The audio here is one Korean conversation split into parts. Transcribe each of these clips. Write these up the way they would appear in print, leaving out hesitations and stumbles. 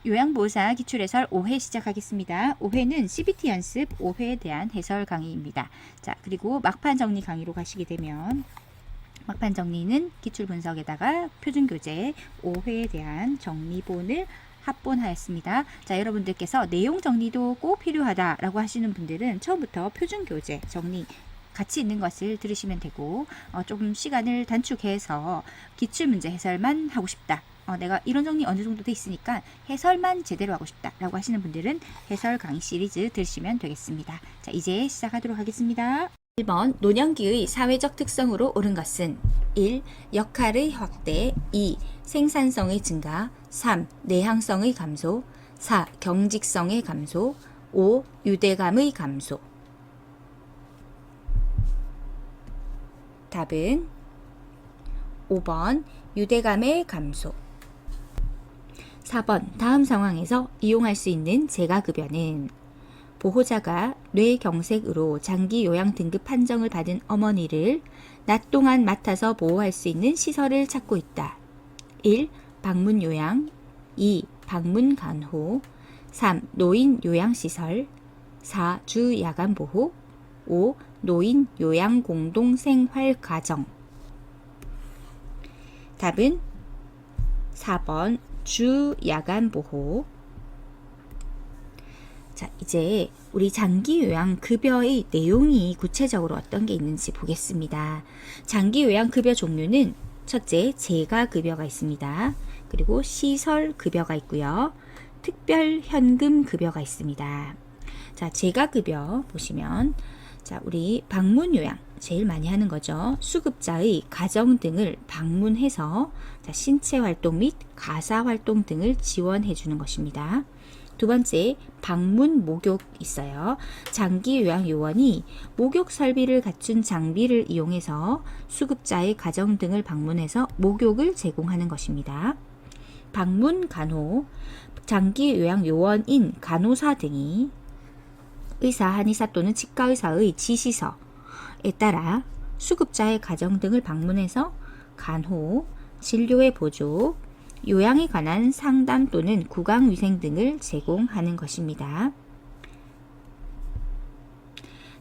요양보호사 기출해설 5회 시작하겠습니다. 5회는 CBT 연습 5회에 대한 해설 강의입니다. 자, 그리고 막판 정리 강의로 가시게 되면 막판 정리는 기출 분석에다가 표준 교재 5회에 대한 정리본을 합본하였습니다. 자, 여러분들께서 내용 정리도 꼭 필요하다라고 하시는 분들은 처음부터 표준 교재 정리 같이 있는 것을 들으시면 되고, 조금 시간을 단축해서 기출문제 해설만 하고 싶다. 내가 이론 정리 어느 정도 돼 있으니까 해설만 제대로 하고 싶다 라고 하시는 분들은 해설 강의 시리즈 들으시면 되겠습니다. 자, 이제 시작하도록 하겠습니다. 1번 노년기의 사회적 특성으로 옳은 것은 1. 역할의 확대 2. 생산성의 증가 3. 내향성의 감소 4. 경직성의 감소 5. 유대감의 감소. 답은 5번 유대감의 감소. 4번 다음 상황에서 이용할 수 있는 재가급여는 보호자가 뇌경색으로 장기 요양 등급 판정을 받은 어머니를 낮 동안 맡아서 보호할 수 있는 시설을 찾고 있다. 1. 방문 요양 2. 방문 간호 3. 노인 요양시설 4. 주 야간 보호 5. 노인 요양 공동생활 가정. 답은 4번 주 야간 보호. 자, 이제 우리 장기 요양 급여의 내용이 구체적으로 어떤 게 있는지 보겠습니다. 장기 요양 급여 종류는 첫째, 재가 급여가 있습니다. 그리고 시설 급여가 있고요. 특별 현금 급여가 있습니다. 자, 재가 급여 보시면 자, 우리 방문 요양 제일 많이 하는 거죠. 수급자의 가정 등을 방문해서 자, 신체 활동 및 가사 활동 등을 지원해 주는 것입니다. 두 번째, 방문 목욕 있어요. 장기 요양 요원이 목욕 설비를 갖춘 장비를 이용해서 수급자의 가정 등을 방문해서 목욕을 제공하는 것입니다. 방문 간호, 장기 요양 요원인 간호사 등이 의사, 한의사 또는 치과의사의 지시서에 따라 수급자의 가정 등을 방문해서 간호, 진료의 보조, 요양에 관한 상담 또는 구강위생 등을 제공하는 것입니다.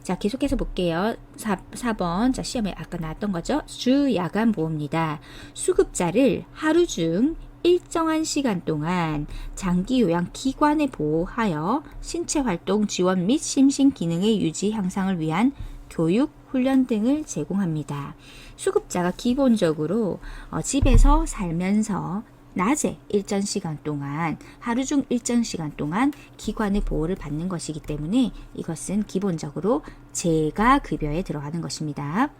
자, 계속해서 볼게요. 4번. 자, 시험에 아까 나왔던 거죠. 주 야간 보호입니다. 수급자를 하루 중 일정한 시간 동안 장기 요양 기관에 보호하여 신체 활동 지원 및 심신 기능의 유지 향상을 위한 교육, 훈련 등을 제공합니다. 수급자가 기본적으로 집에서 살면서 낮에 일정 시간 동안, 하루 중 일정 시간 동안 기관의 보호를 받는 것이기 때문에 이것은 기본적으로 재가 급여에 들어가는 것입니다.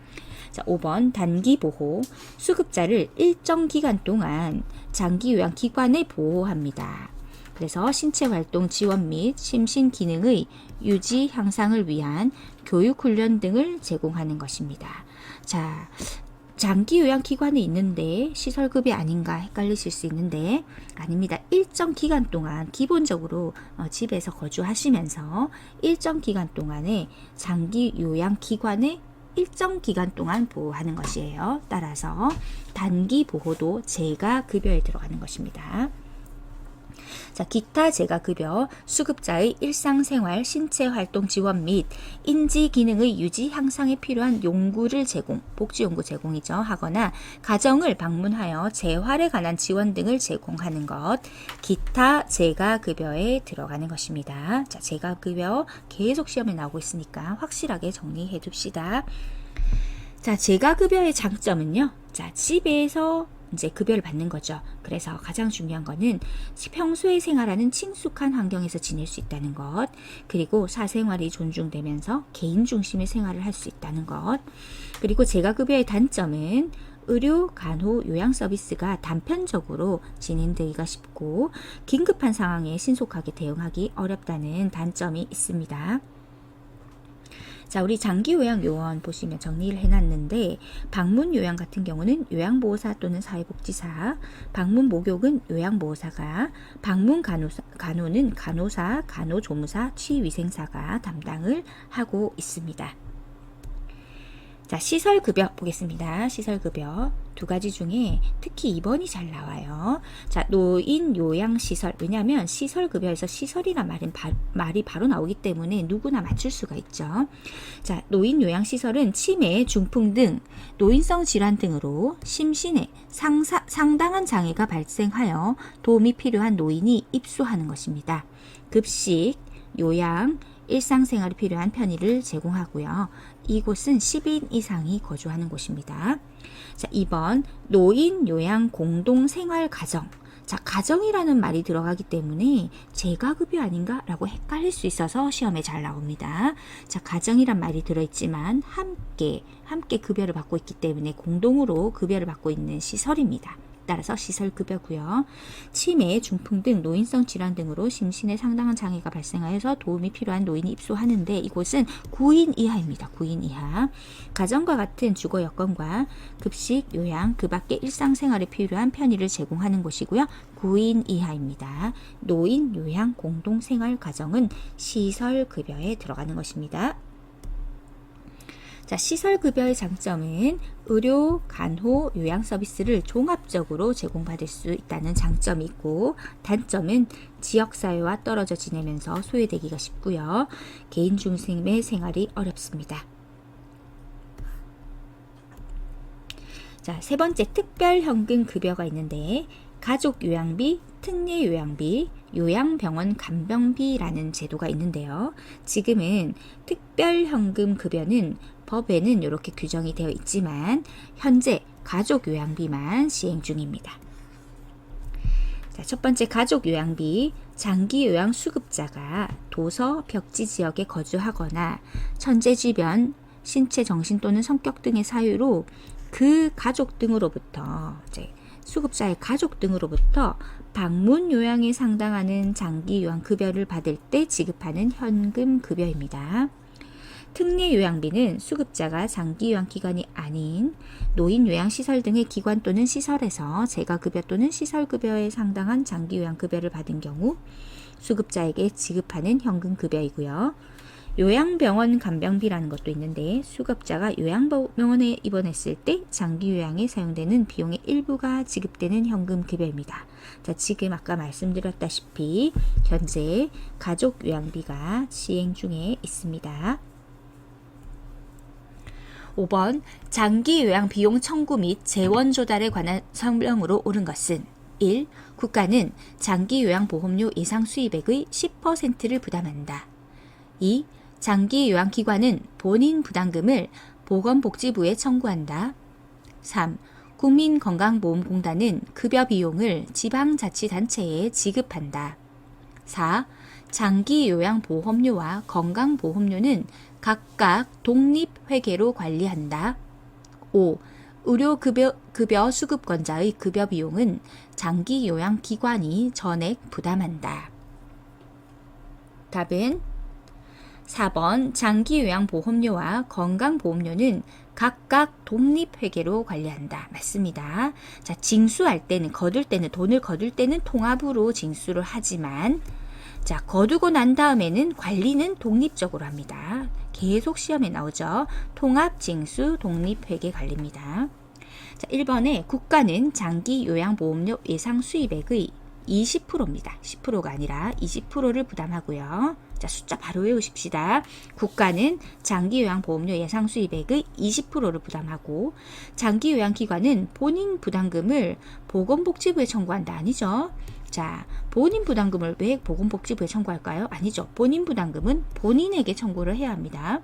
자, 5번 단기 보호. 수급자를 일정 기간 동안 장기 요양 기관에 보호합니다. 그래서 신체 활동 지원 및 심신 기능의 유지 향상을 위한 교육 훈련 등을 제공하는 것입니다. 자, 장기 요양 기관에 있는데 시설급이 아닌가 헷갈리실 수 있는데 아닙니다. 일정 기간 동안 기본적으로 집에서 거주하시면서 일정 기간 동안에 장기 요양 기관에 일정 기간 동안 보호하는 것이에요. 따라서 단기 보호도 재가 급여에 들어가는 것입니다. 자, 기타 재가 급여, 수급자의 일상생활 신체 활동 지원 및 인지 기능의 유지 향상에 필요한 용구를 제공, 복지 용구 제공이죠. 하거나 가정을 방문하여 재활에 관한 지원 등을 제공하는 것, 기타 재가 급여에 들어가는 것입니다. 자, 재가 급여 계속 시험에 나오고 있으니까 확실하게 정리해 둡시다. 자, 재가 급여의 장점은요. 자, 집에서 이제 급여를 받는 거죠. 그래서 가장 중요한 거는 평소에 생활하는 친숙한 환경에서 지낼 수 있다는 것, 그리고 사생활이 존중되면서 개인 중심의 생활을 할 수 있다는 것, 그리고 재가급여의 단점은 의료, 간호, 요양 서비스가 단편적으로 진행되기가 쉽고 긴급한 상황에 신속하게 대응하기 어렵다는 단점이 있습니다. 자, 우리 장기 요양 요원 보시면 정리를 해놨는데 방문 요양 같은 경우는 요양보호사 또는 사회복지사, 방문 목욕은 요양보호사가, 방문 간호는 간호사, 간호조무사, 치위생사가 담당을 하고 있습니다. 자, 시설급여 보겠습니다. 시설급여 두 가지 중에 특히 2번이 잘 나와요. 자, 노인 요양시설. 왜냐하면 시설급여에서 시설이란 말이 바로 나오기 때문에 누구나 맞출 수가 있죠. 자, 노인 요양시설은 치매, 중풍 등 노인성 질환 등으로 심신에 상당한 장애가 발생하여 도움이 필요한 노인이 입소하는 것입니다. 급식, 요양, 일상생활이 필요한 편의를 제공하고요. 이곳은 10인 이상이 거주하는 곳입니다. 자, 2번 노인 요양 공동생활가정. 자, 가정이라는 말이 들어가기 때문에 재가급여 아닌가? 라고 헷갈릴 수 있어서 시험에 잘 나옵니다. 자, 가정이란 말이 들어있지만 함께 급여를 받고 있기 때문에 공동으로 급여를 받고 있는 시설입니다. 따라서 시설급여고요. 치매, 중풍 등 노인성 질환 등으로 심신에 상당한 장애가 발생하여서 도움이 필요한 노인이 입소하는데 이곳은 9인 이하입니다. 9인 이하. 가정과 같은 주거 여건과 급식, 요양, 그 밖에 일상생활에 필요한 편의를 제공하는 곳이고요. 9인 이하입니다. 노인, 요양, 공동생활 가정은 시설급여에 들어가는 것입니다. 자, 시설급여의 장점은 의료, 간호, 요양 서비스를 종합적으로 제공받을 수 있다는 장점이 있고 단점은 지역사회와 떨어져 지내면서 소외되기가 쉽고요. 개인 중심의 생활이 어렵습니다. 자, 세 번째 특별현금급여가 있는데 가족요양비, 특례요양비, 요양병원 간병비라는 제도가 있는데요. 지금은 특별현금급여는 법에는 이렇게 규정이 되어 있지만 현재 가족요양비만 시행 중입니다. 자, 첫 번째 가족요양비, 장기요양 수급자가 도서, 벽지 지역에 거주하거나 천재 주변, 신체, 정신 또는 성격 등의 사유로 그 가족 등으로부터 수급자의 가족 등으로부터 방문 요양에 상당하는 장기 요양 급여를 받을 때 지급하는 현금 급여입니다. 특례 요양비는 수급자가 장기 요양 기관이 아닌 노인 요양 시설 등의 기관 또는 시설에서 재가급여 또는 시설급여에 상당한 장기 요양 급여를 받은 경우 수급자에게 지급하는 현금 급여이고요. 요양병원 간병비라는 것도 있는데 수급자가 요양병원에 입원했을 때 장기 요양에 사용되는 비용의 일부가 지급되는 현금 급여입니다. 자, 지금 아까 말씀드렸다시피 현재 가족 요양비가 시행 중에 있습니다. 5번 장기 요양 비용 청구 및 재원 조달에 관한 설명으로 옳은 것은 1. 국가는 장기 요양 보험료 예상 수입액의 10%를 부담한다. 2. 장기 요양기관은 본인 부담금을 보건복지부에 청구한다. 3. 국민건강보험공단은 급여 비용을 지방자치단체에 지급한다. 4. 장기요양보험료와 건강보험료는 각각 독립회계로 관리한다. 5. 의료급여 수급권자의 급여 비용은 장기요양기관이 전액 부담한다. 답은 4번 장기요양보험료와 건강보험료는 각각 독립회계로 관리한다. 맞습니다. 자, 징수할 때는 돈을 거둘 때는 통합으로 징수를 하지만 자, 거두고 난 다음에는 관리는 독립적으로 합니다. 계속 시험에 나오죠. 통합, 징수, 독립회계 관리입니다. 자, 1번에 국가는 장기요양보험료 예상 수입액의 20%입니다. 10%가 아니라 20%를 부담하고요. 자, 숫자 바로 외우십시다. 국가는 장기요양보험료 예상 수입액의 20%를 부담하고 장기요양기관은 본인 부담금을 보건복지부에 청구한다. 아니죠? 자, 본인 부담금을 왜 보건복지부에 청구할까요? 아니죠. 본인 부담금은 본인에게 청구를 해야 합니다.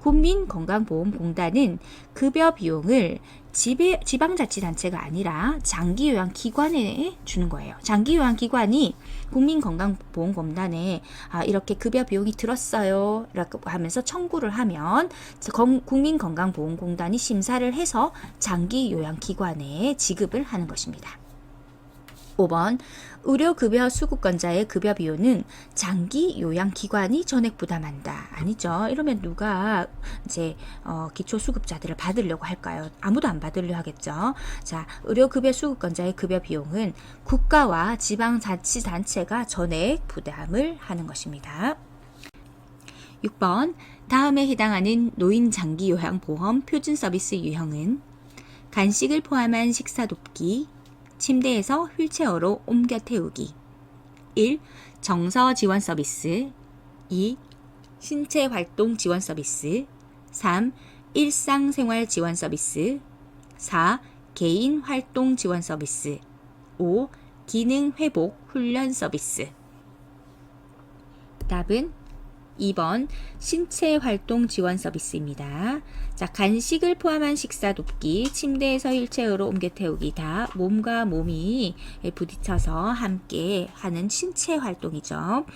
국민건강보험공단은 급여 비용을 지방자치단체가 아니라 장기요양기관에 주는 거예요. 장기요양기관이 국민건강보험공단에 이렇게 급여 비용이 들었어요 라고 하면서 청구를 하면 국민건강보험공단이 심사를 해서 장기요양기관에 지급을 하는 것입니다. 5번 의료급여 수급권자의 급여 비용은 장기요양기관이 전액 부담한다. 아니죠. 이러면 누가 이제 기초수급자들을 받으려고 할까요? 아무도 안 받으려 하겠죠. 자, 의료급여 수급권자의 급여 비용은 국가와 지방자치단체가 전액 부담을 하는 것입니다. 6번 다음에 해당하는 노인 장기 요양 보험 표준 서비스 유형은 간식을 포함한 식사 돕기, 침대에서 휠체어로 옮겨 태우기. 1. 정서 지원 서비스. 2. 신체 활동 지원 서비스. 3. 일상생활 지원 서비스. 4. 개인 활동 지원 서비스. 5. 기능 회복 훈련 서비스. 답은 2번 신체 활동 지원 서비스입니다. 자, 간식을 포함한 식사 돕기, 침대에서 휠체어로 옮겨 태우기 다 몸과 몸이 부딪혀서 함께 하는 신체 활동이죠.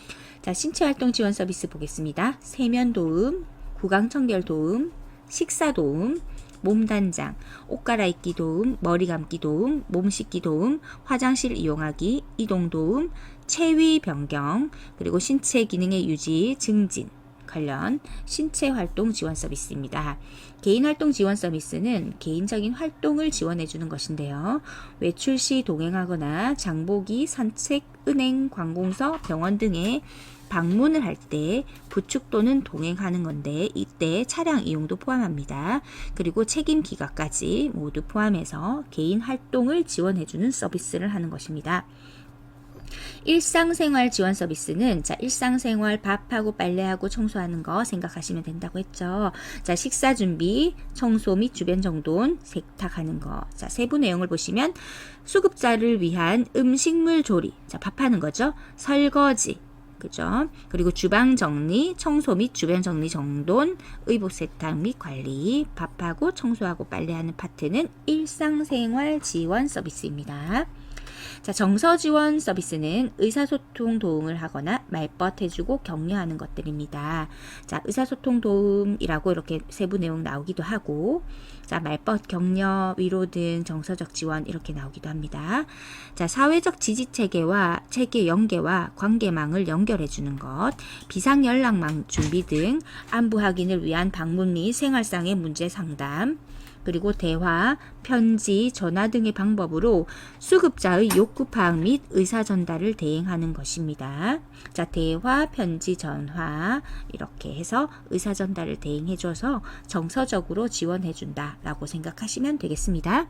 자, 신체 활동 지원 서비스 보겠습니다. 세면 도움, 구강 청결 도움, 식사 도움, 몸 단장, 옷 갈아입기 도움, 머리 감기 도움, 몸 씻기 도움, 화장실 이용하기, 이동 도움, 체위 변경, 그리고 신체 기능의 유지, 증진 관련 신체 활동 지원 서비스입니다. 개인 활동 지원 서비스는 개인적인 활동을 지원해 주는 것인데요. 외출 시 동행하거나 장보기, 산책, 은행, 관공서, 병원 등에 방문을 할 때 부축 또는 동행하는 건데 이때 차량 이용도 포함합니다. 그리고 책임 기각까지 모두 포함해서 개인 활동을 지원해주는 서비스를 하는 것입니다. 일상생활 지원 서비스는 자, 일상생활 밥하고 빨래하고 청소하는 거 생각하시면 된다고 했죠. 자, 식사 준비, 청소 및 주변 정돈, 세탁하는 거. 자, 세부 내용을 보시면 수급자를 위한 음식물 조리, 자, 밥하는 거죠. 설거지, 그죠? 그리고 주방 정리, 청소 및 주변 정리 정돈, 의복 세탁 및 관리, 밥하고 청소하고 빨래하는 파트는 일상생활 지원 서비스입니다. 자, 정서 지원 서비스는 의사소통 도움을 하거나 말벗 해주고 격려하는 것들입니다. 자, 의사소통 도움이라고 이렇게 세부 내용 나오기도 하고, 자, 말벗, 격려, 위로 등 정서적 지원 이렇게 나오기도 합니다. 자, 사회적 지지 체계와 체계 연계와 관계망을 연결해 주는 것, 비상 연락망 준비 등 안부 확인을 위한 방문 및 생활상의 문제 상담, 그리고 대화, 편지, 전화 등의 방법으로 수급자의 욕구 파악 및 의사 전달을 대행하는 것입니다. 자, 대화, 편지, 전화 이렇게 해서 의사 전달을 대행해줘서 정서적으로 지원해준다라고 생각하시면 되겠습니다.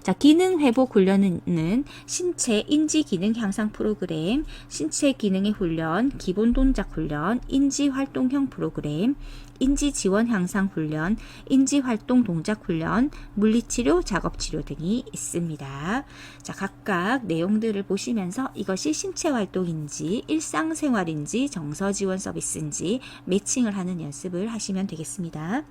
자, 기능 회복 훈련은 신체 인지 기능 향상 프로그램, 신체 기능의 훈련, 기본 동작 훈련, 인지 활동형 프로그램, 인지 지원 향상 훈련, 인지 활동 동작 훈련, 물리치료, 작업치료 등이 있습니다. 자, 각각 내용들을 보시면서 이것이 신체 활동인지 일상생활인지 정서 지원 서비스인지 매칭을 하는 연습을 하시면 되겠습니다.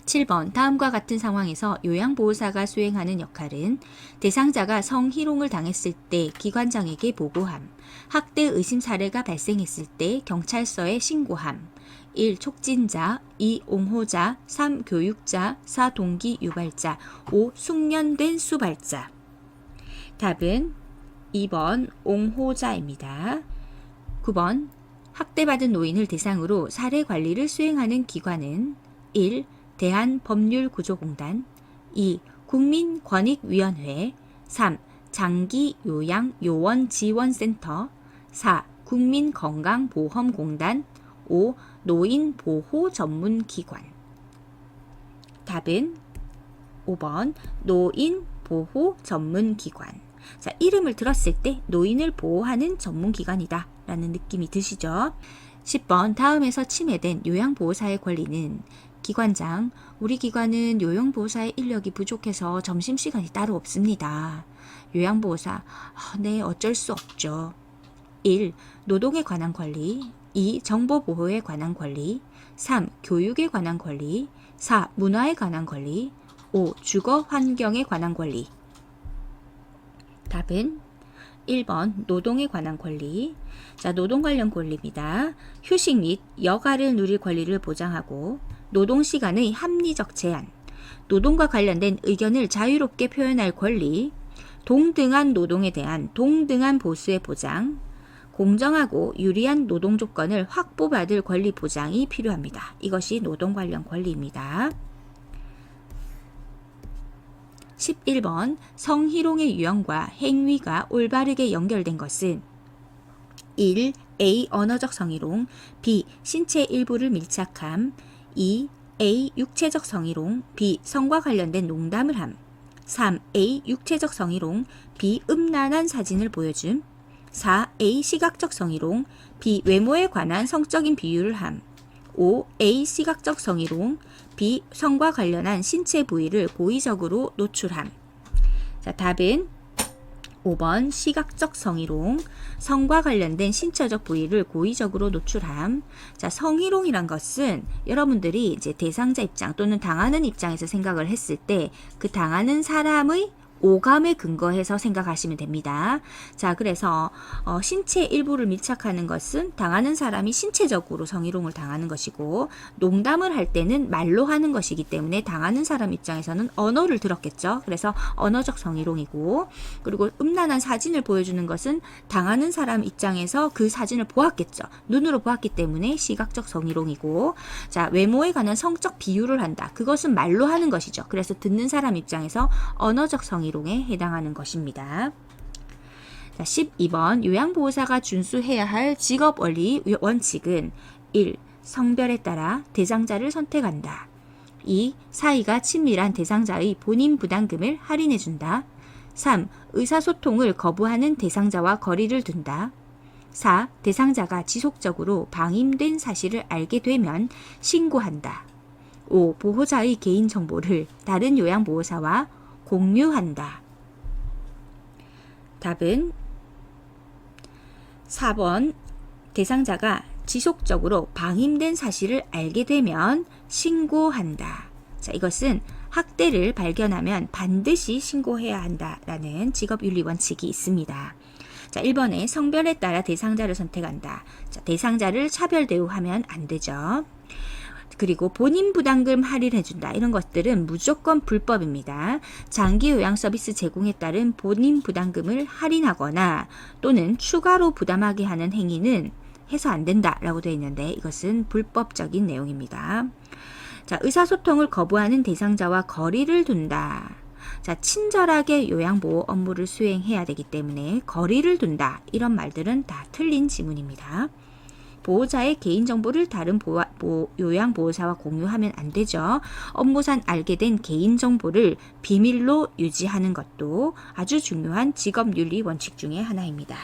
7번 다음과 같은 상황에서 요양보호사가 수행하는 역할은 대상자가 성희롱을 당했을 때 기관장에게 보고함, 학대 의심 사례가 발생했을 때 경찰서에 신고함, 1. 촉진자, 2. 옹호자, 3. 교육자, 4. 동기 유발자, 5. 숙련된 수발자. 답은 2번 옹호자입니다. 9번 학대받은 노인을 대상으로 사례 관리를 수행하는 기관은 1. 대한법률구조공단, 2. 국민권익위원회, 3. 장기요양요원지원센터, 4. 국민건강보험공단, 5. 노인보호전문기관. 답은 5번 노인보호전문기관. 자, 이름을 들었을 때 노인을 보호하는 전문기관이다 라는 느낌이 드시죠? 10번 다음에서 침해된 요양보호사의 권리는 기관장, 우리 기관은 요양보호사의 인력이 부족해서 점심시간이 따로 없습니다. 요양보호사, 네, 어쩔 수 없죠. 1. 노동에 관한 권리, 2. 정보보호에 관한 권리, 3. 교육에 관한 권리, 4. 문화에 관한 권리, 5. 주거 환경에 관한 권리. 답은 1번 노동에 관한 권리. 자, 노동 관련 권리입니다. 휴식 및 여가를 누릴 권리를 보장하고 노동시간의 합리적 제한, 노동과 관련된 의견을 자유롭게 표현할 권리, 동등한 노동에 대한 동등한 보수의 보장, 공정하고 유리한 노동 조건을 확보받을 권리 보장이 필요합니다. 이것이 노동 관련 권리입니다. 11번 성희롱의 유형과 행위가 올바르게 연결된 것은 1. A. 언어적 성희롱. B. 신체 일부를 밀착함. 2. A. 육체적 성희롱. B. 성과 관련된 농담을 함. 3. A. 육체적 성희롱. B. 음란한 사진을 보여줌. 4. A. 시각적 성희롱. B. 외모에 관한 성적인 비유를 함. 5. A. 시각적 성희롱. B. 성과 관련한 신체 부위를 고의적으로 노출함. 자, 답은 5번 시각적 성희롱. 성과 관련된 신체적 부위를 고의적으로 노출함. 자, 성희롱이란 것은 여러분들이 이제 대상자 입장 또는 당하는 입장에서 생각을 했을 때 그 당하는 사람의 오감에 근거해서 생각하시면 됩니다. 자, 그래서 신체 일부를 밀착하는 것은 당하는 사람이 신체적으로 성희롱을 당하는 것이고, 농담을 할 때는 말로 하는 것이기 때문에 당하는 사람 입장에서는 언어를 들었겠죠. 그래서 언어적 성희롱이고, 그리고 음란한 사진을 보여주는 것은 당하는 사람 입장에서 그 사진을 보았겠죠. 눈으로 보았기 때문에 시각적 성희롱이고, 자, 외모에 관한 성적 비유를 한다. 그것은 말로 하는 것이죠. 그래서 듣는 사람 입장에서 언어적 성희롱 에 해당하는 것입니다. 자, 12번 요양보호사가 준수해야 할 직업원리 원칙은 1. 성별에 따라 대상자를 선택한다. 2. 사이가 친밀한 대상자의 본인 부담금을 할인해준다. 3. 의사소통을 거부하는 대상자와 거리를 둔다. 4. 대상자가 지속적으로 방임된 사실을 알게 되면 신고한다. 5. 보호자의 개인정보를 다른 요양보호사와 공유한다. 답은 4번 대상자가 지속적으로 방임된 사실을 알게 되면 신고한다. 자, 이것은 학대를 발견하면 반드시 신고해야 한다라는 직업윤리 원칙이 있습니다. 자, 1번에 성별에 따라 대상자를 선택한다. 자, 대상자를 차별 대우하면 안 되죠. 그리고 본인 부담금 할인해준다. 이런 것들은 무조건 불법입니다. 장기 요양 서비스 제공에 따른 본인 부담금을 할인하거나 또는 추가로 부담하게 하는 행위는 해서 안 된다라고 되어 있는데 이것은 불법적인 내용입니다. 자, 의사소통을 거부하는 대상자와 거리를 둔다. 자, 친절하게 요양보호 업무를 수행해야 되기 때문에 거리를 둔다. 이런 말들은 다 틀린 지문입니다. 보호자의 개인정보를 다른 요양보호사와 공유하면 안 되죠. 업무상 알게 된 개인정보를 비밀로 유지하는 것도 아주 중요한 직업윤리 원칙 중에 하나입니다.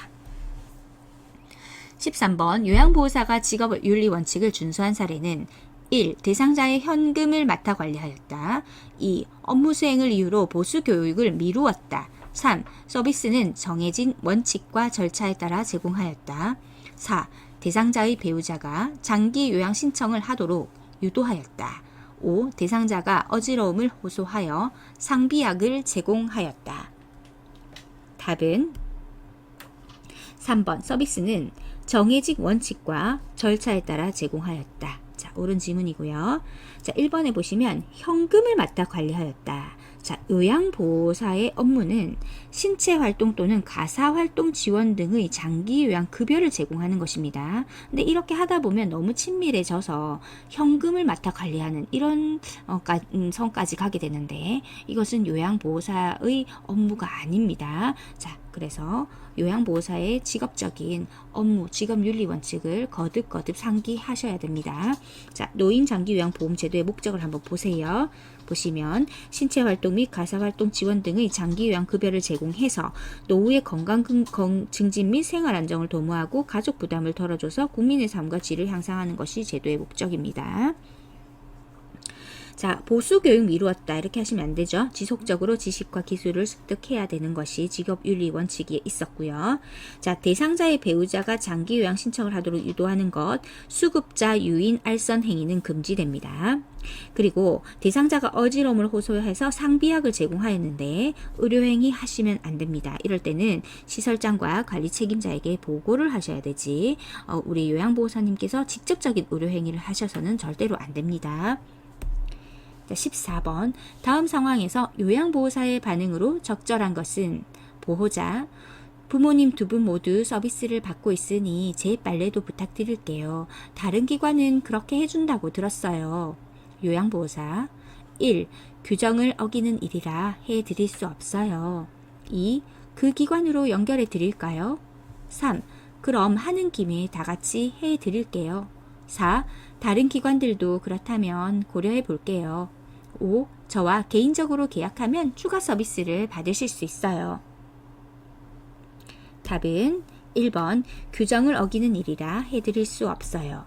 13번 요양보호사가 직업윤리 원칙을 준수한 사례는 1. 대상자의 현금을 맡아 관리하였다. 2. 업무 수행을 이유로 보수 교육을 미루었다. 3. 서비스는 정해진 원칙과 절차에 따라 제공하였다. 4. 대상자의 배우자가 장기 요양 신청을 하도록 유도하였다. 5. 대상자가 어지러움을 호소하여 상비약을 제공하였다. 답은 3번 서비스는 정해진 원칙과 절차에 따라 제공하였다. 자, 옳은 지문이고요. 자, 1번에 보시면 현금을 맡아 관리하였다. 자, 요양보호사의 업무는 신체활동 또는 가사활동 지원 등의 장기 요양 급여를 제공하는 것입니다. 근데 이렇게 하다 보면 너무 친밀해져서 현금을 맡아 관리하는 이런 성까지 가게 되는데 이것은 요양보호사의 업무가 아닙니다. 자, 그래서 요양보호사의 직업적인 업무, 직업윤리 원칙을 거듭 상기하셔야 됩니다. 자, 노인장기요양보험제도의 목적을 한번 보세요. 보시면 신체활동 및 가사활동 지원 등의 장기요양급여를 제공해서 노후의 건강 증진 및 생활안정을 도모하고 가족 부담을 덜어줘서 국민의 삶과 질을 향상하는 것이 제도의 목적입니다. 자, 보수교육 미루었다 이렇게 하시면 안 되죠. 지속적으로 지식과 기술을 습득해야 되는 것이 직업윤리 원칙에 있었고요. 자, 대상자의 배우자가 장기요양 신청을 하도록 유도하는 것, 수급자 유인 알선 행위는 금지됩니다. 그리고 대상자가 어지러움을 호소해서 상비약을 제공하였는데 의료행위 하시면 안 됩니다. 이럴 때는 시설장과 관리 책임자에게 보고를 하셔야 되지 우리 요양보호사님께서 직접적인 의료행위를 하셔서는 절대로 안 됩니다. 14번 다음 상황에서 요양보호사의 반응으로 적절한 것은 보호자 부모님 두 분 모두 서비스를 받고 있으니 제 빨래도 부탁드릴게요. 다른 기관은 그렇게 해준다고 들었어요. 요양보호사 1. 규정을 어기는 일이라 해드릴 수 없어요. 2. 그 기관으로 연결해 드릴까요? 3. 그럼 하는 김에 다 같이 해 드릴게요. 4. 다른 기관들도 그렇다면 고려해 볼게요. 5. 저와 개인적으로 계약하면 추가 서비스를 받으실 수 있어요. 답은 1번 규정을 어기는 일이라 해드릴 수 없어요.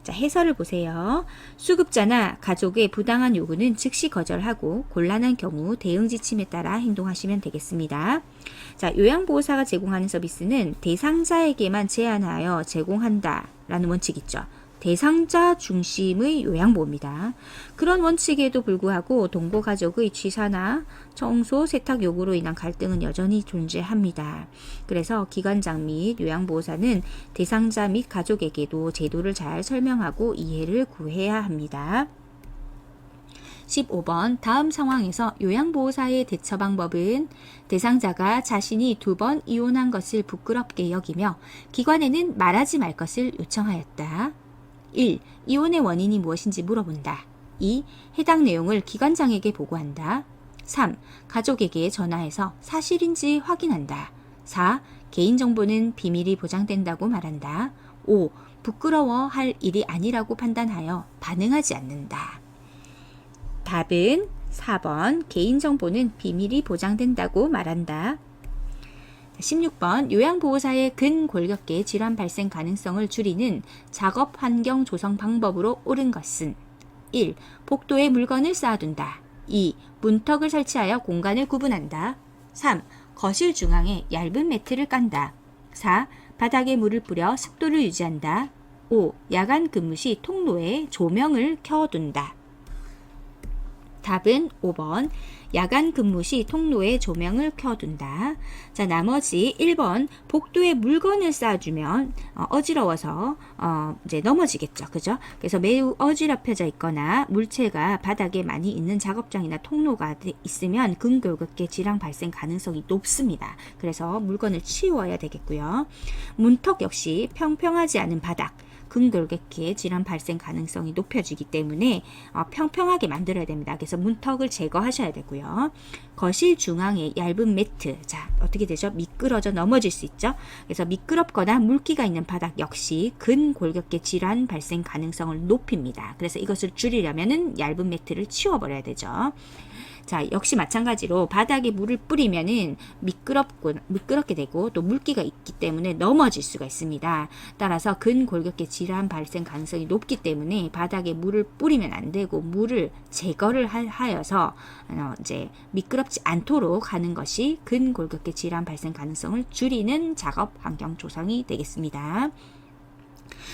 자, 해설을 보세요. 수급자나 가족의 부당한 요구는 즉시 거절하고 곤란한 경우 대응 지침에 따라 행동하시면 되겠습니다. 자, 요양보호사가 제공하는 서비스는 대상자에게만 제한하여 제공한다 라는 원칙 있죠. 대상자 중심의 요양보호입니다. 그런 원칙에도 불구하고 동거 가족의 취사나 청소, 세탁 요구로 인한 갈등은 여전히 존재합니다. 그래서 기관장 및 요양보호사는 대상자 및 가족에게도 제도를 잘 설명하고 이해를 구해야 합니다. 15번 다음 상황에서 요양보호사의 대처 방법은 대상자가 자신이 2번 이혼한 것을 부끄럽게 여기며 기관에는 말하지 말 것을 요청하였다. 1. 이혼의 원인이 무엇인지 물어본다. 2. 해당 내용을 기관장에게 보고한다. 3. 가족에게 전화해서 사실인지 확인한다. 4. 개인정보는 비밀이 보장된다고 말한다. 5. 부끄러워할 일이 아니라고 판단하여 반응하지 않는다. 답은 4번 개인정보는 비밀이 보장된다고 말한다. 16번 요양보호사의 근골격계 질환 발생 가능성을 줄이는 작업 환경 조성 방법으로 옳은 것은 1. 복도에 물건을 쌓아둔다. 2. 문턱을 설치하여 공간을 구분한다. 3. 거실 중앙에 얇은 매트를 깐다. 4. 바닥에 물을 뿌려 습도를 유지한다. 5. 야간 근무 시 통로에 조명을 켜둔다. 답은 5번 야간 근무 시 통로에 조명을 켜둔다. 자, 나머지 1번 복도에 물건을 쌓아주면 어지러워서 이제 넘어지겠죠. 그죠? 그래서 매우 어지럽혀져 있거나 물체가 바닥에 많이 있는 작업장이나 통로가 있으면 근골격계 질환 발생 가능성이 높습니다. 그래서 물건을 치워야 되겠고요. 문턱 역시 평평하지 않은 바닥 근골격계 질환 발생 가능성이 높여지기 때문에 평평하게 만들어야 됩니다. 그래서 문턱을 제거하셔야 되고요. 거실 중앙에 얇은 매트, 자 어떻게 되죠? 미끄러져 넘어질 수 있죠. 그래서 미끄럽거나 물기가 있는 바닥 역시 근골격계 질환 발생 가능성을 높입니다. 그래서 이것을 줄이려면은 얇은 매트를 치워버려야 되죠. 자, 역시 마찬가지로 바닥에 물을 뿌리면은 미끄럽게 되고 또 물기가 있기 때문에 넘어질 수가 있습니다. 따라서 근골격계 질환 발생 가능성이 높기 때문에 바닥에 물을 뿌리면 안 되고 물을 제거를 하여서 이제 미끄럽지 않도록 하는 것이 근골격계 질환 발생 가능성을 줄이는 작업 환경 조성이 되겠습니다.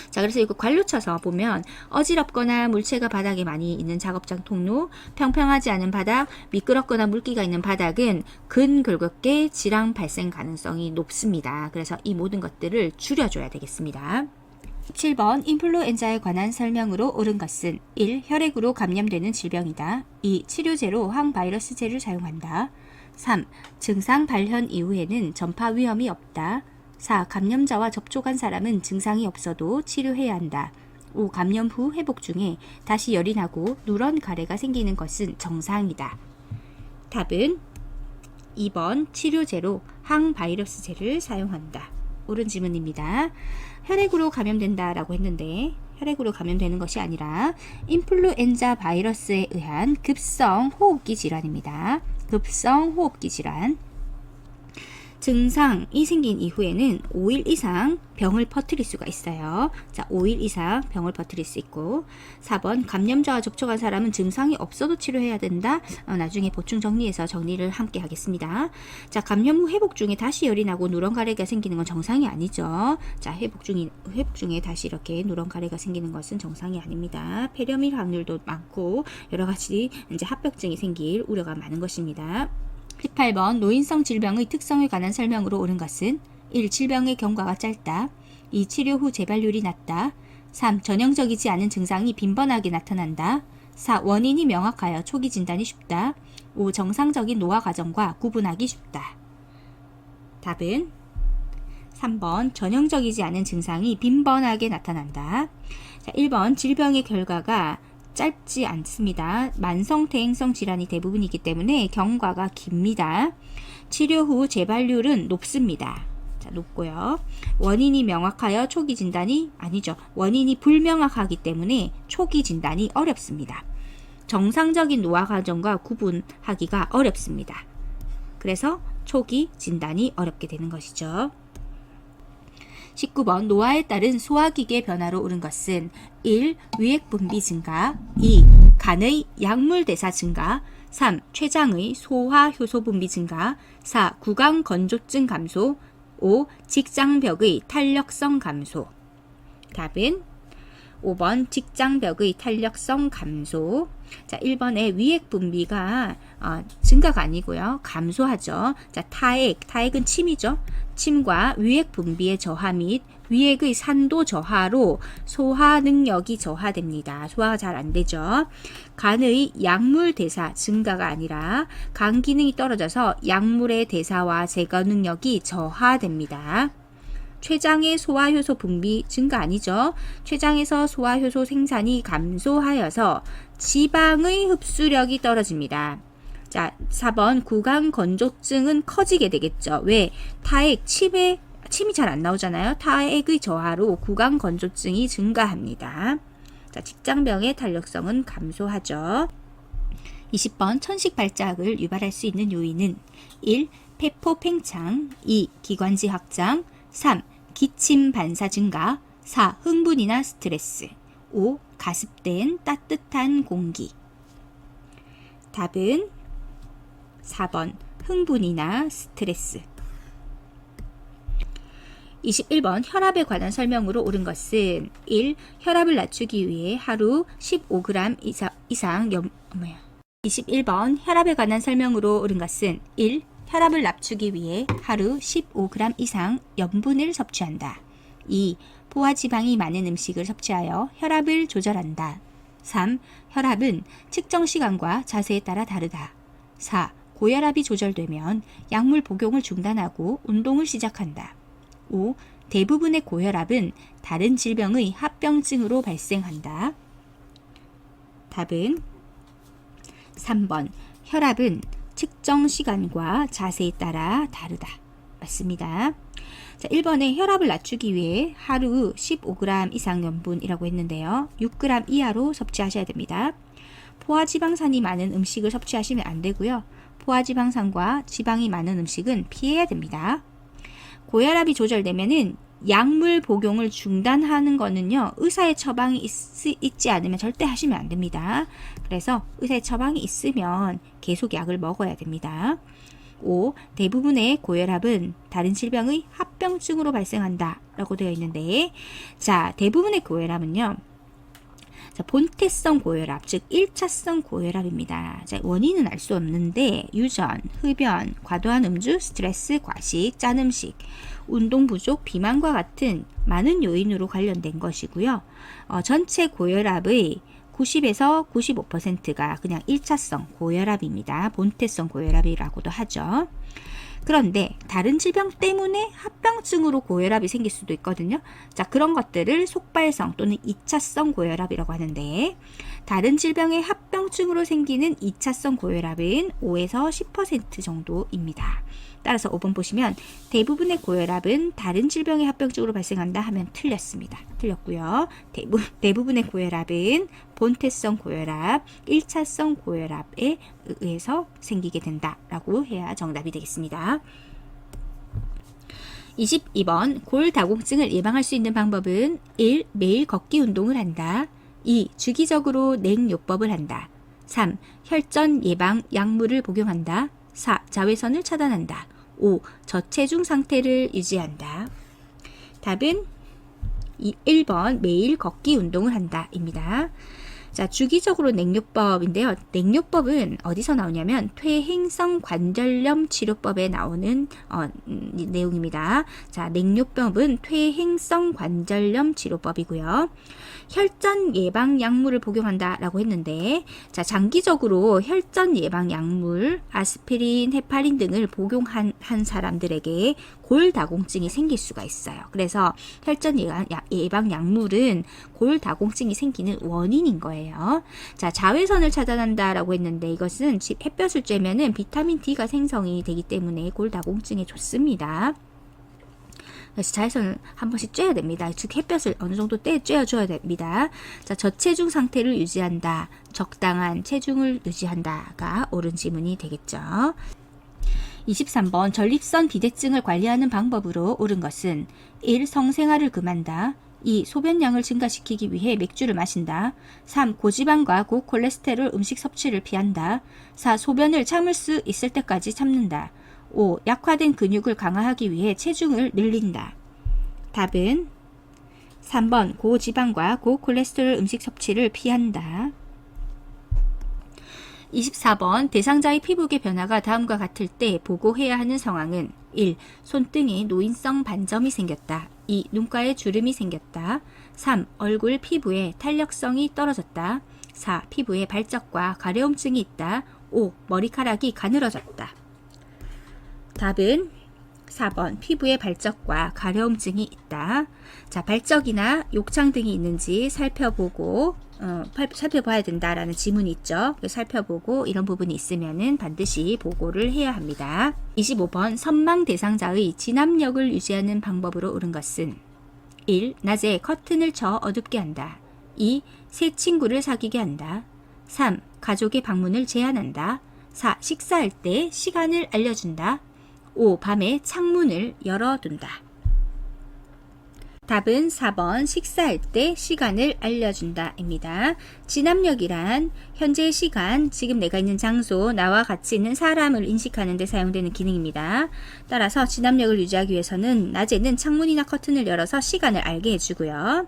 자, 그래서 이거 관료 쳐서 보면 어지럽거나 물체가 바닥에 많이 있는 작업장 통로, 평평하지 않은 바닥, 미끄럽거나 물기가 있는 바닥은 근골격계 질환 발생 가능성이 높습니다. 그래서 이 모든 것들을 줄여줘야 되겠습니다. 7번 인플루엔자에 관한 설명으로 옳은 것은 1. 혈액으로 감염되는 질병이다. 2. 치료제로 항바이러스제를 사용한다. 3. 증상 발현 이후에는 전파 위험이 없다. 4. 감염자와 접촉한 사람은 증상이 없어도 치료해야 한다. 5. 감염 후 회복 중에 다시 열이 나고 누런 가래가 생기는 것은 정상이다. 답은 2번 치료제로 항바이러스제를 사용한다. 옳은 질문입니다. 혈액으로 감염된다 라고 했는데 혈액으로 감염되는 것이 아니라 인플루엔자 바이러스에 의한 급성 호흡기 질환입니다. 급성 호흡기 질환. 증상이 생긴 이후에는 5일 이상 병을 퍼뜨릴 수가 있어요. 자, 5일 이상 병을 퍼뜨릴 수 있고 4번 감염자와 접촉한 사람은 증상이 없어도 치료해야 된다. 나중에 보충 정리해서 정리를 함께 하겠습니다. 자, 감염 후 회복 중에 다시 열이 나고 누런 가래가 생기는 건 정상이 아니죠. 자, 회복 중에 다시 이렇게 누런 가래가 생기는 것은 정상이 아닙니다. 폐렴일 확률도 많고 여러 가지 이제 합병증이 생길 우려가 많은 것입니다. 18번 노인성 질병의 특성에 관한 설명으로 옳은 것은 1. 질병의 경과가 짧다. 2. 치료 후 재발률이 낮다. 3. 전형적이지 않은 증상이 빈번하게 나타난다. 4. 원인이 명확하여 초기 진단이 쉽다. 5. 정상적인 노화 과정과 구분하기 쉽다. 답은 3번 전형적이지 않은 증상이 빈번하게 나타난다. 자, 1번 질병의 결과가 짧지 않습니다. 만성 퇴행성 질환이 대부분이기 때문에 경과가 깁니다. 치료 후 재발률은 높습니다. 자, 높고요. 원인이 명확하여 초기 진단이 아니죠. 원인이 불명확하기 때문에 초기 진단이 어렵습니다. 정상적인 노화 과정과 구분하기가 어렵습니다. 그래서 초기 진단이 어렵게 되는 것이죠. 19번 노화에 따른 소화기계 변화로 오른 것은 1. 위액 분비 증가 2. 간의 약물 대사 증가 3. 췌장의 소화 효소 분비 증가 4. 구강 건조증 감소 5. 직장벽의 탄력성 감소. 답은 5번 직장벽의 탄력성 감소. 자, 1번에 위액 분비가 증가가 아니고요. 감소하죠. 자, 타액은 침이죠. 침과 위액 분비의 저하 및 위액의 산도 저하로 소화 능력이 저하됩니다. 소화가 잘 안 되죠. 간의 약물 대사 증가가 아니라 간 기능이 떨어져서 약물의 대사와 제거 능력이 저하됩니다. 췌장의 소화효소 분비 증가 아니죠. 췌장에서 소화효소 생산이 감소하여서 지방의 흡수력이 떨어집니다. 자, 4번 구강 건조증은 커지게 되겠죠. 왜? 타액, 침이 잘 안 나오잖아요. 타액의 저하로 구강 건조증이 증가합니다. 자, 직장병의 탄력성은 감소하죠. 20번 천식 발작을 유발할 수 있는 요인은 1. 폐포 팽창 2. 기관지 확장 3. 기침 반사 증가 4. 흥분이나 스트레스 5. 가습된 따뜻한 공기. 답은 4번 흥분이나 스트레스. 21번 혈압에 관한 설명으로 옳은 것은 1. 혈압을 낮추기 위해 하루 15g 이상 21번 혈압에 관한 설명으로 옳은 것은 1. 혈압을 낮추기 위해 하루 15g 이상 염분을 섭취한다. 2. 포화지방이 많은 음식을 섭취하여 혈압을 조절한다. 3. 혈압은 측정 시간과 자세에 따라 다르다. 4. 고혈압이 조절되면 약물 복용을 중단하고 운동을 시작한다. 5. 대부분의 고혈압은 다른 질병의 합병증으로 발생한다. 답은 3번 혈압은 측정 시간과 자세에 따라 다르다. 맞습니다. 자, 1번에 혈압을 낮추기 위해 하루 15g 이상 염분이라고 했는데요. 6g 이하로 섭취하셔야 됩니다. 포화지방산이 많은 음식을 섭취하시면 안 되고요. 포화지방산과 지방이 많은 음식은 피해야 됩니다. 고혈압이 조절되면은 약물 복용을 중단하는 거는요. 의사의 처방이 있지 않으면 절대 하시면 안 됩니다. 그래서 의사의 처방이 있으면 계속 약을 먹어야 됩니다. 5. 대부분의 고혈압은 다른 질병의 합병증으로 발생한다 라고 되어 있는데, 자, 대부분의 고혈압은요. 자, 본태성 고혈압, 즉 1차성 고혈압입니다. 자, 원인은 알 수 없는데 유전, 흡연, 과도한 음주, 스트레스, 과식, 짠 음식, 운동 부족, 비만과 같은 많은 요인으로 관련된 것이고요. 전체 고혈압의 90에서 95%가 그냥 1차성 고혈압입니다. 본태성 고혈압이라고도 하죠. 그런데 다른 질병 때문에 합병증으로 고혈압이 생길 수도 있거든요. 자, 그런 것들을 속발성 또는 2차성 고혈압이라고 하는데, 다른 질병의 합병증으로 생기는 2차성 고혈압은 5에서 10% 정도입니다. 따라서 5번 보시면 대부분의 고혈압은 다른 질병의 합병증으로 발생한다 하면 틀렸습니다. 틀렸고요. 대부분의 고혈압은 본태성 고혈압, 1차성 고혈압에 의해서 생기게 된다라고 해야 정답이 되겠습니다. 22번 골다공증을 예방할 수 있는 방법은 1. 매일 걷기 운동을 한다. 2. 주기적으로 냉요법을 한다. 3. 혈전 예방 약물을 복용한다. 4. 자외선을 차단한다. 5. 저체중 상태를 유지한다. 답은 1번 매일 걷기 운동을 한다 입니다. 자, 주기적으로 냉요법인데요. 냉요법은 어디서 나오냐면 퇴행성 관절염 치료법에 나오는 내용입니다. 자, 냉요법은 퇴행성 관절염 치료법이고요. 혈전 예방 약물을 복용한다 라고 했는데, 자, 장기적으로 혈전 예방 약물, 아스피린, 헤파린 등을 복용한 사람들에게 골다공증이 생길 수가 있어요. 그래서 혈전 예방 약물은 골다공증이 생기는 원인인 거예요. 자, 자외선을 차단한다 라고 했는데, 이것은 햇볕을 쬐면은 비타민 D가 생성이 되기 때문에 골다공증에 좋습니다. 그래서 자외선을 한 번씩 쬐야 됩니다. 즉 햇볕을 어느 정도 쬐어줘야 됩니다. 자, 저체중 상태를 유지한다. 적당한 체중을 유지한다가 옳은 지문이 되겠죠. 23번 전립선 비대증을 관리하는 방법으로 옳은 것은 1. 성생활을 금한다. 2. 소변량을 증가시키기 위해 맥주를 마신다. 3. 고지방과 고콜레스테롤 음식 섭취를 피한다. 4. 소변을 참을 수 있을 때까지 참는다. 5. 약화된 근육을 강화하기 위해 체중을 늘린다. 답은 3번 고지방과 고콜레스테롤 음식 섭취를 피한다. 24번 대상자의 피부의 변화가 다음과 같을 때 보고해야 하는 상황은 1. 손등에 노인성 반점이 생겼다. 2. 눈가에 주름이 생겼다. 3. 얼굴 피부에 탄력성이 떨어졌다. 4. 피부에 발적과 가려움증이 있다. 5. 머리카락이 가늘어졌다. 답은 4번 피부에 발적과 가려움증이 있다. 자, 발적이나 욕창 등이 있는지 살펴봐야 된다라는 지문이 있죠. 살펴보고 이런 부분이 있으면은 반드시 보고를 해야 합니다. 25번 선망 대상자의 진압력을 유지하는 방법으로 옳은 것은 1. 낮에 커튼을 쳐 어둡게 한다. 2. 새 친구를 사귀게 한다. 3. 가족의 방문을 제한한다. 4. 식사할 때 시간을 알려준다. 5. 밤에 창문을 열어둔다. 답은 4번 식사할 때 시간을 알려준다 입니다. 진압력이란 현재의 시간, 지금 내가 있는 장소, 나와 같이 있는 사람을 인식하는 데 사용되는 기능입니다. 따라서 진압력을 유지하기 위해서는 낮에는 창문이나 커튼을 열어서 시간을 알게 해주고요.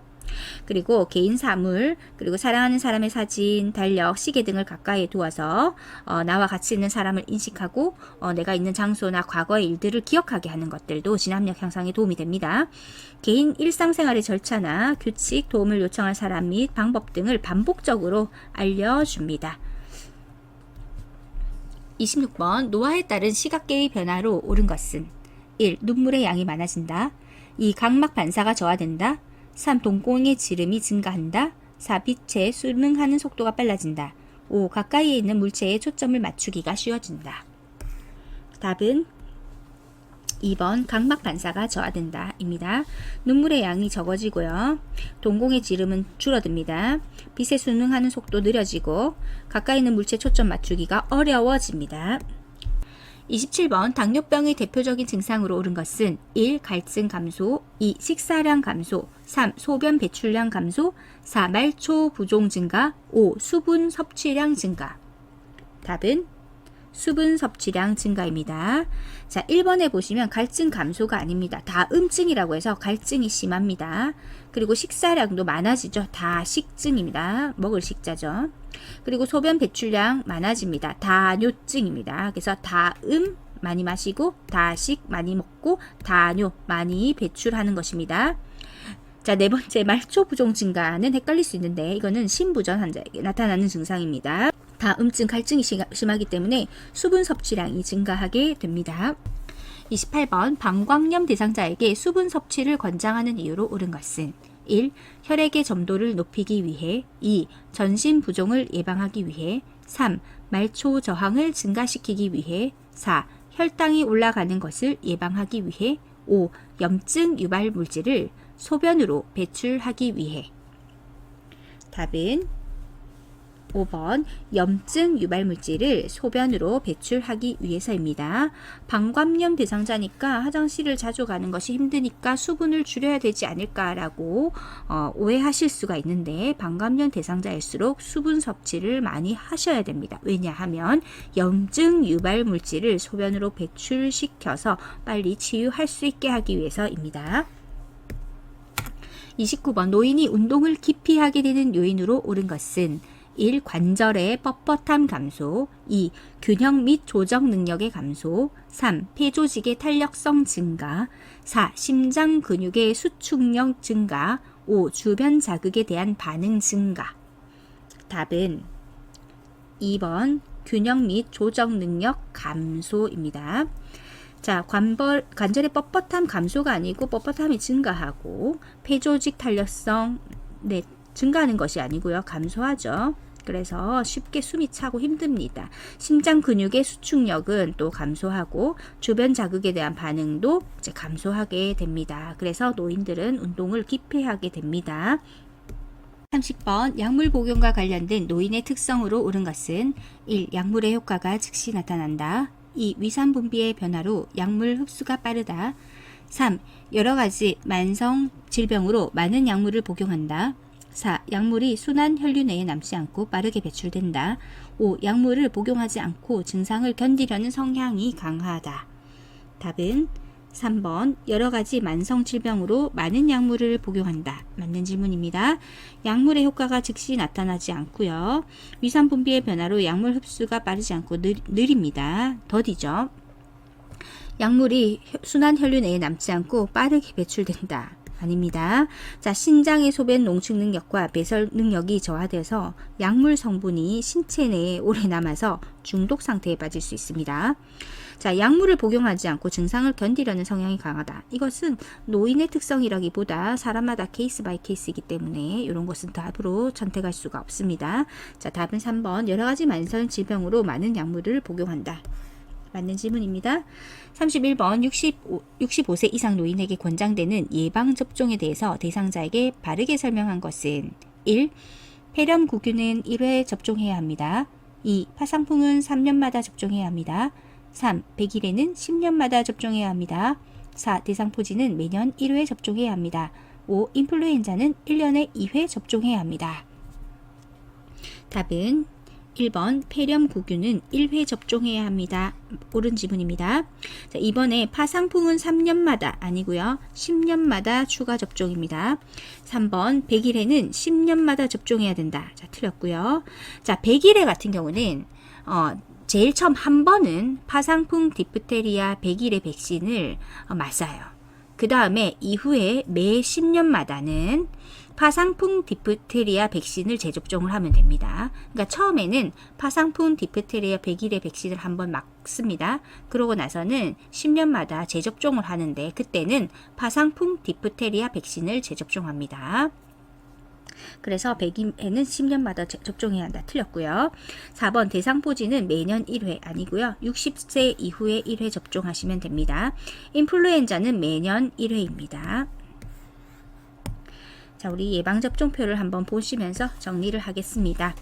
그리고 개인 사물, 그리고 사랑하는 사람의 사진, 달력, 시계 등을 가까이에 두어서 나와 같이 있는 사람을 인식하고 내가 있는 장소나 과거의 일들을 기억하게 하는 것들도 진압력 향상에 도움이 됩니다. 개인 일상생활의 절차나 규칙, 도움을 요청할 사람 및 방법 등을 반복적으로 알려줍니다. 26번 노화에 따른 시각계의 변화로 옳은 것은 1. 눈물의 양이 많아진다. 2. 각막 반사가 저하된다. 3. 동공의 지름이 증가한다. 4. 빛에 순응하는 속도가 빨라진다. 5. 가까이에 있는 물체에 초점을 맞추기가 쉬워진다. 답은 2번 각막 반사가 저하된다 입니다. 눈물의 양이 적어지고요. 동공의 지름은 줄어듭니다. 빛에 순응하는 속도 느려지고 가까이 있는 물체에 초점 맞추기가 어려워집니다. 27번 당뇨병의 대표적인 증상으로 옳은 것은 1. 갈증 감소, 2. 식사량 감소, 3. 소변 배출량 감소, 4. 말초 부종 증가, 5. 수분 섭취량 증가. 답은 수분 섭취량 증가입니다. 자, 1번에 보시면 갈증 감소가 아닙니다. 다음증이라고 해서 갈증이 심합니다. 그리고 식사량도 많아지죠. 다식증입니다. 먹을 식자죠. 그리고 소변 배출량 많아집니다. 다뇨증입니다. 그래서 다음 많이 마시고 다식 많이 먹고 다뇨 많이 배출하는 것입니다. 자, 네 번째 말초 부종 증가는 헷갈릴 수 있는데 이거는 신부전 환자에게 나타나는 증상입니다. 다음증, 갈증이 심하기 때문에 수분 섭취량이 증가하게 됩니다. 28번 방광염 대상자에게 수분 섭취를 권장하는 이유로 옳은 것은 1. 혈액의 점도를 높이기 위해 2. 전신 부종을 예방하기 위해 3. 말초 저항을 증가시키기 위해 4. 혈당이 올라가는 것을 예방하기 위해 5. 염증 유발 물질을 소변으로 배출하기 위해. 답은 5번 염증 유발 물질을 소변으로 배출하기 위해서입니다. 방광염 대상자니까 화장실을 자주 가는 것이 힘드니까 수분을 줄여야 되지 않을까라고 오해하실 수가 있는데 방광염 대상자일수록 수분 섭취를 많이 하셔야 됩니다. 왜냐하면 염증 유발 물질을 소변으로 배출시켜서 빨리 치유할 수 있게 하기 위해서입니다. 29번 노인이 운동을 기피하게 되는 요인으로 옳은 것은 1. 관절의 뻣뻣함 감소, 2. 균형 및 조정 능력의 감소, 3. 폐조직의 탄력성 증가, 4. 심장 근육의 수축력 증가, 5. 주변 자극에 대한 반응 증가. 답은 2번 균형 및 조정 능력 감소입니다. 자, 관절의 뻣뻣함 감소가 아니고 뻣뻣함이 증가하고 폐조직 탄력성 증가하는 것이 아니고요. 감소하죠. 그래서 쉽게 숨이 차고 힘듭니다. 심장 근육의 수축력은 또 감소하고 주변 자극에 대한 반응도 이제 감소하게 됩니다. 그래서 노인들은 운동을 기피하게 됩니다. 30번 약물 복용과 관련된 노인의 특성으로 옳은 것은 1. 약물의 효과가 즉시 나타난다. 2. 위산 분비의 변화로 약물 흡수가 빠르다. 3. 여러 가지 만성 질병으로 많은 약물을 복용한다. 4. 약물이 순환 혈류 내에 남지 않고 빠르게 배출된다. 5. 약물을 복용하지 않고 증상을 견디려는 성향이 강하다. 답은 3번 여러 가지 만성 질병으로 많은 약물을 복용한다. 맞는 질문입니다. 약물의 효과가 즉시 나타나지 않고요. 위산 분비의 변화로 약물 흡수가 빠르지 않고 느립니다. 더디죠. 약물이 순환 혈류 내에 남지 않고 빠르게 배출된다. 아닙니다. 자, 신장의 소변 농축 능력과 배설 능력이 저하돼서 약물 성분이 신체 내에 오래 남아서 중독 상태에 빠질 수 있습니다. 자, 약물을 복용하지 않고 증상을 견디려는 성향이 강하다. 이것은 노인의 특성이라기보다 사람마다 케이스 바이 케이스이기 때문에 이런 것은 답으로 선택할 수가 없습니다. 자, 답은 3번 여러 가지 만성 질병으로 많은 약물을 복용한다. 맞는 질문입니다. 31번 65세 이상 노인에게 권장되는 예방접종에 대해서 대상자에게 바르게 설명한 것은 1. 폐렴구균은 1회 접종해야 합니다. 2. 파상풍은 3년마다 접종해야 합니다. 3. 백일에는 10년마다 접종해야 합니다. 4. 대상포진은 매년 1회 접종해야 합니다. 5. 인플루엔자는 1년에 2회 접종해야 합니다. 답은 1번 폐렴구균은 1회 접종해야 합니다. 옳은 지문입니다. 자, 이번에 파상풍은 3년마다 아니고요. 10년마다 추가 접종입니다. 3번 백일에는 10년마다 접종해야 된다. 자, 틀렸고요. 자, 백일에 같은 경우는 제일 처음 한 번은 파상풍 디프테리아 백일의 백신을 맞아요. 그 다음에 이후에 매 10년마다는 파상풍 디프테리아 백신을 재접종을 하면 됩니다. 그러니까 처음에는 파상풍 디프테리아 백일의 백신을 한번 맞습니다. 그러고 나서는 10년마다 재접종을 하는데 그때는 파상풍 디프테리아 백신을 재접종합니다. 그래서 백일에는 10년마다 접종해야 한다. 틀렸고요. 4번 대상포진은 매년 1회 아니고요. 60세 이후에 1회 접종하시면 됩니다. 인플루엔자는 매년 1회입니다. 자, 우리 예방접종표를 한번 보시면서 정리를 하겠습니다.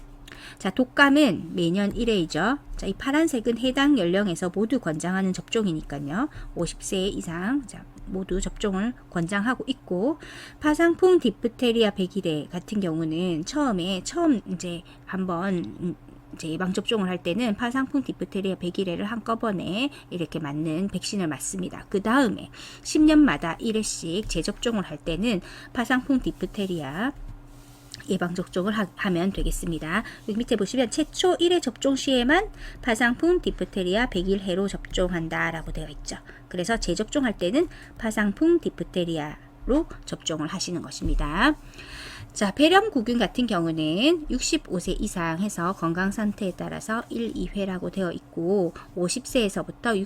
자, 독감은 매년 1회이죠. 자, 이 파란색은 해당 연령에서 모두 권장하는 접종이니까요. 50세 이상 모두 접종을 권장하고 있고, 파상풍 디프테리아 백일에 같은 경우는 처음 이제 한번 이제 예방접종을 할 때는 파상풍 디프테리아 백일회를 한꺼번에 이렇게 맞는 백신을 맞습니다. 그 다음에 10년마다 1회씩 재접종을 할 때는 파상풍 디프테리아 예방접종을 하면 되겠습니다. 여기 밑에 보시면 최초 1회 접종 시에만 파상풍 디프테리아 백일회로 접종한다 라고 되어 있죠. 그래서 재접종할 때는 파상풍 디프테리아로 접종을 하시는 것입니다. 자, 폐렴구균 같은 경우는 65세 이상 해서 건강 상태에 따라서 1, 2회라고 되어 있고 50세에서부터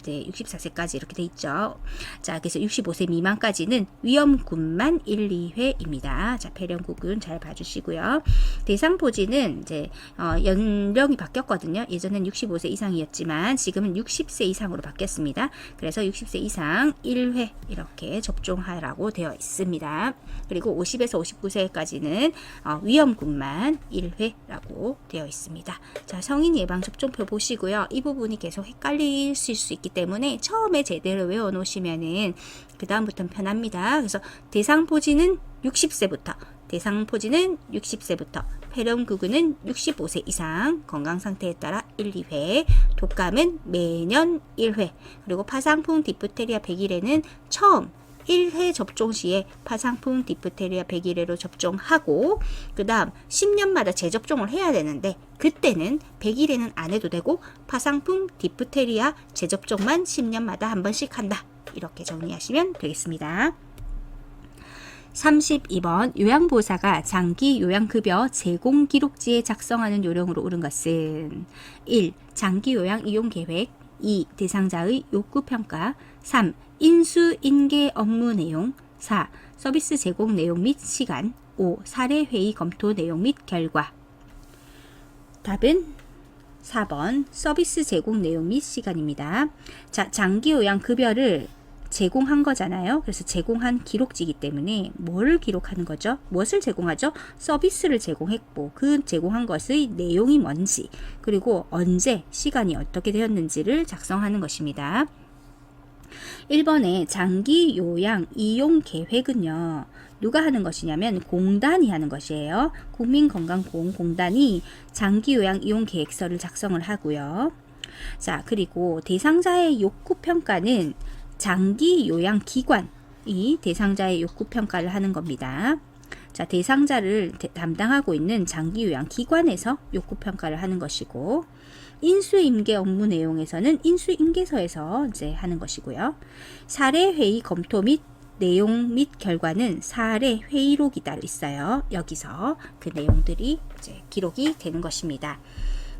64세까지 이렇게 돼 있죠. 자, 그래서 65세 미만까지는 위험군만 1, 2회입니다. 자, 폐렴구균 잘 봐주시고요. 대상포진은 이제 연령이 바뀌었거든요. 예전엔 65세 이상이었지만 지금은 60세 이상으로 바뀌었습니다. 그래서 60세 이상 1회 이렇게 접종하라고 되어 있습니다. 그리고 50에서 59세까지는 위험군만 1회라고 되어 있습니다. 자, 성인 예방접종표 보시고요. 이 부분이 계속 헷갈리실 수 있기 때문에 처음에 제대로 외워 놓으시면은 그 다음부터는 편합니다. 그래서 대상포진은 60세부터, 폐렴구균은 65세 이상, 건강상태에 따라 1, 2회, 독감은 매년 1회, 그리고 파상풍 디프테리아 백일회는 처음 1회 접종 시에 파상풍 디프테리아 백일회로 접종하고 그 다음 10년마다 재접종을 해야 되는데 그때는 백일회는 안 해도 되고 파상풍 디프테리아 재접종만 10년마다 한 번씩 한다. 이렇게 정리하시면 되겠습니다. 32번 요양보호사가 장기 요양급여 제공 기록지에 작성하는 요령으로 옳은 것은 1. 장기 요양 이용 계획 2. 대상자의 욕구 평가 3. 인수인계 업무 내용 4. 서비스 제공 내용 및 시간 5. 사례 회의 검토 내용 및 결과 답은 4번 서비스 제공 내용 및 시간입니다. 자, 장기요양 급여를 제공한 거잖아요. 그래서 제공한 기록지이기 때문에 뭘 기록하는 거죠? 무엇을 제공하죠? 서비스를 제공했고 그 제공한 것의 내용이 뭔지 그리고 언제 시간이 어떻게 되었는지를 작성하는 것입니다. 1번에 장기 요양 이용 계획은요. 누가 하는 것이냐면 공단이 하는 것이에요. 국민건강보험공단이 장기 요양 이용 계획서를 작성을 하고요. 자, 그리고 대상자의 욕구 평가는 장기 요양 기관이 대상자의 욕구 평가를 하는 겁니다. 자, 대상자를 담당하고 있는 장기 요양 기관에서 욕구 평가를 하는 것이고 인수인계 업무 내용에서는 인수인계서에서 이제 하는 것이고요. 사례 회의 검토 및 내용 및 결과는 사례 회의록이 따로 있어요. 여기서 그 내용들이 이제 기록이 되는 것입니다.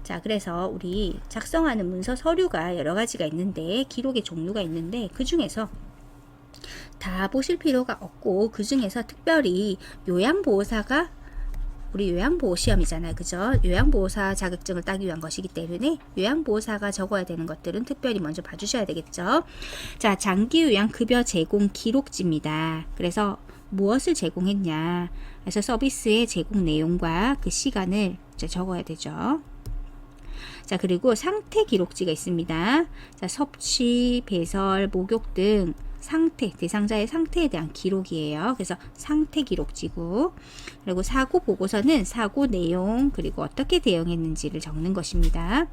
자, 그래서 우리 작성하는 문서 서류가 여러 가지가 있는데 기록의 종류가 있는데 그 중에서 다 보실 필요가 없고 그 중에서 특별히 요양보호사가 우리 요양보호 시험이잖아요. 그죠? 요양보호사 자격증을 따기 위한 것이기 때문에 요양보호사가 적어야 되는 것들은 특별히 먼저 봐주셔야 되겠죠. 자, 장기요양급여 제공 기록지입니다. 그래서 무엇을 제공했냐. 그래서 서비스의 제공 내용과 그 시간을 이제 적어야 되죠. 자, 그리고 상태 기록지가 있습니다. 자, 섭취, 배설, 목욕 등 상태, 대상자의 상태에 대한 기록이에요. 그래서 상태 기록지고, 그리고 사고 보고서는 사고 내용, 그리고 어떻게 대응했는지를 적는 것입니다.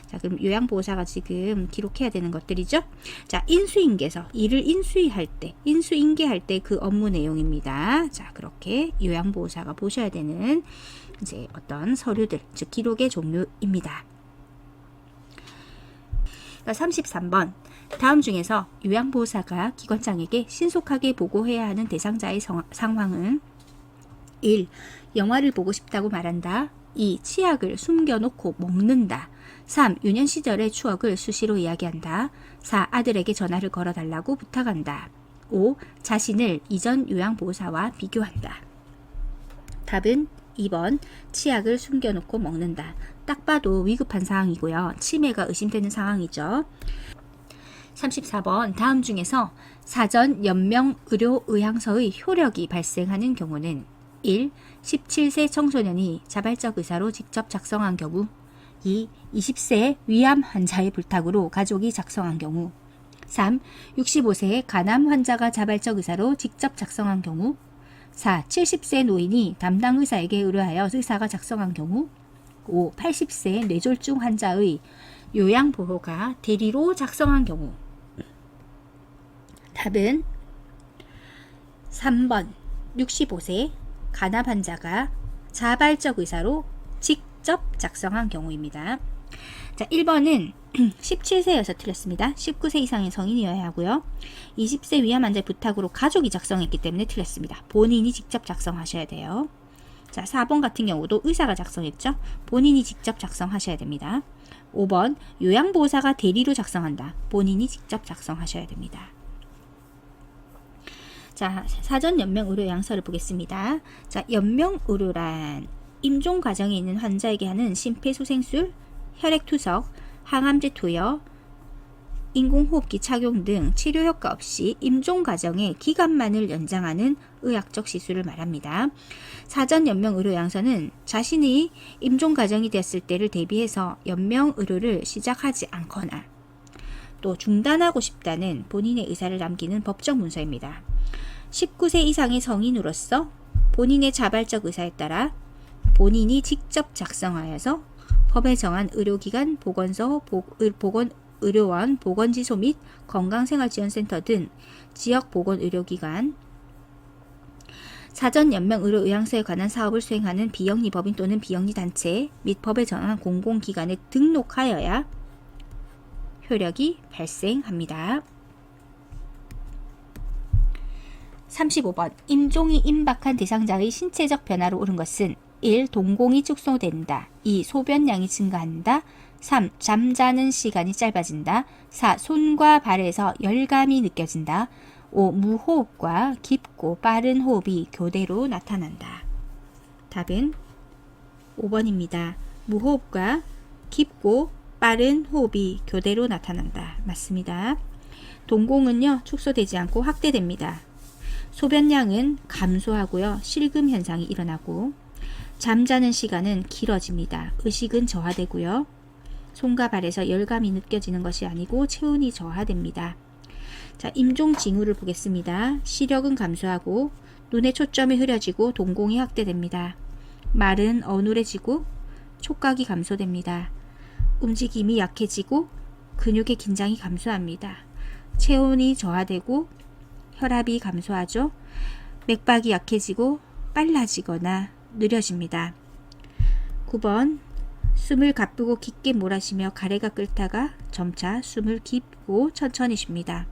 자, 그럼 요양보호사가 지금 기록해야 되는 것들이죠. 자, 인수인계서, 일을 인수할 때, 인수인계할 때 그 업무 내용입니다. 자, 그렇게 요양보호사가 보셔야 되는 이제 어떤 서류들, 즉 기록의 종류입니다. 33번. 다음 중에서 요양보호사가 기관장에게 신속하게 보고해야 하는 대상자의 상황은 1. 영화를 보고 싶다고 말한다. 2. 치약을 숨겨놓고 먹는다. 3. 유년 시절의 추억을 수시로 이야기한다. 4. 아들에게 전화를 걸어달라고 부탁한다. 5. 자신을 이전 요양보호사와 비교한다. 답은 2번 치약을 숨겨놓고 먹는다. 딱 봐도 위급한 상황이고요. 치매가 의심되는 상황이죠. 34번 다음 중에서 사전 연명 의료 의향서의 효력이 발생하는 경우는 1. 17세 청소년이 자발적 의사로 직접 작성한 경우 2. 20세 위암 환자의 불탁으로 가족이 작성한 경우 3. 65세 간암 환자가 자발적 의사로 직접 작성한 경우 4. 70세 노인이 담당 의사에게 의뢰하여 의사가 작성한 경우 5. 80세 뇌졸중 환자의 요양보호가 대리로 작성한 경우 답은 3번 65세 간암 환자가 자발적 의사로 직접 작성한 경우입니다. 자, 1번은 17세여서 틀렸습니다. 19세 이상의 성인이어야 하고요. 20세 위암 환자의 부탁으로 가족이 작성했기 때문에 틀렸습니다. 본인이 직접 작성하셔야 돼요. 자, 4번 같은 경우도 의사가 작성했죠. 본인이 직접 작성하셔야 됩니다. 5번 요양보호사가 대리로 작성한다. 본인이 직접 작성하셔야 됩니다. 자, 사전 연명 의료 요양서를 보겠습니다. 자, 연명 의료란 임종 과정에 있는 환자에게 하는 심폐소생술, 혈액투석, 항암제 투여, 인공호흡기 착용 등 치료 효과 없이 임종 과정의 기간만을 연장하는 의학적 시술을 말합니다. 사전 연명 의료 요양서는 자신이 임종 과정이 되었을 때를 대비해서 연명 의료를 시작하지 않거나 또 중단하고 싶다는 본인의 의사를 남기는 법적 문서입니다. 19세 이상의 성인으로서 본인의 자발적 의사에 따라 본인이 직접 작성하여서 법에 정한 의료기관, 보건소, 보건의료원, 보건지소 및 건강생활지원센터 등 지역보건의료기관, 사전연명의료 의향서에 관한 사업을 수행하는 비영리 법인 또는 비영리 단체 및 법에 정한 공공기관에 등록하여야 효력이 발생합니다. 35번 임종이 임박한 대상자의 신체적 변화로 옳은 것은 1. 동공이 축소된다. 2. 소변량이 증가한다. 3. 잠자는 시간이 짧아진다. 4. 손과 발에서 열감이 느껴진다. 5. 무호흡과 깊고 빠른 호흡이 교대로 나타난다. 답은 5번입니다. 무호흡과 깊고 빠른 호흡이 교대로 나타난다. 맞습니다. 동공은요, 축소되지 않고 확대됩니다. 소변량은 감소하고요, 실금 현상이 일어나고, 잠자는 시간은 길어집니다. 의식은 저하되고요, 손과 발에서 열감이 느껴지는 것이 아니고 체온이 저하됩니다. 자, 임종 징후를 보겠습니다. 시력은 감소하고 눈의 초점이 흐려지고 동공이 확대됩니다. 말은 어눌해지고 촉각이 감소됩니다. 움직임이 약해지고 근육의 긴장이 감소합니다. 체온이 저하되고 혈압이 감소하죠. 맥박이 약해지고 빨라지거나 느려집니다. 9번 숨을 가쁘고 깊게 몰아쉬며 가래가 끓다가 점차 숨을 깊고 천천히 쉽니다.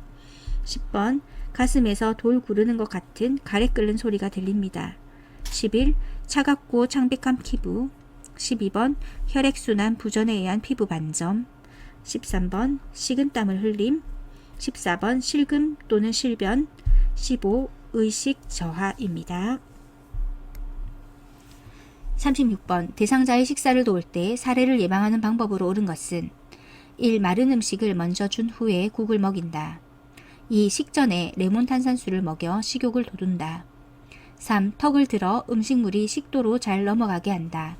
10번 가슴에서 돌 구르는 것 같은 가래 끓는 소리가 들립니다. 11. 차갑고 창백한 피부. 12번 혈액순환 부전에 의한 피부 반점. 13번 식은땀을 흘림. 14번 실금 또는 실변. 15. 의식 저하입니다. 36번 대상자의 식사를 도울 때 사례를 예방하는 방법으로 옳은 것은 1. 마른 음식을 먼저 준 후에 국을 먹인다. 2. 식전에 레몬 탄산수를 먹여 식욕을 돋운다. 3. 턱을 들어 음식물이 식도로 잘 넘어가게 한다.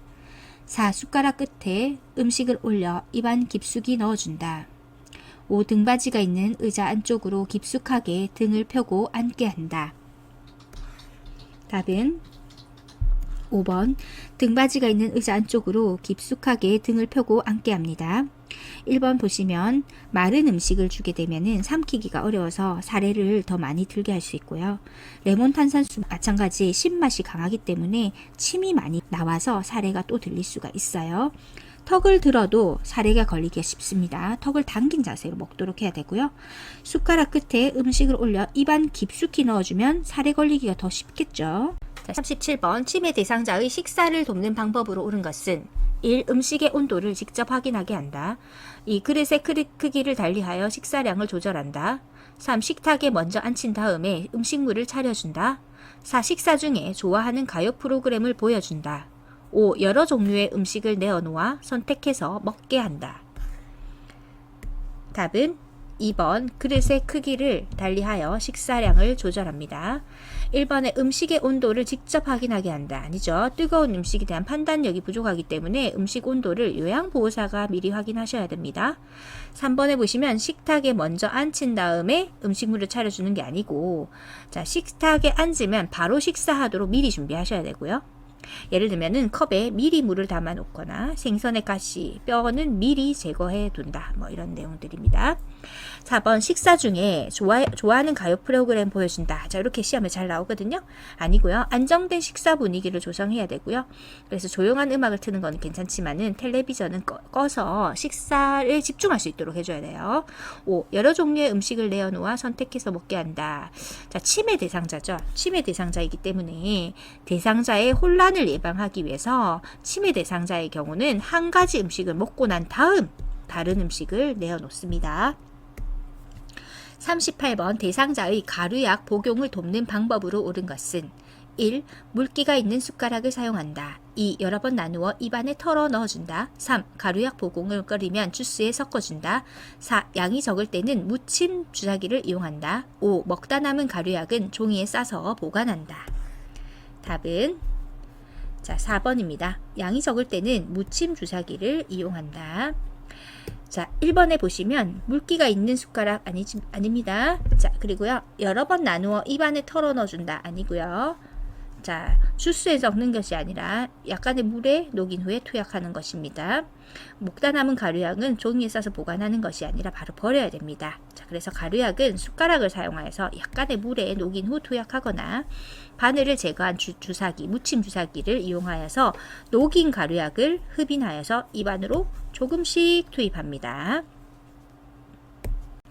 4. 숟가락 끝에 음식을 올려 입안 깊숙이 넣어준다. 5. 등받이가 있는 의자 안쪽으로 깊숙하게 등을 펴고 앉게 한다. 답은 5번 등받이가 있는 의자 안쪽으로 깊숙하게 등을 펴고 앉게 합니다. 1번 보시면 마른 음식을 주게 되면 삼키기가 어려워서 사례를 더 많이 들게 할 수 있고요. 레몬 탄산수 마찬가지 신맛이 강하기 때문에 침이 많이 나와서 사례가 또 들릴 수가 있어요. 턱을 들어도 사례가 걸리기 쉽습니다. 턱을 당긴 자세로 먹도록 해야 되고요. 숟가락 끝에 음식을 올려 입안 깊숙이 넣어주면 사례 걸리기가 더 쉽겠죠. 37번 치매 대상자의 식사를 돕는 방법으로 옳은 것은 1. 음식의 온도를 직접 확인하게 한다. 2. 그릇의 크기를 달리하여 식사량을 조절한다. 3. 식탁에 먼저 앉힌 다음에 음식물을 차려준다. 4. 식사 중에 좋아하는 가요 프로그램을 보여준다. 5. 여러 종류의 음식을 내어놓아 선택해서 먹게 한다. 답은 2번 그릇의 크기를 달리하여 식사량을 조절합니다. 1번에 음식의 온도를 직접 확인하게 한다. 아니죠. 뜨거운 음식에 대한 판단력이 부족하기 때문에 음식 온도를 요양보호사가 미리 확인하셔야 됩니다. 3번에 보시면 식탁에 먼저 앉힌 다음에 음식물을 차려주는 게 아니고, 자, 식탁에 앉으면 바로 식사하도록 미리 준비하셔야 되고요. 예를 들면은 컵에 미리 물을 담아 놓거나 생선의 가시, 뼈는 미리 제거해 둔다. 뭐 이런 내용들입니다. 4번 식사 중에 좋아하는 가요 프로그램 보여준다. 자, 이렇게 시험에 잘 나오거든요. 아니고요. 안정된 식사 분위기를 조성해야 되고요. 그래서 조용한 음악을 트는 건 괜찮지만은 텔레비전은 꺼서 식사에 집중할 수 있도록 해줘야 돼요. 5. 여러 종류의 음식을 내어놓아 선택해서 먹게 한다. 자, 치매 대상자죠. 치매 대상자이기 때문에 대상자의 혼란을 예방하기 위해서 치매 대상자의 경우는 한 가지 음식을 먹고 난 다음 다른 음식을 내어놓습니다. 38번 대상자의 가루약 복용을 돕는 방법으로 옳은 것은 1. 물기가 있는 숟가락을 사용한다. 2. 여러 번 나누어 입안에 털어 넣어준다. 3. 가루약 복용을 끓이면 주스에 섞어준다. 4. 양이 적을 때는 무침 주사기를 이용한다. 5. 먹다 남은 가루약은 종이에 싸서 보관한다. 답은 자, 4번입니다. 양이 적을 때는 무침 주사기를 이용한다. 자, 1번에 보시면 물기가 있는 숟가락 아닙니다. 자, 그리고요. 여러 번 나누어 입안에 털어 넣어준다. 아니고요. 자, 주스에 섞는 것이 아니라 약간의 물에 녹인 후에 투약하는 것입니다. 먹다 남은 가루약은 종이에 싸서 보관하는 것이 아니라 바로 버려야 됩니다. 자, 그래서 가루약은 숟가락을 사용하여서 약간의 물에 녹인 후 투약하거나 바늘을 제거한 주사기, 무침 주사기를 이용하여서 녹인 가루약을 흡인하여서 입안으로 조금씩 투입합니다.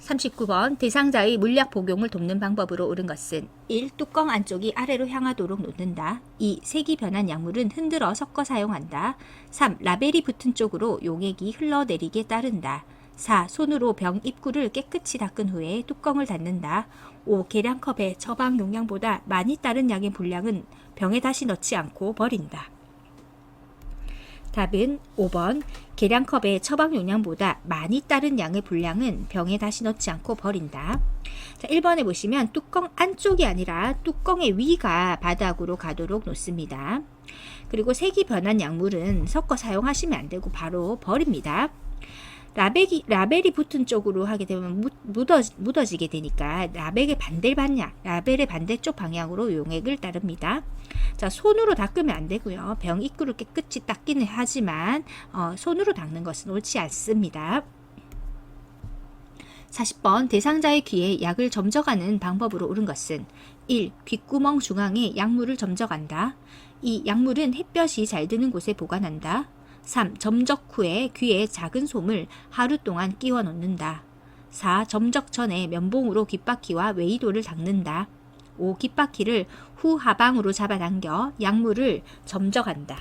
39번 대상자의 물약 복용을 돕는 방법으로 옳은 것은 1. 뚜껑 안쪽이 아래로 향하도록 놓는다. 2. 색이 변한 약물은 흔들어 섞어 사용한다. 3. 라벨이 붙은 쪽으로 용액이 흘러내리게 따른다. 4. 손으로 병 입구를 깨끗이 닦은 후에 뚜껑을 닫는다. 5. 계량컵에 처방 용량보다 많이 따른 약의 분량은 병에 다시 넣지 않고 버린다. 답은 5번. 계량컵의 처방 용량보다 많이 따른 양의 분량은 병에 다시 넣지 않고 버린다. 자, 1번에 보시면 뚜껑 안쪽이 아니라 뚜껑의 위가 바닥으로 가도록 놓습니다. 그리고 색이 변한 약물은 섞어 사용하시면 안 되고 바로 버립니다. 라벨이 붙은 쪽으로 하게 되면 묻어지게 되니까 라벨의 반대쪽 방향으로 용액을 따릅니다. 자, 손으로 닦으면 안 되고요. 병 입구를 깨끗이 닦기는 하지만 손으로 닦는 것은 옳지 않습니다. 40번 대상자의 귀에 약을 점적하는 방법으로 옳은 것은 1. 귓구멍 중앙에 약물을 점적한다. 2. 약물은 햇볕이 잘 드는 곳에 보관한다. 3. 점적 후에 귀에 작은 솜을 하루 동안 끼워 놓는다. 4. 점적 전에 면봉으로 귓바퀴와 외이도를 닦는다. 5. 귓바퀴를 후하방으로 잡아당겨 약물을 점적한다.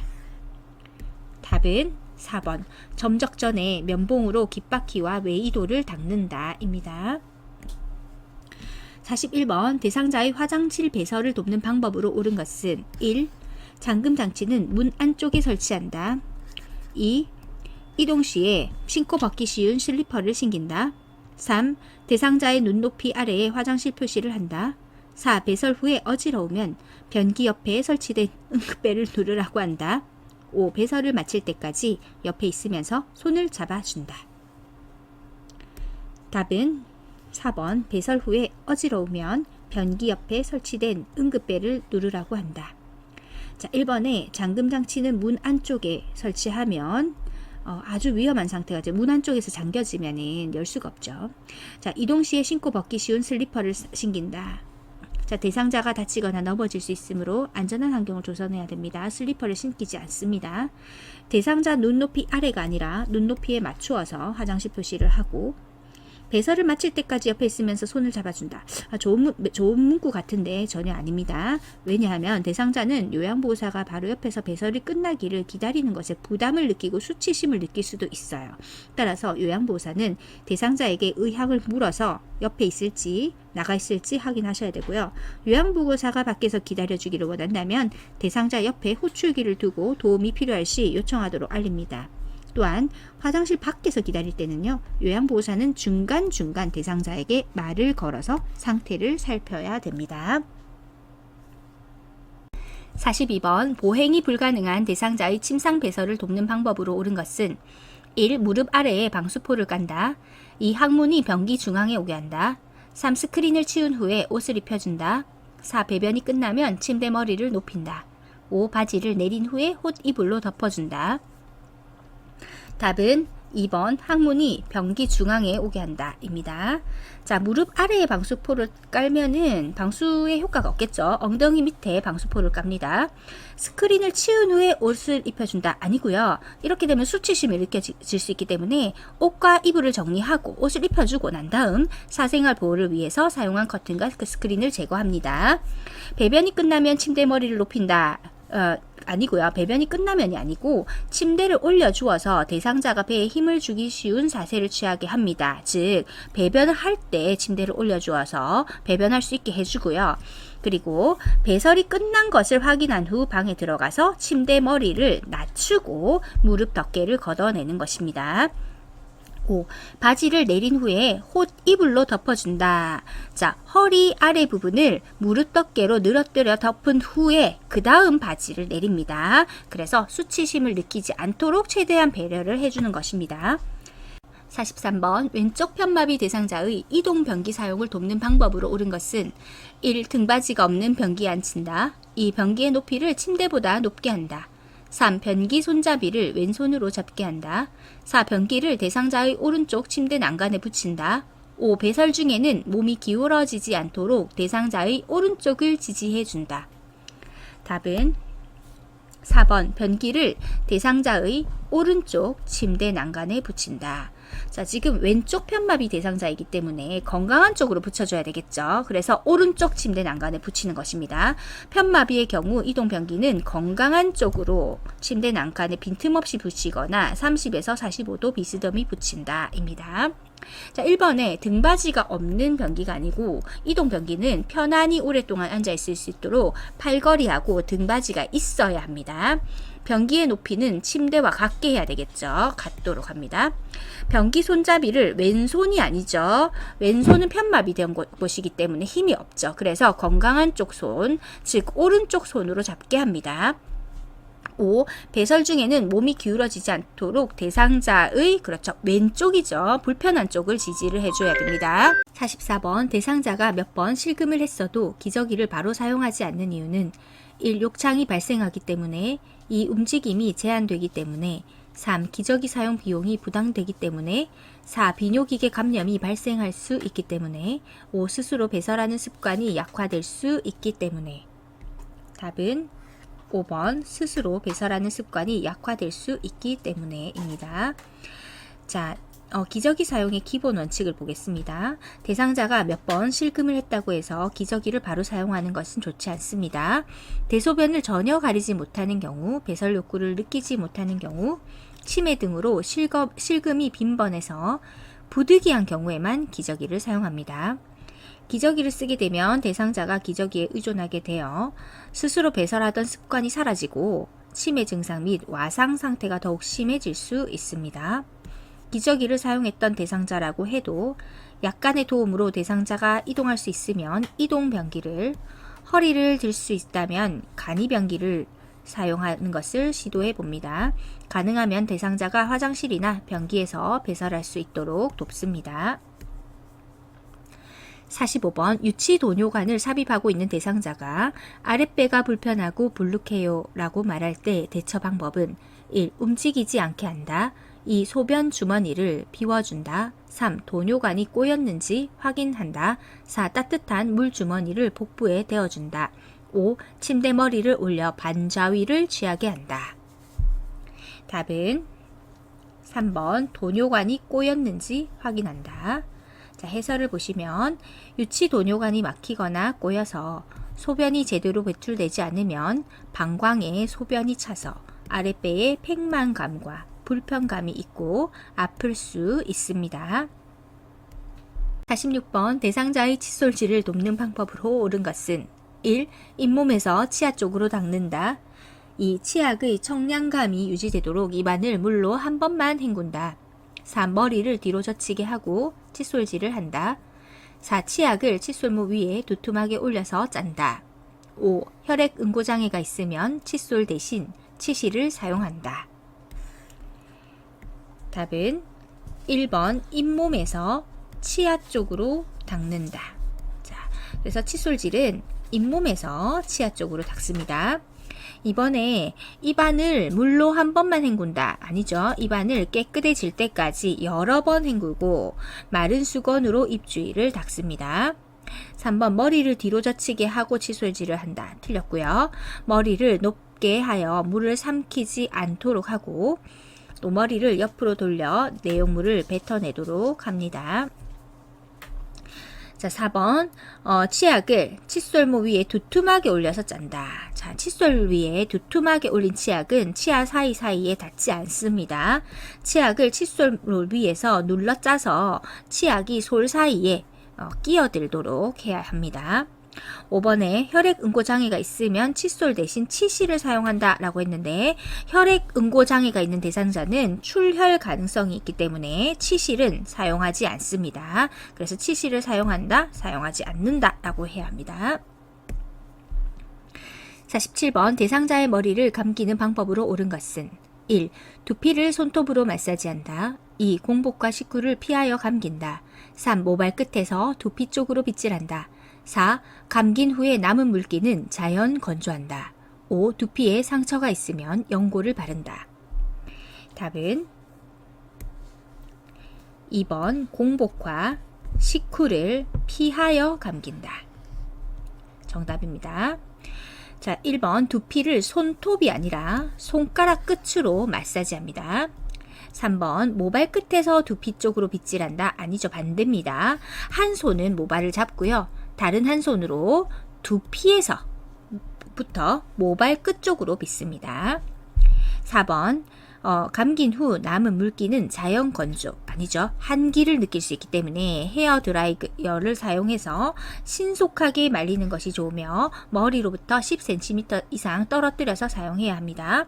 답은 4번. 점적 전에 면봉으로 귓바퀴와 외이도를 닦는다 입니다. 41번 대상자의 화장실 배설을 돕는 방법으로 옳은 것은 1. 잠금 장치는 문 안쪽에 설치한다. 2. 이동 시에 신고 벗기 쉬운 슬리퍼를 신긴다. 3. 대상자의 눈높이 아래에 화장실 표시를 한다. 4. 배설 후에 어지러우면 변기 옆에 설치된 응급벨을 누르라고 한다. 5. 배설을 마칠 때까지 옆에 있으면서 손을 잡아준다. 답은 4번. 배설 후에 어지러우면 변기 옆에 설치된 응급벨을 누르라고 한다. 자, 1번에 잠금 장치는 문 안쪽에 설치하면 아주 위험한 상태가 이제 문 안쪽에서 잠겨지면은 열 수가 없죠. 자, 이동 시에 신고 벗기 쉬운 슬리퍼를 신긴다. 자, 대상자가 다치거나 넘어질 수 있으므로 안전한 환경을 조성해야 됩니다. 슬리퍼를 신기지 않습니다. 대상자 눈높이 아래가 아니라 눈높이에 맞추어서 화장실 표시를 하고 배설을 마칠 때까지 옆에 있으면서 손을 잡아준다. 좋은 문구 같은데 전혀 아닙니다. 왜냐하면 대상자는 요양보호사가 바로 옆에서 배설이 끝나기를 기다리는 것에 부담을 느끼고 수치심을 느낄 수도 있어요. 따라서 요양보호사는 대상자에게 의향을 물어서 옆에 있을지 나가 있을지 확인하셔야 되고요. 요양보호사가 밖에서 기다려주기를 원한다면 대상자 옆에 호출기를 두고 도움이 필요할 시 요청하도록 알립니다. 또한 화장실 밖에서 기다릴 때는요. 요양보호사는 중간중간 대상자에게 말을 걸어서 상태를 살펴야 됩니다. 42번 보행이 불가능한 대상자의 침상 배설을 돕는 방법으로 옳은 것은 1. 무릎 아래에 방수포를 깐다. 2. 항문이 변기 중앙에 오게 한다. 3. 스크린을 치운 후에 옷을 입혀준다. 4. 배변이 끝나면 침대 머리를 높인다. 5. 바지를 내린 후에 홑이불로 덮어준다. 답은 2번 항문이 변기 중앙에 오게 한다 입니다. 자, 무릎 아래에 방수포를 깔면은 방수의 효과가 없겠죠. 엉덩이 밑에 방수포를 깝니다. 스크린을 치운 후에 옷을 입혀준다 아니고요. 이렇게 되면 수치심이 느껴질 수 있기 때문에 옷과 이불을 정리하고 옷을 입혀주고 난 다음 사생활 보호를 위해서 사용한 커튼과 그 스크린을 제거합니다. 배변이 끝나면 침대 머리를 높인다. 아니고요. 배변이 끝나면이 아니고 침대를 올려주어서 대상자가 배에 힘을 주기 쉬운 자세를 취하게 합니다. 즉 배변을 할 때 침대를 올려주어서 배변할 수 있게 해주고요. 그리고 배설이 끝난 것을 확인한 후 방에 들어가서 침대 머리를 낮추고 무릎 덮개를 걷어내는 것입니다. 5. 바지를 내린 후에 홑이불로 덮어준다. 자, 허리 아래 부분을 무릎 덮개로 늘어뜨려 덮은 후에 그 다음 바지를 내립니다. 그래서 수치심을 느끼지 않도록 최대한 배려를 해주는 것입니다. 43번 왼쪽 편마비 대상자의 이동 변기 사용을 돕는 방법으로 옳은 것은 1. 등받이가 없는 변기에 앉힌다. 2. 변기의 높이를 침대보다 높게 한다. 3. 변기 손잡이를 왼손으로 잡게 한다. 4. 변기를 대상자의 오른쪽 침대 난간에 붙인다. 5. 배설 중에는 몸이 기울어지지 않도록 대상자의 오른쪽을 지지해 준다. 답은 4번 변기를 대상자의 오른쪽 침대 난간에 붙인다. 자, 지금 왼쪽 편마비 대상자이기 때문에 건강한 쪽으로 붙여줘야 되겠죠. 그래서 오른쪽 침대 난간에 붙이는 것입니다. 편마비의 경우 이동 변기는 건강한 쪽으로 침대 난간에 빈틈없이 붙이거나 30에서 45도 비스듬히 붙인다 입니다. 자, 1번에 등받이가 없는 변기가 아니고 이동 변기는 편안히 오랫동안 앉아 있을 수 있도록 팔걸이하고 등받이가 있어야 합니다. 변기의 높이는 침대와 같게 해야 되겠죠. 같도록 합니다. 변기 손잡이를 왼손이 아니죠. 왼손은 편마비 된 곳이기 때문에 힘이 없죠. 그래서 건강한 쪽 손, 즉 오른쪽 손으로 잡게 합니다. 5. 배설 중에는 몸이 기울어지지 않도록 대상자의 그렇죠. 왼쪽이죠. 불편한 쪽을 지지를 해줘야 됩니다. 44번 대상자가 몇 번 실금을 했어도 기저귀를 바로 사용하지 않는 이유는 1. 욕창이 발생하기 때문에 2. 움직임이 제한되기 때문에 3. 기저귀 사용 비용이 부담되기 때문에 4. 비뇨기계 감염이 발생할 수 있기 때문에 5. 스스로 배설하는 습관이 약화될 수 있기 때문에 답은 5번 스스로 배설하는 습관이 약화될 수 있기 때문에입니다. 자, 기저귀 사용의 기본 원칙을 보겠습니다. 대상자가 몇 번 실금을 했다고 해서 기저귀를 바로 사용하는 것은 좋지 않습니다. 대소변을 전혀 가리지 못하는 경우, 배설 욕구를 느끼지 못하는 경우, 치매 등으로 실금이 빈번해서 부득이한 경우에만 기저귀를 사용합니다. 기저귀를 쓰게 되면 대상자가 기저귀에 의존하게 되어 스스로 배설하던 습관이 사라지고 치매 증상 및 와상 상태가 더욱 심해질 수 있습니다. 기저귀를 사용했던 대상자라고 해도 약간의 도움으로 대상자가 이동할 수 있으면 이동 변기를, 허리를 들 수 있다면 간이 변기를 사용하는 것을 시도해 봅니다. 가능하면 대상자가 화장실이나 변기에서 배설할 수 있도록 돕습니다. 45번 유치도뇨관을 삽입하고 있는 대상자가 아랫배가 불편하고 불룩해요 라고 말할 때 대처 방법은 1. 움직이지 않게 한다. 2. 소변 주머니를 비워준다. 3. 도뇨관이 꼬였는지 확인한다. 4. 따뜻한 물 주머니를 복부에 대어준다. 5. 침대 머리를 올려 반좌위를 취하게 한다. 답은 3번 도뇨관이 꼬였는지 확인한다. 자, 해설을 보시면 유치도뇨관이 막히거나 꼬여서 소변이 제대로 배출되지 않으면 방광에 소변이 차서 아랫배에 팽만감과 불편감이 있고 아플 수 있습니다. 46번 대상자의 칫솔질을 돕는 방법으로 옳은 것은 1. 잇몸에서 치아 쪽으로 닦는다. 2. 치약의 청량감이 유지되도록 입안을 물로 한 번만 헹군다. 3. 머리를 뒤로 젖히게 하고 칫솔질을 한다. 4. 치약을 칫솔모 위에 두툼하게 올려서 짠다. 5. 혈액 응고장애가 있으면 칫솔 대신 치실을 사용한다. 답은 1번 잇몸에서 치아 쪽으로 닦는다. 자, 그래서 칫솔질은 잇몸에서 치아 쪽으로 닦습니다. 이번에 입안을 물로 한 번만 헹군다. 아니죠. 입안을 깨끗해질 때까지 여러 번 헹구고 마른 수건으로 입 주위를 닦습니다. 3번 머리를 뒤로 젖히게 하고 칫솔질을 한다. 틀렸고요. 머리를 높게 하여 물을 삼키지 않도록 하고 또 머리를 옆으로 돌려 내용물을 뱉어내도록 합니다. 자, 4번 치약을 칫솔모 위에 두툼하게 올려서 짠다. 자, 칫솔 위에 두툼하게 올린 치약은 치아 사이사이에 닿지 않습니다. 치약을 칫솔 위에서 눌러 짜서 치약이 솔 사이에 끼어들도록 해야 합니다. 5번에 혈액 응고 장애가 있으면 칫솔 대신 치실을 사용한다 라고 했는데 혈액 응고 장애가 있는 대상자는 출혈 가능성이 있기 때문에 치실은 사용하지 않습니다. 그래서 치실을 사용한다, 사용하지 않는다 라고 해야 합니다. 47번 대상자의 머리를 감기는 방법으로 옳은 것은 1. 두피를 손톱으로 마사지한다. 2. 공복과 식후를 피하여 감긴다. 3. 모발 끝에서 두피 쪽으로 빗질한다. 4. 감긴 후에 남은 물기는 자연 건조한다. 5. 두피에 상처가 있으면 연고를 바른다. 답은 2번 공복과 식후를 피하여 감긴다. 정답입니다. 자, 1번 두피를 손톱이 아니라 손가락 끝으로 마사지합니다. 3번 모발 끝에서 두피 쪽으로 빗질한다. 아니죠. 반대입니다. 한 손은 모발을 잡고요. 다른 한 손으로 두피에서부터 모발 끝 쪽으로 빗습니다. 4번 감긴 후 남은 물기는 자연 건조, 아니죠. 한기를 느낄 수 있기 때문에 헤어 드라이어를 사용해서 신속하게 말리는 것이 좋으며 머리로부터 10cm 이상 떨어뜨려서 사용해야 합니다.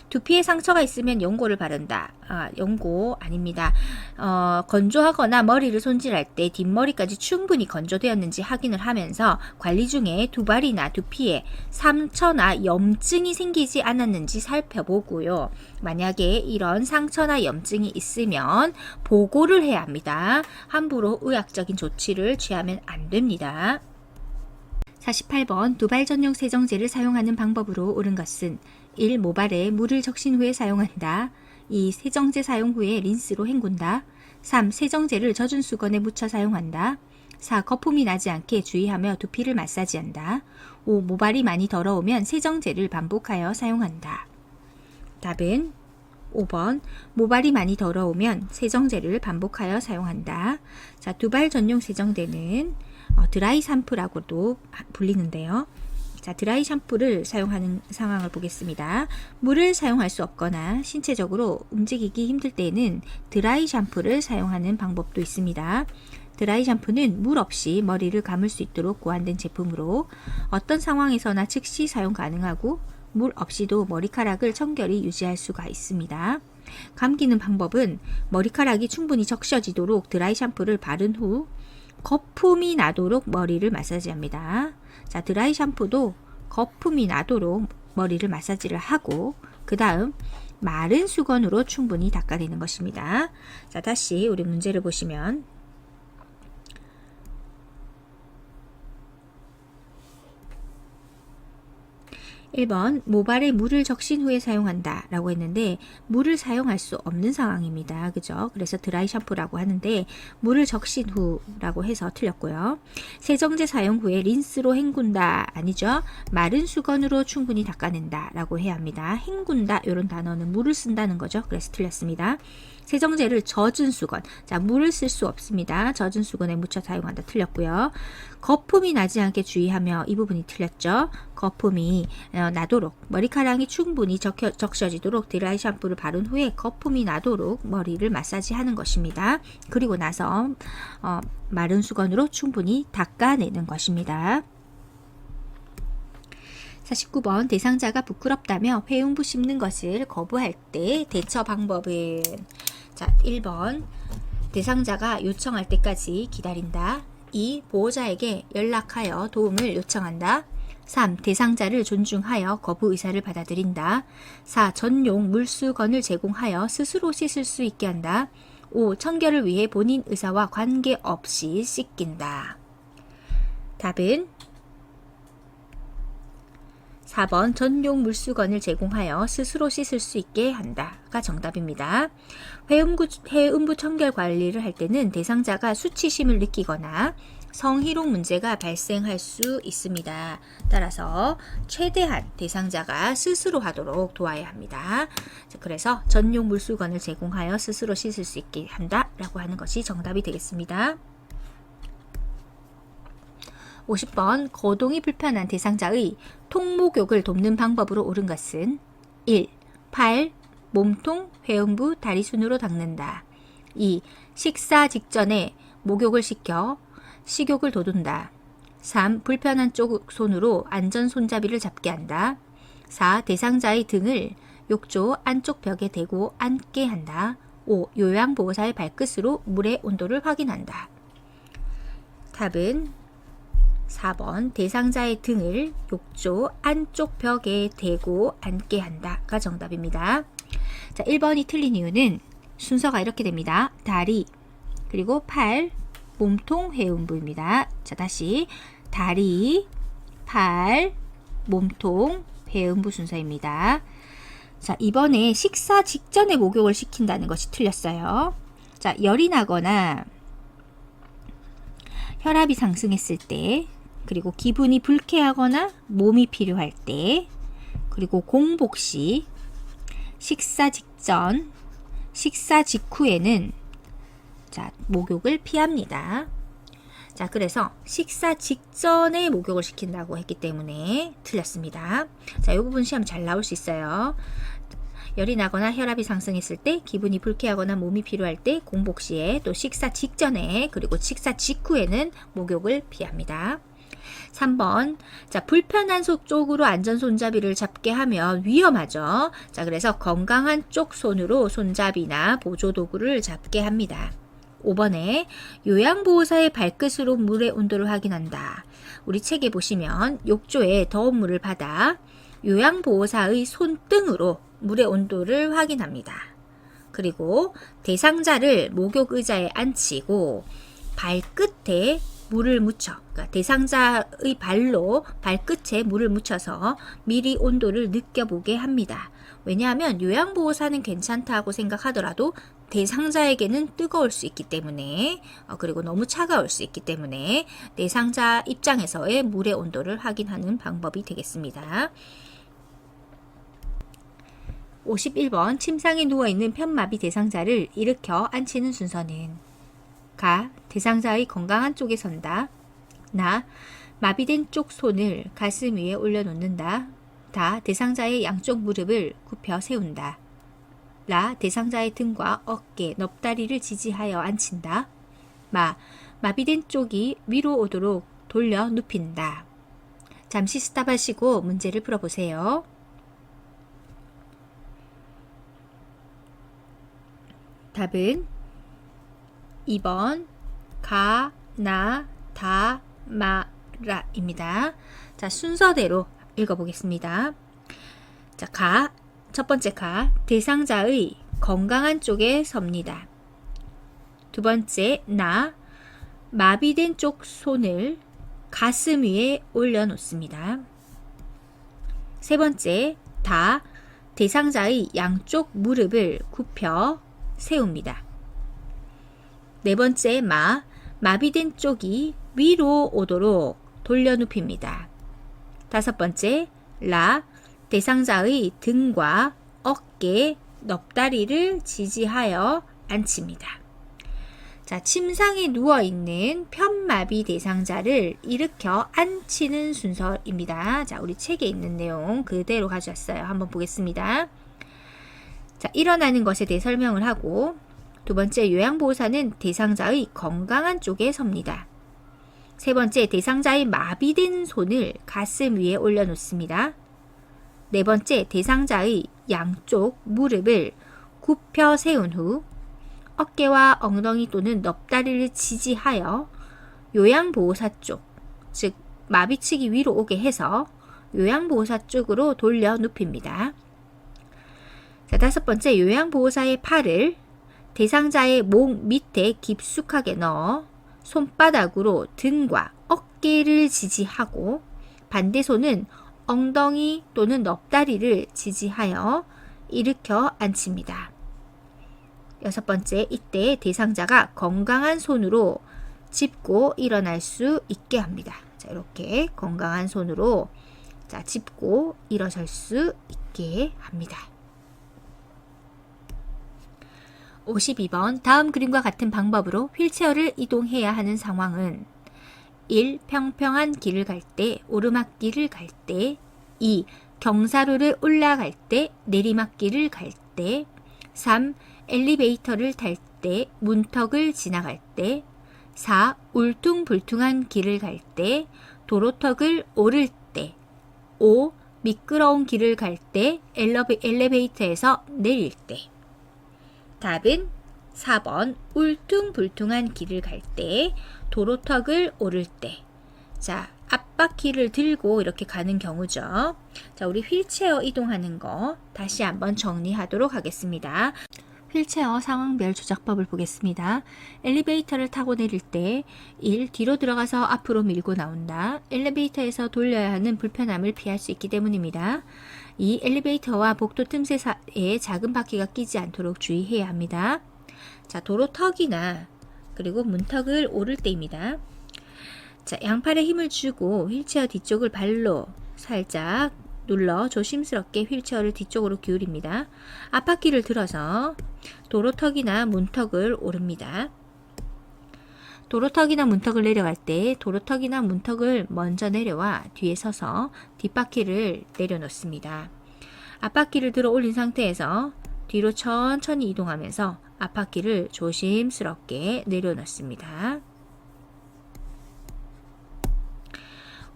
두피에 상처가 있으면 연고를 바른다. 연고 아닙니다. 건조하거나 머리를 손질할 때 뒷머리까지 충분히 건조되었는지 확인을 하면서 관리 중에 두발이나 두피에 상처나 염증이 생기지 않았는지 살펴보고요. 만약에 이런 상처나 염증이 있으면 보고를 해야 합니다. 함부로 의학적인 조치를 취하면 안 됩니다. 48번 두발 전용 세정제를 사용하는 방법으로 옳은 것은 1. 모발에 물을 적신 후에 사용한다. 2. 세정제 사용 후에 린스로 헹군다. 3. 세정제를 젖은 수건에 묻혀 사용한다. 4. 거품이 나지 않게 주의하며 두피를 마사지한다. 5. 모발이 많이 더러우면 세정제를 반복하여 사용한다. 답은 5번 모발이 많이 더러우면 세정제를 반복하여 사용한다. 자, 두발 전용 세정제는 드라이 샴푸라고도 불리는데요. 자, 드라이 샴푸를 사용하는 상황을 보겠습니다. 물을 사용할 수 없거나 신체적으로 움직이기 힘들 때에는 드라이 샴푸를 사용하는 방법도 있습니다. 드라이 샴푸는 물 없이 머리를 감을 수 있도록 고안된 제품으로 어떤 상황에서나 즉시 사용 가능하고 물 없이도 머리카락을 청결히 유지할 수가 있습니다. 감기는 방법은 머리카락이 충분히 적셔지도록 드라이 샴푸를 바른 후 거품이 나도록 머리를 마사지합니다. 자, 드라이 샴푸도 거품이 나도록 머리를 마사지를 하고 그 다음 마른 수건으로 충분히 닦아내는 것입니다. 자, 다시 우리 문제를 보시면 1번 모발에 물을 적신 후에 사용한다 라고 했는데 물을 사용할 수 없는 상황입니다. 그죠? 그래서 드라이 샴푸라고 하는데 물을 적신 후라고 해서 틀렸고요. 세정제 사용 후에 린스로 헹군다 아니죠? 마른 수건으로 충분히 닦아낸다 라고 해야 합니다. 헹군다 이런 단어는 물을 쓴다는 거죠. 그래서 틀렸습니다. 세정제를 젖은 수건, 자, 물을 쓸 수 없습니다. 젖은 수건에 묻혀 사용한다 틀렸고요. 거품이 나지 않게 주의하며 이 부분이 틀렸죠. 거품이 나도록 머리카락이 충분히 적셔지도록 드라이 샴푸를 바른 후에 거품이 나도록 머리를 마사지하는 것입니다. 그리고 나서 마른 수건으로 충분히 닦아내는 것입니다. 49번 대상자가 부끄럽다며 회음부 씹는 것을 거부할 때 대처 방법은 자, 1번 대상자가 요청할 때까지 기다린다. 2. 보호자에게 연락하여 도움을 요청한다. 3. 대상자를 존중하여 거부 의사를 받아들인다. 4. 전용 물수건을 제공하여 스스로 씻을 수 있게 한다. 5. 청결을 위해 본인 의사와 관계없이 씻긴다. 답은 4번 전용 물수건을 제공하여 스스로 씻을 수 있게 한다가 정답입니다. 회음부 청결 관리를 할 때는 대상자가 수치심을 느끼거나 성희롱 문제가 발생할 수 있습니다. 따라서 최대한 대상자가 스스로 하도록 도와야 합니다. 그래서 전용 물수건을 제공하여 스스로 씻을 수 있게 한다라고 하는 것이 정답이 되겠습니다. 50번 거동이 불편한 대상자의 통목욕을 돕는 방법으로 옳은 것은 1. 팔, 몸통, 회음부, 다리 순으로 닦는다. 2. 식사 직전에 목욕을 시켜 식욕을 돋운다. 3. 불편한 쪽 손으로 안전 손잡이를 잡게 한다. 4. 대상자의 등을 욕조 안쪽 벽에 대고 앉게 한다. 5. 요양보호사의 발끝으로 물의 온도를 확인한다. 답은 4번 대상자의 등을 욕조 안쪽 벽에 대고 앉게 한다가 정답입니다. 자, 1번이 틀린 이유는 순서가 이렇게 됩니다. 다리, 그리고 팔, 몸통, 회음부입니다. 자, 다시 다리, 팔, 몸통, 회음부 순서입니다. 자, 이번에 식사 직전에 목욕을 시킨다는 것이 틀렸어요. 자, 열이 나거나 혈압이 상승했을 때, 그리고 기분이 불쾌하거나 몸이 필요할 때, 그리고 공복 시, 식사 직전, 식사 직후에는 자, 목욕을 피합니다. 자, 그래서 식사 직전에 목욕을 시킨다고 했기 때문에 틀렸습니다. 자, 이 부분 시험 잘 나올 수 있어요. 열이 나거나 혈압이 상승했을 때, 기분이 불쾌하거나 몸이 피로할 때, 공복 시에, 또 식사 직전에, 그리고 식사 직후에는 목욕을 피합니다. 3번. 자, 불편한 쪽으로 안전 손잡이를 잡게 하면 위험하죠. 자, 그래서 건강한 쪽 손으로 손잡이나 보조 도구를 잡게 합니다. 5번에 요양보호사의 발끝으로 물의 온도를 확인한다. 우리 책에 보시면 욕조에 더운 물을 받아 요양보호사의 손등으로 물의 온도를 확인합니다. 그리고 대상자를 목욕 의자에 앉히고 발끝에 물을 묻혀, 그러니까 대상자의 발로 발끝에 물을 묻혀서 미리 온도를 느껴보게 합니다. 왜냐하면 요양보호사는 괜찮다고 생각하더라도 대상자에게는 뜨거울 수 있기 때문에, 그리고 너무 차가울 수 있기 때문에 대상자 입장에서의 물의 온도를 확인하는 방법이 되겠습니다. 51번. 침상에 누워있는 편마비 대상자를 일으켜 앉히는 순서는 가. 대상자의 건강한 쪽에 선다. 나. 마비된 쪽 손을 가슴 위에 올려놓는다. 다. 대상자의 양쪽 무릎을 굽혀 세운다. 라. 대상자의 등과 어깨, 넙다리를 지지하여 앉힌다. 마. 마비된 쪽이 위로 오도록 돌려 눕힌다. 잠시 스탑하시고 문제를 풀어보세요. 답은 2번 가, 나, 다, 마, 라 입니다. 자, 순서대로 읽어보겠습니다. 자, 가, 첫 번째 가, 대상자의 건강한 쪽에 섭니다. 두 번째 나, 마비된 쪽 손을 가슴 위에 올려놓습니다. 세 번째 다, 대상자의 양쪽 무릎을 굽혀 세웁니다. 네 번째 마, 마비된 쪽이 위로 오도록 돌려눕힙니다. 다섯 번째 라, 대상자의 등과 어깨, 넙다리를 지지하여 앉힙니다. 자, 침상에 누워있는 편마비 대상자를 일으켜 앉히는 순서입니다. 자, 우리 책에 있는 내용 그대로 가져왔어요. 한번 보겠습니다. 자, 일어나는 것에 대해 설명을 하고, 두 번째 요양보호사는 대상자의 건강한 쪽에 섭니다. 세 번째 대상자의 마비된 손을 가슴 위에 올려놓습니다. 네 번째 대상자의 양쪽 무릎을 굽혀 세운 후 어깨와 엉덩이 또는 넙다리를 지지하여 요양보호사 쪽, 즉 마비측이 위로 오게 해서 요양보호사 쪽으로 돌려 눕힙니다. 자, 다섯 번째 요양보호사의 팔을 대상자의 목 밑에 깊숙하게 넣어 손바닥으로 등과 어깨를 지지하고 반대 손은 엉덩이 또는 넙다리를 지지하여 일으켜 앉힙니다. 여섯 번째, 이때 대상자가 건강한 손으로 짚고 일어날 수 있게 합니다. 자, 이렇게 건강한 손으로 짚고 일어설 수 있게 합니다. 52번. 다음 그림과 같은 방법으로 휠체어를 이동해야 하는 상황은 1. 평평한 길을 갈 때, 오르막길을 갈 때. 2. 경사로를 올라갈 때, 내리막길을 갈 때. 3. 엘리베이터를 탈 때, 문턱을 지나갈 때. 4. 울퉁불퉁한 길을 갈 때, 도로턱을 오를 때. 5. 미끄러운 길을 갈 때, 엘리베이터에서 내릴 때. 답은 4번 울퉁불퉁한 길을 갈 때, 도로턱을 오를 때. 자, 앞바퀴를 들고 이렇게 가는 경우죠. 자, 우리 휠체어 이동하는 거 다시 한번 정리하도록 하겠습니다. 휠체어 상황별 조작법을 보겠습니다. 엘리베이터를 타고 내릴 때 1. 뒤로 들어가서 앞으로 밀고 나온다. 엘리베이터에서 돌려야 하는 불편함을 피할 수 있기 때문입니다. 2. 엘리베이터와 복도 틈새 사이에 작은 바퀴가 끼지 않도록 주의해야 합니다. 자, 도로턱이나 그리고 문턱을 오를 때입니다. 자, 양팔에 힘을 주고 휠체어 뒤쪽을 발로 살짝 눌러 조심스럽게 휠체어를 뒤쪽으로 기울입니다. 앞바퀴를 들어서 도로턱이나 문턱을 오릅니다. 도로턱이나 문턱을 내려갈 때 도로턱이나 문턱을 먼저 내려와 뒤에 서서 뒷바퀴를 내려놓습니다. 앞바퀴를 들어 올린 상태에서 뒤로 천천히 이동하면서 앞바퀴를 조심스럽게 내려놓습니다.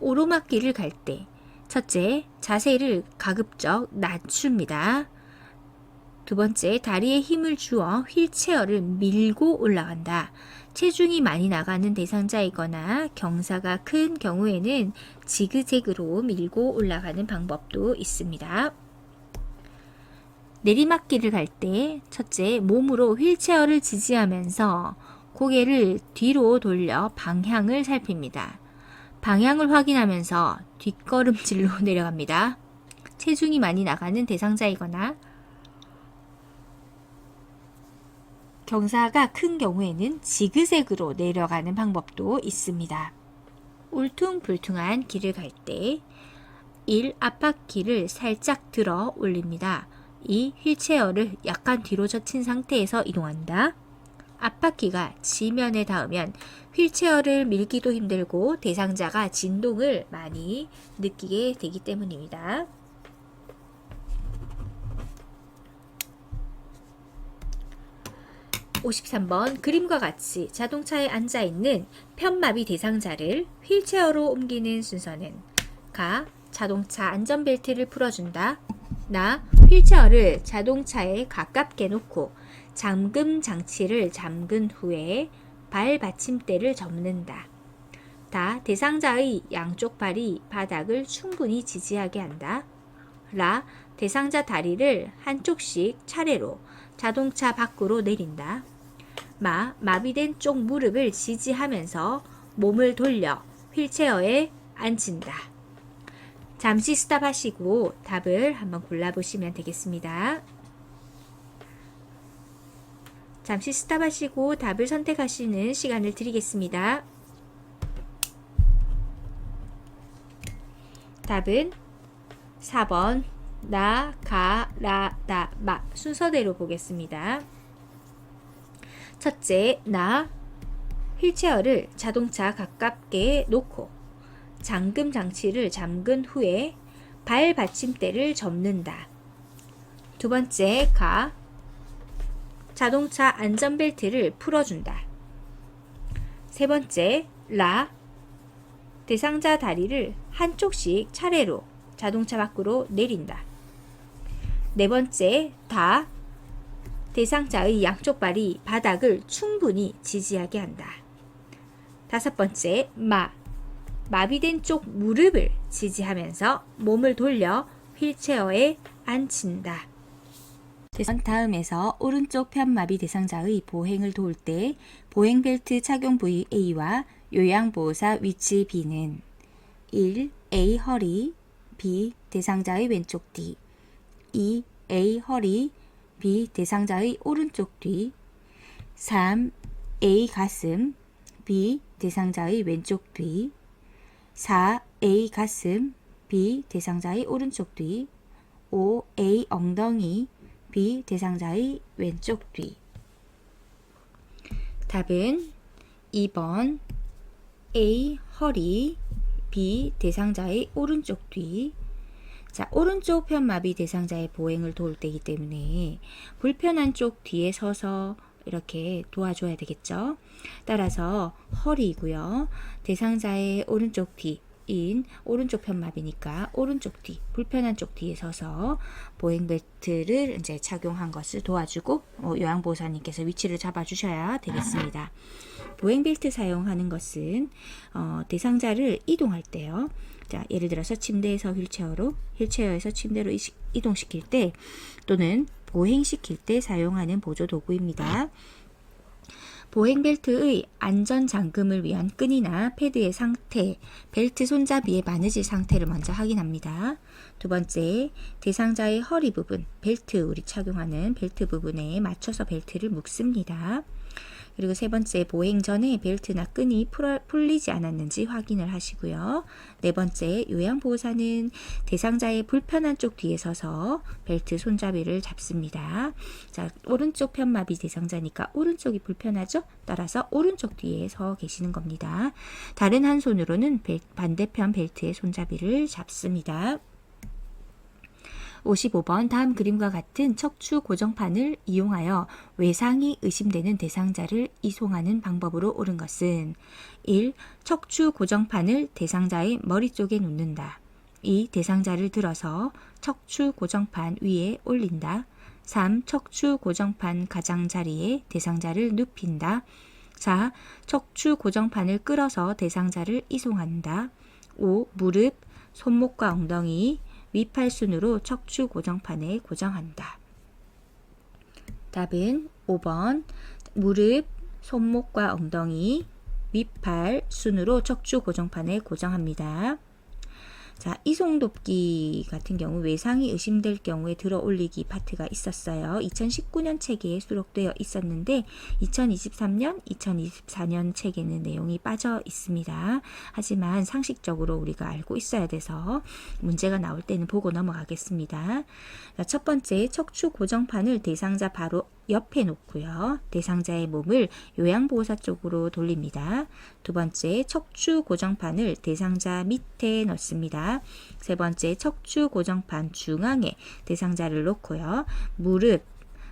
오르막길을 갈 때 첫째, 자세를 가급적 낮춥니다. 두 번째, 다리에 힘을 주어 휠체어를 밀고 올라간다. 체중이 많이 나가는 대상자이거나 경사가 큰 경우에는 지그재그로 밀고 올라가는 방법도 있습니다. 내리막길을 갈 때 첫째, 몸으로 휠체어를 지지하면서 고개를 뒤로 돌려 방향을 살핍니다. 방향을 확인하면서 뒷걸음질로 내려갑니다. 체중이 많이 나가는 대상자이거나 경사가 큰 경우에는 지그재그로 내려가는 방법도 있습니다. 울퉁불퉁한 길을 갈 때 1. 앞바퀴를 살짝 들어 올립니다. 2. 휠체어를 약간 뒤로 젖힌 상태에서 이동한다. 앞바퀴가 지면에 닿으면 휠체어를 밀기도 힘들고 대상자가 진동을 많이 느끼게 되기 때문입니다. (53번) 그림과 같이 자동차에 앉아있는 편마비 대상자를 휠체어로 옮기는 순서는 가. 자동차 안전벨트를 풀어준다. 나. 휠체어를 자동차에 가깝게 놓고 잠금 장치를 잠근 후에 발 받침대를 접는다. 다. 대상자의 양쪽 발이 바닥을 충분히 지지하게 한다. 라. 대상자 다리를 한쪽씩 차례로 자동차 밖으로 내린다. 마. 마비된 쪽 무릎을 지지하면서 몸을 돌려 휠체어에 앉힌다. 잠시 스탑하시고 답을 한번 골라보시면 되겠습니다. 잠시 스탑하시고 답을 선택하시는 시간을 드리겠습니다. 답은 4번 나, 가, 라, 다, 마 순서대로 보겠습니다. 첫째, 나 휠체어를 자동차 가깝게 놓고 잠금 장치를 잠근 후에 발 받침대를 접는다. 두 번째, 가 자동차 안전벨트를 풀어준다. 세 번째, 라 대상자 다리를 한쪽씩 차례로 자동차 밖으로 내린다. 네 번째, 다 대상자의 양쪽 발이 바닥을 충분히 지지하게 한다. 다섯 번째, 마비된 쪽 무릎을 지지하면서 몸을 돌려 휠체어에 앉힌다. 다음에서 오른쪽 편마비 대상자의 보행을 도울 때 보행벨트 착용 부위 A와 요양보호사 위치 B는 1. A 허리, B. 대상자의 왼쪽 뒤, 2. A 허리, B. 대상자의 오른쪽 뒤, 3. A 가슴, B. 대상자의 왼쪽 뒤, 4. A 가슴, B. 대상자의 오른쪽 뒤, 5. A 엉덩이, B. 대상자의 왼쪽 뒤. 답은 2번 A 허리, B. 대상자의 오른쪽 뒤. 자, 오른쪽 편마비 대상자의 보행을 도울 때이기 때문에 불편한 쪽 뒤에 서서 이렇게 도와줘야 되겠죠. 따라서 허리이고요. 대상자의 오른쪽 뒤인 오른쪽 편마비니까 오른쪽 뒤, 불편한 쪽 뒤에 서서 보행벨트를 이제 착용한 것을 도와주고 요양보호사님께서 위치를 잡아주셔야 되겠습니다. 보행벨트 사용하는 것은 대상자를 이동할 때요. 자, 예를 들어서 침대에서 휠체어로, 휠체어에서 침대로 이동시킬 때 또는 보행시킬 때 사용하는 보조 도구입니다. 보행벨트의 안전잠금을 위한 끈이나 패드의 상태, 벨트 손잡이의 바느질 상태를 먼저 확인합니다. 두 번째, 대상자의 허리 부분, 벨트, 우리 착용하는 벨트 부분에 맞춰서 벨트를 묶습니다. 그리고 세 번째, 보행 전에 벨트나 끈이 풀리지 않았는지 확인을 하시고요. 네 번째, 요양보호사는 대상자의 불편한 쪽 뒤에 서서 벨트 손잡이를 잡습니다. 자, 오른쪽 편마비 대상자니까 오른쪽이 불편하죠? 따라서 오른쪽 뒤에 서 계시는 겁니다. 다른 한 손으로는 반대편 벨트의 손잡이를 잡습니다. 55번 다음 그림과 같은 척추 고정판을 이용하여 외상이 의심되는 대상자를 이송하는 방법으로 옳은 것은 1. 척추 고정판을 대상자의 머리 쪽에 놓는다. 2. 대상자를 들어서 척추 고정판 위에 올린다. 3. 척추 고정판 가장자리에 대상자를 눕힌다. 4. 척추 고정판을 끌어서 대상자를 이송한다. 5. 무릎, 손목과 엉덩이, 위팔순으로 척추 고정판에 고정한다. 답은 5번 무릎, 손목과 엉덩이, 윗팔, 순으로 척추 고정판에 고정합니다. 자, 이송돕기 같은 경우 외상이 의심될 경우에 들어 올리기 파트가 있었어요. 2019년 책에 수록되어 있었는데 2023년, 2024년 책에는 내용이 빠져 있습니다. 하지만 상식적으로 우리가 알고 있어야 돼서 문제가 나올 때는 보고 넘어가겠습니다. 자, 첫 번째, 척추 고정판을 대상자 바로 옆에 놓고요. 대상자의 몸을 요양보호사 쪽으로 돌립니다. 두 번째, 척추 고정판을 대상자 밑에 넣습니다. 세 번째, 척추 고정판 중앙에 대상자를 놓고요. 무릎,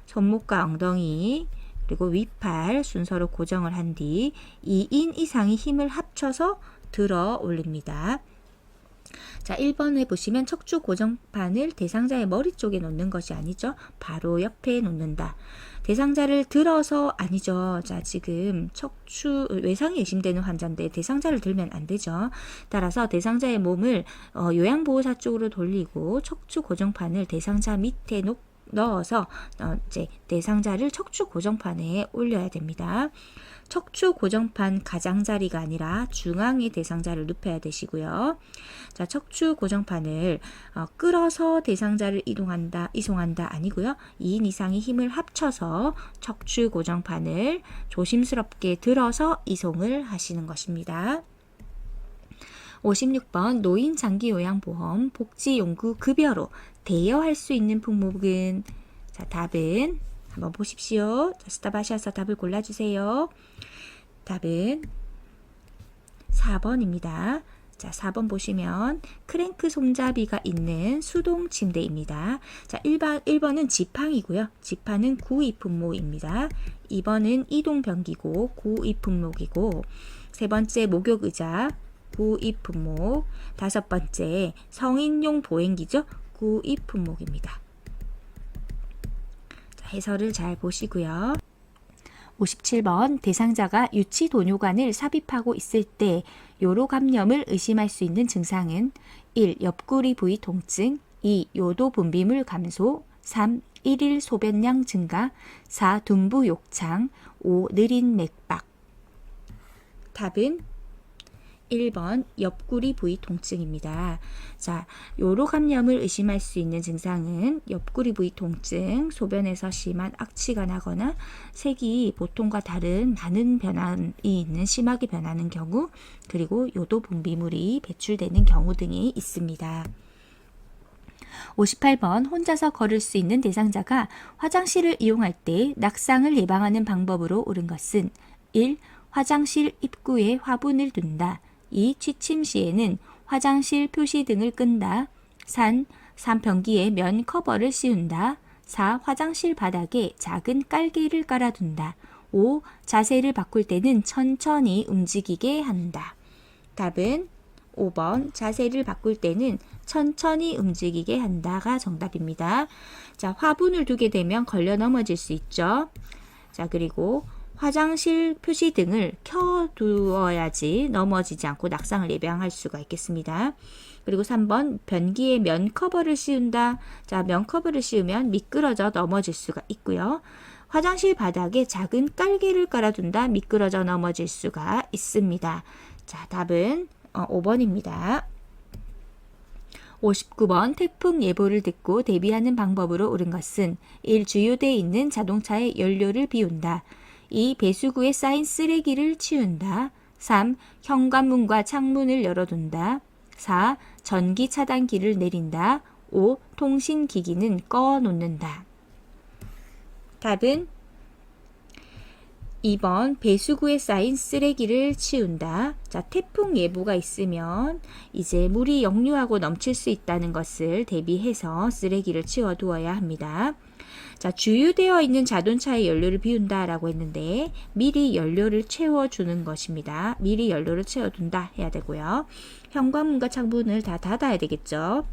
손목과 엉덩이, 그리고 윗팔 순서로 고정을 한 뒤 2인 이상의 힘을 합쳐서 들어 올립니다. 자, 1번에 보시면 척추 고정판을 대상자의 머리 쪽에 놓는 것이 아니죠. 바로 옆에 놓는다. 대상자를 들어서 아니죠. 자, 지금 척추 외상이 의심되는 환자인데 대상자를 들면 안 되죠. 따라서 대상자의 몸을 요양보호사 쪽으로 돌리고 척추 고정판을 대상자 밑에 넣어서 이제 대상자를 척추 고정판에 올려야 됩니다. 척추 고정판 가장자리가 아니라 중앙에 대상자를 눕혀야 되시고요. 자, 척추 고정판을 끌어서 대상자를 이송한다 아니고요. 2인 이상의 힘을 합쳐서 척추 고정판을 조심스럽게 들어서 이송을 하시는 것입니다. 56번 노인 장기요양보험 복지용구 급여로 대여할 수 있는 품목은 자, 답은 한번 보십시오. 자, 스탑하셔서 답을 골라주세요. 답은 4번입니다. 자, 4번 보시면 크랭크 손잡이가 있는 수동 침대입니다. 자, 1번은 지팡이고요. 지팡은 구입 품목입니다. 2번은 이동 변기고 구입 품목이고, 세 번째 목욕 의자 구입 품목, 다섯 번째 성인용 보행기죠. 구입 품목입니다. 자, 해설을 잘 보시고요. 57번 대상자가 유치도뇨관을 삽입하고 있을 때 요로 감염을 의심할 수 있는 증상은 1. 옆구리 부위 통증, 2. 요도 분비물 감소, 3. 일일 소변량 증가, 4. 둔부 욕창, 5. 느린 맥박. 답은 1번 옆구리 부위 통증입니다. 자, 요로 감염을 의심할 수 있는 증상은 옆구리 부위 통증, 소변에서 심한 악취가 나거나 색이 보통과 다른 많은 변환이 있는 심하게 변하는 경우, 그리고 요도 분비물이 배출되는 경우 등이 있습니다. 58번 혼자서 걸을 수 있는 대상자가 화장실을 이용할 때 낙상을 예방하는 방법으로 옳은 것은 1. 화장실 입구에 화분을 둔다. 2. 취침 시에는 화장실 표시 등을 끈다. 3. 변기에 면 커버를 씌운다. 4. 화장실 바닥에 작은 깔개를 깔아둔다. 5. 자세를 바꿀 때는 천천히 움직이게 한다. 답은 5번 자세를 바꿀 때는 천천히 움직이게 한다가 정답입니다. 자, 화분을 두게 되면 걸려 넘어질 수 있죠. 자, 그리고 화장실 표시 등을 켜두어야지 넘어지지 않고 낙상을 예방할 수가 있겠습니다. 그리고 3번 변기에 면 커버를 씌운다. 자, 면 커버를 씌우면 미끄러져 넘어질 수가 있고요. 화장실 바닥에 작은 깔개를 깔아둔다. 미끄러져 넘어질 수가 있습니다. 자, 답은 5번입니다. 59번 태풍 예보를 듣고 대비하는 방법으로 옳은 것은 1. 주유대에 있는 자동차의 연료를 비운다. 2. 배수구에 쌓인 쓰레기를 치운다. 3. 현관문과 창문을 열어둔다. 4. 전기 차단기를 내린다. 5. 통신기기는 꺼놓는다. 답은 2번 배수구에 쌓인 쓰레기를 치운다. 자, 태풍 예보가 있으면 이제 물이 역류하고 넘칠 수 있다는 것을 대비해서 쓰레기를 치워두어야 합니다. 자, 주유되어 있는 자동차의 연료를 비운다라고 했는데 미리 연료를 채워주는 것입니다. 미리 연료를 채워둔다 해야 되고요. 현관문과 창문을 다 닫아야 되겠죠.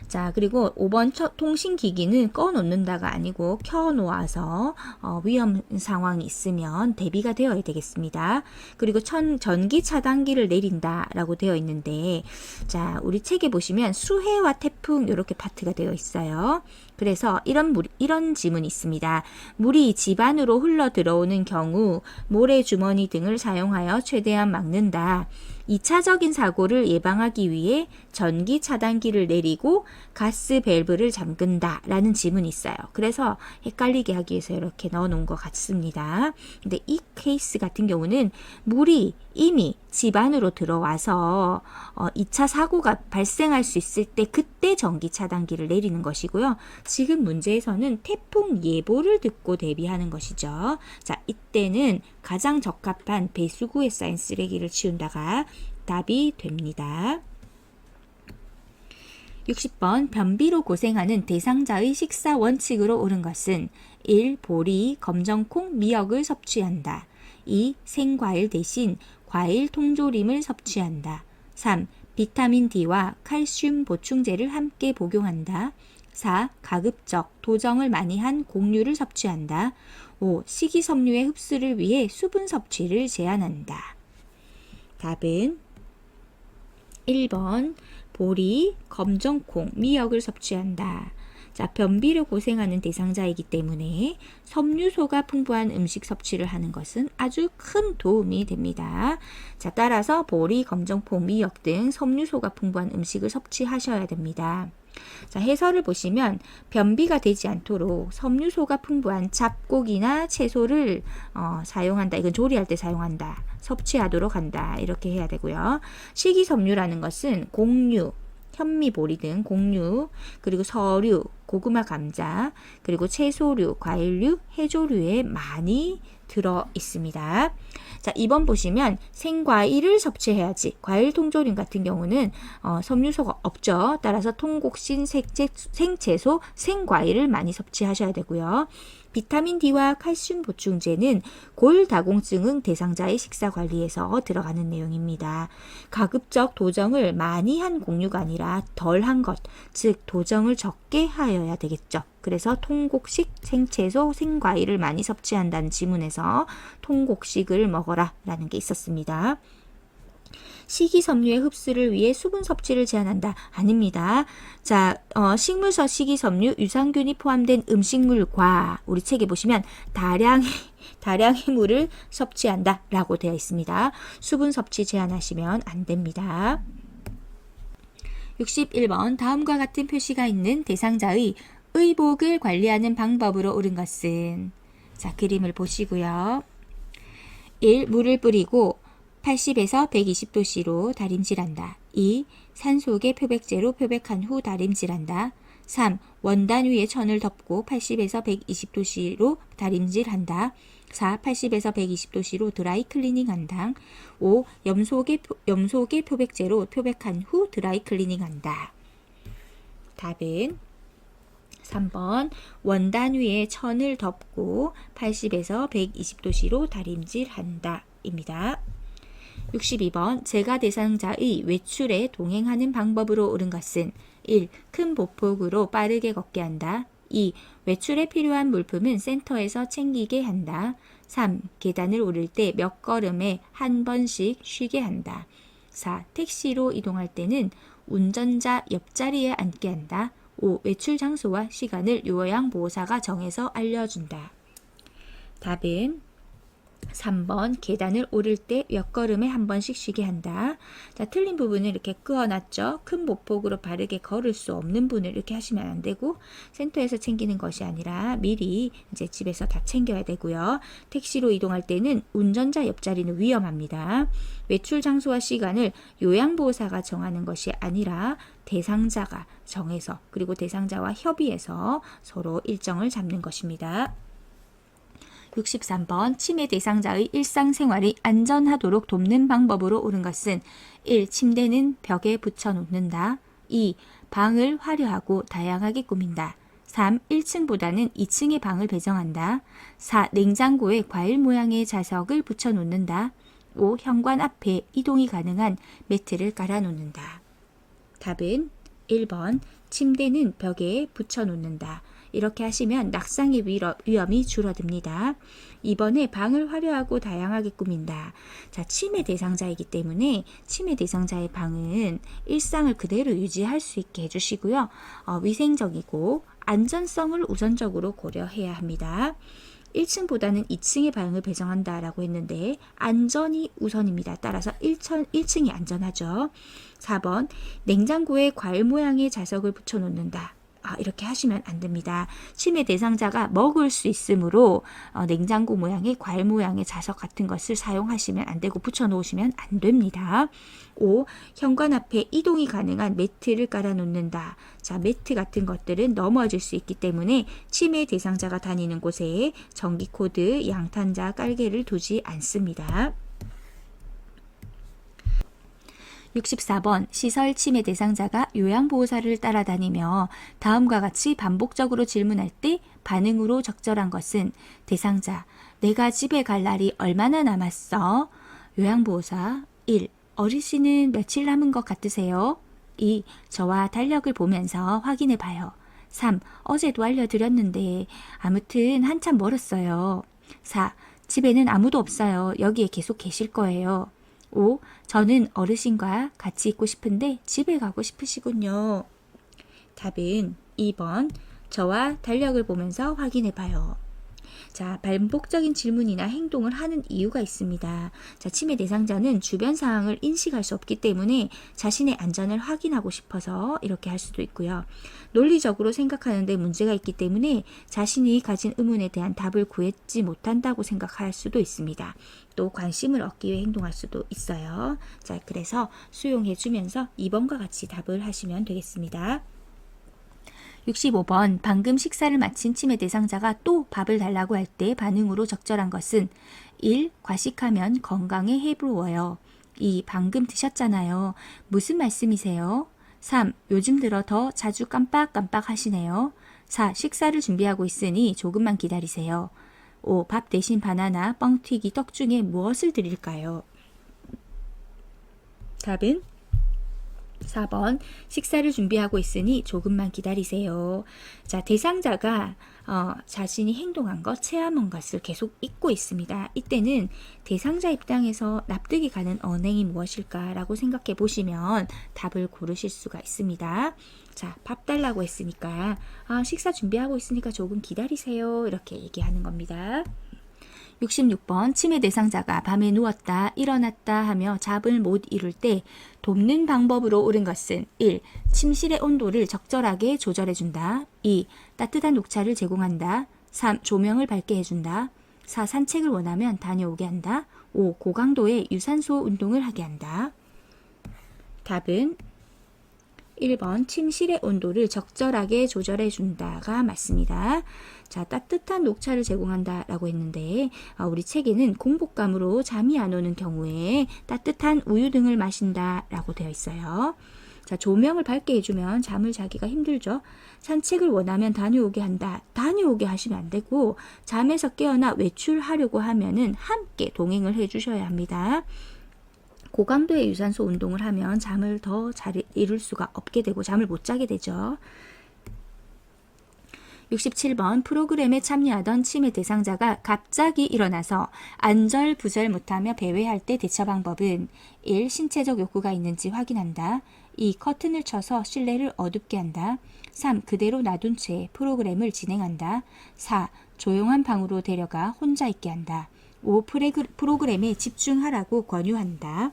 자, 그리고 5번 통신기기는 꺼놓는다가 아니고 켜놓아서 위험 상황이 있으면 대비가 되어야 되겠습니다. 그리고 전기 차단기를 내린다라고 되어 있는데, 자, 우리 책에 보시면 수해와 태풍 이렇게 파트가 되어 있어요. 그래서 이런 지문이 있습니다. 물이 집 안으로 흘러 들어오는 경우 모래주머니 등을 사용하여 최대한 막는다. 2차적인 사고를 예방하기 위해 전기 차단기를 내리고 가스 밸브를 잠근다 라는 지문이 있어요. 그래서 헷갈리게 하기 위해서 이렇게 넣어 놓은 것 같습니다. 근데 이 케이스 같은 경우는 물이 이미 집 안으로 들어와서 2차 사고가 발생할 수 있을 때 그때 전기 차단기를 내리는 것이고요. 지금 문제에서는 태풍 예보를 듣고 대비하는 것이죠. 자, 이때는 가장 적합한 배수구에 쌓인 쓰레기를 치운다가 답이 됩니다. 60번 변비로 고생하는 대상자의 식사 원칙으로 옳은 것은 1. 보리, 검정콩, 미역을 섭취한다. 2. 생과일 대신 과일 통조림을 섭취한다. 3. 비타민 D와 칼슘 보충제를 함께 복용한다. 4. 가급적 도정을 많이 한 곡류를 섭취한다. 5. 식이섬유의 흡수를 위해 수분 섭취를 제한한다. 답은 1번 보리, 검정콩, 미역을 섭취한다. 자, 변비로 고생하는 대상자이기 때문에 섬유소가 풍부한 음식 섭취를 하는 것은 아주 큰 도움이 됩니다. 자, 따라서 보리, 검정콩, 미역 등 섬유소가 풍부한 음식을 섭취하셔야 됩니다. 자, 해설을 보시면 변비가 되지 않도록 섬유소가 풍부한 잡곡이나 채소를 사용한다. 이건 조리할 때 사용한다. 섭취하도록 한다. 이렇게 해야 되고요. 식이섬유라는 것은 곡류, 현미보리 등 곡류, 그리고 서류, 고구마, 감자, 그리고 채소류, 과일류, 해조류에 많이 들어 있습니다. 자, 2번 보시면 생과일을 섭취해야지. 과일 통조림 같은 경우는 섬유소가 없죠. 따라서 통곡신, 생채소, 생과일을 많이 섭취하셔야 되고요. 비타민 D와 칼슘 보충제는 골다공증 대상자의 식사 관리에서 들어가는 내용입니다. 가급적 도정을 많이 한 곡류가 아니라 덜한 것, 즉 도정을 적게 하여야 되겠죠. 그래서 통곡식 생채소, 생과일을 많이 섭취한다는 지문에서 통곡식을 먹어라 라는 게 있었습니다. 식이섬유의 흡수를 위해 수분 섭취를 제한한다. 아닙니다. 자, 식물성 식이섬유, 유산균이 포함된 음식물과 우리 책에 보시면 다량의 물을 섭취한다 라고 되어 있습니다. 수분 섭취 제한하시면 안 됩니다. 61번 다음과 같은 표시가 있는 대상자의 의복을 관리하는 방법으로 옳은 것은, 자, 그림을 보시고요. 1. 물을 뿌리고 80에서 120도씨로 다림질한다. 2. 산속에 표백제로 표백한 후 다림질한다. 3. 원단 위에 천을 덮고 80에서 120도씨로 다림질한다. 4. 80에서 120도씨로 드라이 클리닝한다. 5. 염소계 표백제로 표백한 후 드라이 클리닝한다. 답은 3번 원단 위에 천을 덮고 80에서 120도씨로 다림질한다 입니다. 62번 제가 대상자의 외출에 동행하는 방법으로 옳은 것은 1. 큰 보폭으로 빠르게 걷게 한다. 2. 외출에 필요한 물품은 센터에서 챙기게 한다. 3. 계단을 오를 때 몇 걸음에 한 번씩 쉬게 한다. 4. 택시로 이동할 때는 운전자 옆자리에 앉게 한다. 5. 외출 장소와 시간을 요양보호사가 정해서 알려준다. 답은 3번 계단을 오를 때 몇 걸음에 한 번씩 쉬게 한다. 자, 틀린 부분을 이렇게 그어놨죠. 큰 보폭으로 바르게 걸을 수 없는 분을 이렇게 하시면 안 되고 센터에서 챙기는 것이 아니라 미리 이제 집에서 다 챙겨야 되고요. 택시로 이동할 때는 운전자 옆자리는 위험합니다. 외출 장소와 시간을 요양보호사가 정하는 것이 아니라 대상자가 정해서 그리고 대상자와 협의해서 서로 일정을 잡는 것입니다. 63번 치매 대상자의 일상생활이 안전하도록 돕는 방법으로 옳은 것은 1. 침대는 벽에 붙여 놓는다. 2. 방을 화려하고 다양하게 꾸민다. 3. 1층보다는 2층의 방을 배정한다. 4. 냉장고에 과일 모양의 자석을 붙여 놓는다. 5. 현관 앞에 이동이 가능한 매트를 깔아 놓는다. 답은 1번 침대는 벽에 붙여 놓는다. 이렇게 하시면 낙상의 위험이 줄어듭니다. 2번에 방을 화려하고 다양하게 꾸민다. 자, 치매 대상자이기 때문에 치매 대상자의 방은 일상을 그대로 유지할 수 있게 해주시고요. 위생적이고 안전성을 우선적으로 고려해야 합니다. 1층보다는 2층의 방을 배정한다라고 했는데 안전이 우선입니다. 따라서 1층이 안전하죠. 4번 냉장고에 과일 모양의 자석을 붙여놓는다. 이렇게 하시면 안 됩니다. 치매 대상자가 먹을 수 있으므로 냉장고 모양의 과일 모양의 자석 같은 것을 사용하시면 안 되고 붙여놓으시면 안 됩니다. 5. 현관 앞에 이동이 가능한 매트를 깔아 놓는다. 자, 매트 같은 것들은 넘어질 수 있기 때문에 치매 대상자가 다니는 곳에 전기 코드, 양탄자, 깔개를 두지 않습니다. 64번 시설 치매 대상자가 요양보호사를 따라다니며 다음과 같이 반복적으로 질문할 때 반응으로 적절한 것은 대상자, 내가 집에 갈 날이 얼마나 남았어? 요양보호사 1. 어르신은 며칠 남은 것 같으세요? 2. 저와 달력을 보면서 확인해 봐요. 3. 어제도 알려드렸는데 아무튼 한참 멀었어요. 4. 집에는 아무도 없어요. 여기에 계속 계실 거예요. 5. 저는 어르신과 같이 있고 싶은데 집에 가고 싶으시군요. 답은 2번 저와 달력을 보면서 확인해 봐요. 자, 반복적인 질문이나 행동을 하는 이유가 있습니다. 자, 치매 대상자는 주변 상황을 인식할 수 없기 때문에 자신의 안전을 확인하고 싶어서 이렇게 할 수도 있고요. 논리적으로 생각하는데 문제가 있기 때문에 자신이 가진 의문에 대한 답을 구하지 못한다고 생각할 수도 있습니다. 또 관심을 얻기 위해 행동할 수도 있어요. 자, 그래서 수용해 주면서 2번과 같이 답을 하시면 되겠습니다. 65번 방금 식사를 마친 치매 대상자가 또 밥을 달라고 할 때 반응으로 적절한 것은 1. 과식하면 건강에 해로워요. 2. 방금 드셨잖아요. 무슨 말씀이세요? 3. 요즘 들어 더 자주 깜빡깜빡 하시네요. 4. 식사를 준비하고 있으니 조금만 기다리세요. 5. 밥 대신 바나나, 뻥튀기, 떡 중에 무엇을 드릴까요? 답은 4번 식사를 준비하고 있으니 조금만 기다리세요. 자, 대상자가 자신이 행동한 것, 체험한 것을 계속 잊고 있습니다. 이때는 대상자 입장에서 납득이 가는 언행이 무엇일까라고 생각해 보시면 답을 고르실 수가 있습니다. 자, 밥 달라고 했으니까 식사 준비하고 있으니까 조금 기다리세요. 이렇게 얘기하는 겁니다. 66번 치매 대상자가 밤에 누웠다 일어났다 하며 잠을 못 이룰 때 돕는 방법으로 옳은 것은 1. 침실의 온도를 적절하게 조절해준다. 2. 따뜻한 녹차를 제공한다. 3. 조명을 밝게 해준다. 4. 산책을 원하면 다녀오게 한다. 5. 고강도의 유산소 운동을 하게 한다. 답은 1번 침실의 온도를 적절하게 조절해 준다가 맞습니다. 자, 따뜻한 녹차를 제공한다 라고 했는데 우리 책에는 공복감으로 잠이 안 오는 경우에 따뜻한 우유 등을 마신다 라고 되어 있어요. 자, 조명을 밝게 해주면 잠을 자기가 힘들죠. 산책을 원하면 다녀오게 한다. 다녀오게 하시면 안 되고 잠에서 깨어나 외출하려고 하면은 함께 동행을 해주셔야 합니다. 고강도의 유산소 운동을 하면 잠을 더 잘 이룰 수가 없게 되고 잠을 못 자게 되죠. 67번 프로그램에 참여하던 치매 대상자가 갑자기 일어나서 안절부절 못하며 배회할 때 대처 방법은 1. 신체적 욕구가 있는지 확인한다. 2. 커튼을 쳐서 실내를 어둡게 한다. 3. 그대로 놔둔 채 프로그램을 진행한다. 4. 조용한 방으로 데려가 혼자 있게 한다. 5. 프로그램에 집중하라고 권유한다.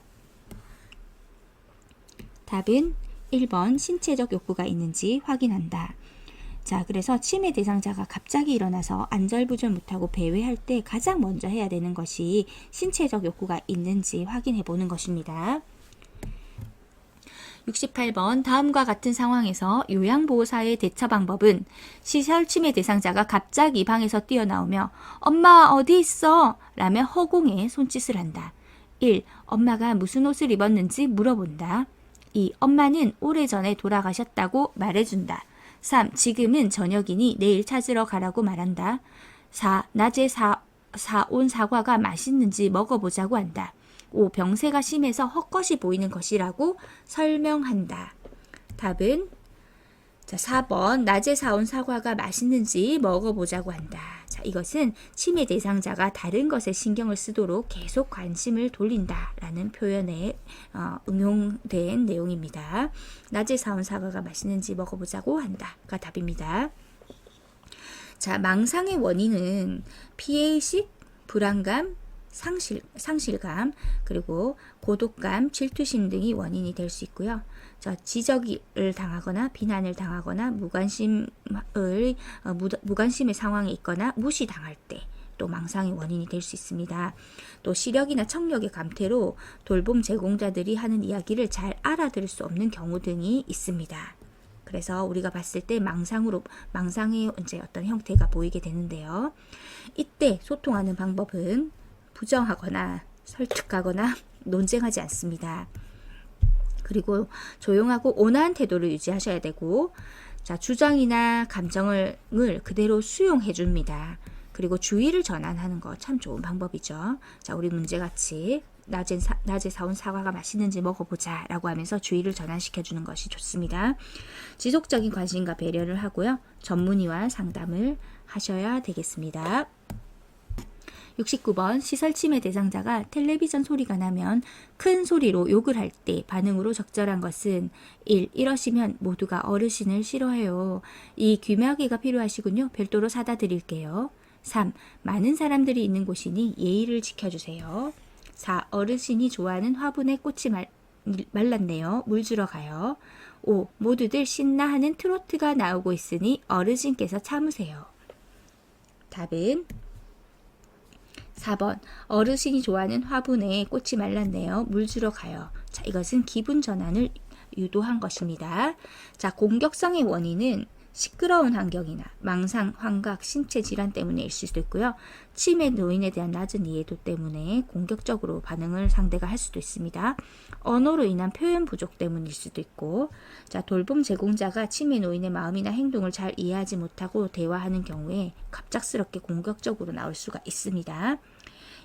답은 1번 신체적 욕구가 있는지 확인한다. 자, 그래서 치매 대상자가 갑자기 일어나서 안절부절 못하고 배회할 때 가장 먼저 해야 되는 것이 신체적 욕구가 있는지 확인해 보는 것입니다. 68번 다음과 같은 상황에서 요양보호사의 대처 방법은 시설 침해 대상자가 갑자기 방에서 뛰어나오며 엄마 어디 있어? 라며 허공에 손짓을 한다. 1. 엄마가 무슨 옷을 입었는지 물어본다. 2. 엄마는 오래전에 돌아가셨다고 말해준다. 3. 지금은 저녁이니 내일 찾으러 가라고 말한다. 4. 낮에 사온 사과가 맛있는지 먹어보자고 한다. 5. 병세가 심해서 헛것이 보이는 것이라고 설명한다. 답은 자, 4번 낮에 사온 사과가 맛있는지 먹어보자고 한다. 자, 이것은 치매 대상자가 다른 것에 신경을 쓰도록 계속 관심을 돌린다라는 표현에 응용된 내용입니다. 낮에 사온 사과가 맛있는지 먹어보자고 한다가 답입니다. 자, 망상의 원인은 피해의식, 불안감, 상실감, 그리고 고독감, 질투심 등이 원인이 될 수 있고요. 자, 지적을 당하거나 비난을 당하거나 무관심의 상황에 있거나 무시당할 때 또 망상의 원인이 될 수 있습니다. 또 시력이나 청력의 감퇴로 돌봄 제공자들이 하는 이야기를 잘 알아들을 수 없는 경우 등이 있습니다. 그래서 우리가 봤을 때 망상의 이제 어떤 형태가 보이게 되는데요. 이때 소통하는 방법은 부정하거나 설득하거나 논쟁하지 않습니다. 그리고 조용하고 온화한 태도를 유지하셔야 되고, 자, 주장이나 감정을 그대로 수용해 줍니다. 그리고 주의를 전환하는 거 참 좋은 방법이죠. 자, 우리 문제같이 낮에 사온 사과가 맛있는지 먹어보자 라고 하면서 주의를 전환시켜 주는 것이 좋습니다. 지속적인 관심과 배려를 하고요. 전문의와 상담을 하셔야 되겠습니다. 69번 시설 침해 대상자가 텔레비전 소리가 나면 큰 소리로 욕을 할 때 반응으로 적절한 것은 1. 이러시면 모두가 어르신을 싫어해요. 2. 귀마개가 필요하시군요. 별도로 사다 드릴게요. 3. 많은 사람들이 있는 곳이니 예의를 지켜주세요. 4. 어르신이 좋아하는 화분에 꽃이 말랐네요. 물 주러 가요. 5. 모두들 신나 하는 트로트가 나오고 있으니 어르신께서 참으세요. 답은 4번 어르신이 좋아하는 화분에 꽃이 말랐네요. 물 주러 가요. 자, 이것은 기분 전환을 유도한 것입니다. 자, 공격성의 원인은 시끄러운 환경이나 망상, 환각, 신체 질환 때문일 수도 있고요. 치매 노인에 대한 낮은 이해도 때문에 공격적으로 반응을 상대가 할 수도 있습니다. 언어로 인한 표현 부족 때문일 수도 있고, 자, 돌봄 제공자가 치매 노인의 마음이나 행동을 잘 이해하지 못하고 대화하는 경우에 갑작스럽게 공격적으로 나올 수가 있습니다.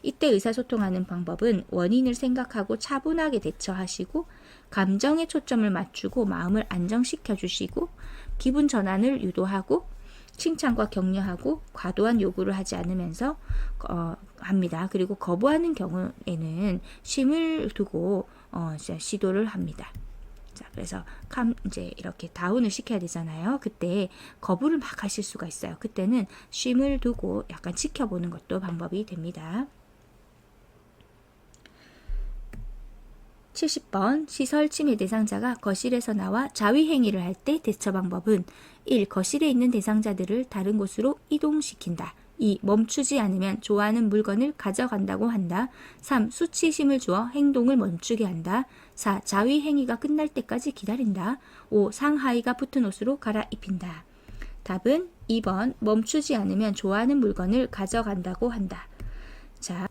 이때 의사소통하는 방법은 원인을 생각하고 차분하게 대처하시고, 감정에 초점을 맞추고 마음을 안정시켜 주시고, 기분 전환을 유도하고, 칭찬과 격려하고, 과도한 요구를 하지 않으면서 합니다. 그리고 거부하는 경우에는 쉼을 두고 시도를 합니다. 자, 그래서 이제 이렇게 다운을 시켜야 되잖아요. 그때 거부를 막 하실 수가 있어요. 그때는 쉼을 두고 약간 지켜보는 것도 방법이 됩니다. 70번 시설 침해 대상자가 거실에서 나와 자위행위를 할 때 대처 방법은 1. 거실에 있는 대상자들을 다른 곳으로 이동시킨다. 2. 멈추지 않으면 좋아하는 물건을 가져간다고 한다. 3. 수치심을 주어 행동을 멈추게 한다. 4. 자위행위가 끝날 때까지 기다린다. 5. 상하의가 붙은 옷으로 갈아입힌다. 답은 2번 멈추지 않으면 좋아하는 물건을 가져간다고 한다. 자,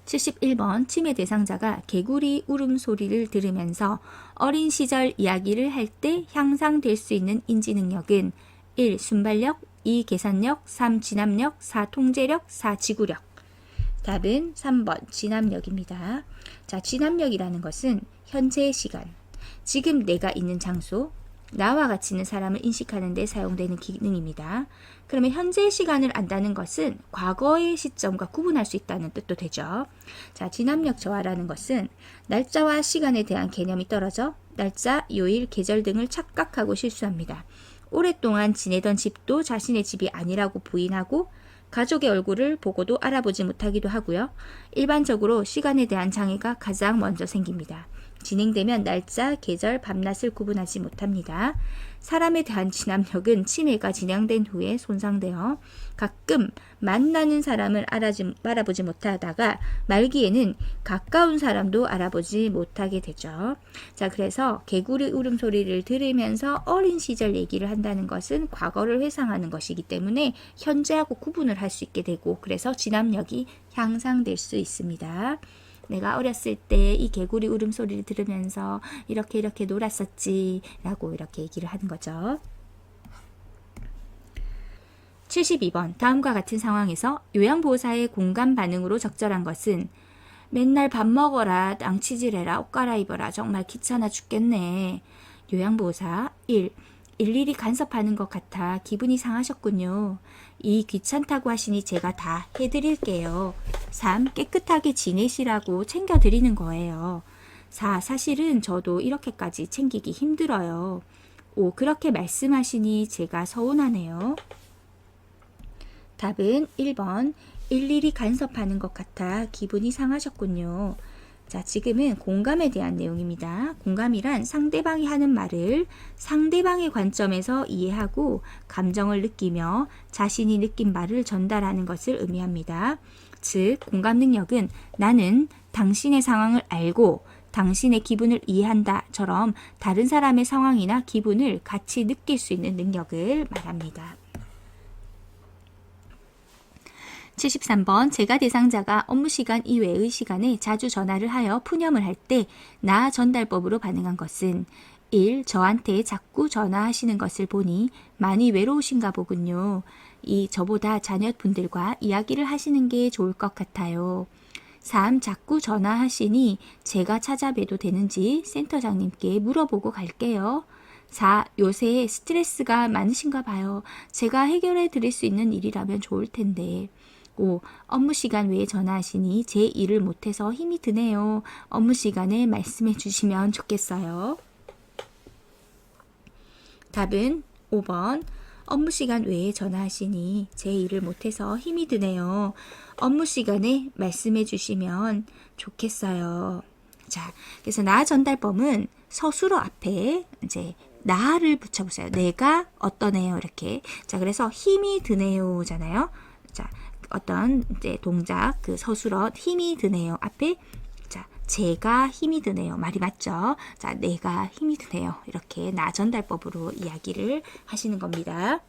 71번 치매 대상자가 개구리 울음소리를 들으면서 어린 시절 이야기를 할 때 향상될 수 있는 인지 능력은 1. 순발력, 2. 계산력, 3. 진압력, 4. 통제력, 4. 지구력. 답은 3번 진압력입니다. 자, 진압력이라는 것은 현재의 시간, 지금 내가 있는 장소, 나와 같이 있는 사람을 인식하는 데 사용되는 기능입니다. 그러면 현재의 시간을 안다는 것은 과거의 시점과 구분할 수 있다는 뜻도 되죠. 자, 진압력 저하라는 것은 날짜와 시간에 대한 개념이 떨어져 날짜, 요일, 계절 등을 착각하고 실수합니다. 오랫동안 지내던 집도 자신의 집이 아니라고 부인하고 가족의 얼굴을 보고도 알아보지 못하기도 하고요. 일반적으로 시간에 대한 장애가 가장 먼저 생깁니다. 진행되면 날짜, 계절, 밤낮을 구분하지 못합니다. 사람에 대한 진압력은 치매가 진행된 후에 손상되어 가끔 만나는 사람을 알아보지 못하다가 말기에는 가까운 사람도 알아보지 못하게 되죠. 자, 그래서 개구리 울음소리를 들으면서 어린 시절 얘기를 한다는 것은 과거를 회상하는 것이기 때문에 현재하고 구분을 할 수 있게 되고, 그래서 진압력이 향상될 수 있습니다. 내가 어렸을 때 이 개구리 울음소리를 들으면서 이렇게 놀았었지 라고 이렇게 얘기를 하는 거죠. 72번 다음과 같은 상황에서 요양보호사의 공감 반응으로 적절한 것은 맨날 밥 먹어라, 낭치질해라, 옷 갈아입어라, 정말 귀찮아 죽겠네. 요양보호사 1. 일일이 간섭하는 것 같아 기분이 상하셨군요. 2. 귀찮다고 하시니 제가 다 해드릴게요. 3. 깨끗하게 지내시라고 챙겨드리는 거예요. 4. 사실은 저도 이렇게까지 챙기기 힘들어요. 5. 그렇게 말씀하시니 제가 서운하네요. 답은 1번. 일일이 간섭하는 것 같아 기분이 상하셨군요. 자, 지금은 공감에 대한 내용입니다. 공감이란 상대방이 하는 말을 상대방의 관점에서 이해하고 감정을 느끼며 자신이 느낀 말을 전달하는 것을 의미합니다. 즉, 공감 능력은 나는 당신의 상황을 알고 당신의 기분을 이해한다처럼 다른 사람의 상황이나 기분을 같이 느낄 수 있는 능력을 말합니다. 73번 제가 대상자가 업무 시간 이외의 시간에 자주 전화를 하여 푸념을 할 때 나 전달법으로 반응한 것은 1. 저한테 자꾸 전화하시는 것을 보니 많이 외로우신가 보군요. 2. 저보다 자녀분들과 이야기를 하시는 게 좋을 것 같아요. 3. 자꾸 전화하시니 제가 찾아뵈도 되는지 센터장님께 물어보고 갈게요. 4. 요새 스트레스가 많으신가 봐요. 제가 해결해 드릴 수 있는 일이라면 좋을 텐데. 5. 업무 시간 외에 전화하시니 제 일을 못해서 힘이 드네요. 업무 시간에 말씀해 주시면 좋겠어요. 답은 5번. 업무 시간 외에 전화하시니 제 일을 못해서 힘이 드네요. 업무 시간에 말씀해 주시면 좋겠어요. 자, 그래서 나 전달법은 서술어 앞에 이제 나를 붙여보세요. 내가 어떠네요. 이렇게. 자, 그래서 힘이 드네요잖아요. 자, 어떤 이제 동작 그 서술어 힘이 드네요 앞에 자 제가 힘이 드네요 말이 맞죠? 자 내가 힘이 드네요 이렇게 나 전달법으로 이야기를 하시는 겁니다.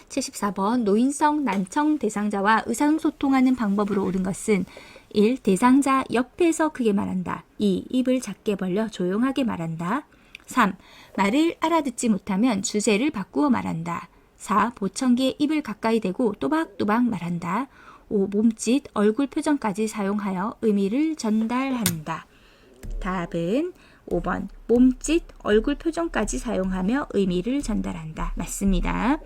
74번 노인성 난청 대상자와 의사소통하는 방법으로 옳은 것은 1. 대상자 옆에서 크게 말한다. 2. 입을 작게 벌려 조용하게 말한다. 3. 말을 알아듣지 못하면 주제를 바꾸어 말한다. 4. 보청기에 입을 가까이 대고 또박또박 말한다. 5. 몸짓, 얼굴 표정까지 사용하여 의미를 전달한다. 답은 5번. 몸짓, 얼굴 표정까지 사용하며 의미를 전달한다. 맞습니다.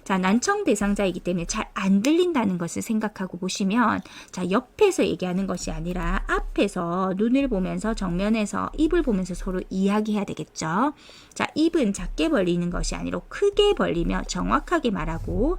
자, 난청 대상자이기 때문에 잘 안 들린다는 것을 생각하고 보시면 자, 옆에서 얘기하는 것이 아니라 앞에서 눈을 보면서 정면에서 입을 보면서 서로 이야기해야 되겠죠. 자, 입은 작게 벌리는 것이 아니라 크게 벌리며 정확하게 말하고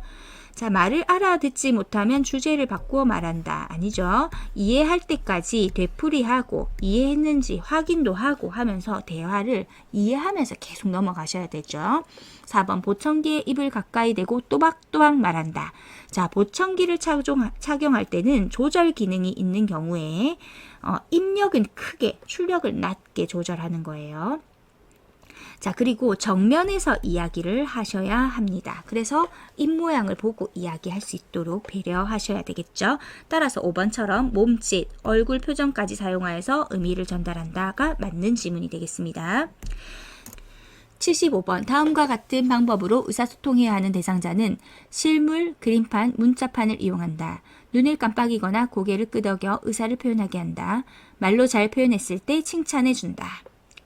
자, 말을 알아듣지 못하면 주제를 바꾸어 말한다. 아니죠. 이해할 때까지 되풀이하고 이해했는지 확인도 하고 하면서 대화를 이해하면서 계속 넘어가셔야 되죠. 4번 보청기에 입을 가까이 대고 또박또박 말한다. 자, 보청기를 착용할 때는 조절 기능이 있는 경우에 입력은 크게, 출력을 낮게 조절하는 거예요. 자, 그리고 정면에서 이야기를 하셔야 합니다. 그래서 입모양을 보고 이야기할 수 있도록 배려하셔야 되겠죠. 따라서 5번처럼 몸짓, 얼굴 표정까지 사용하여서 의미를 전달한다가 맞는 지문이 되겠습니다. 75번 다음과 같은 방법으로 의사소통해야 하는 대상자는 실물, 그림판, 문자판을 이용한다. 눈을 깜빡이거나 고개를 끄덕여 의사를 표현하게 한다. 말로 잘 표현했을 때 칭찬해준다.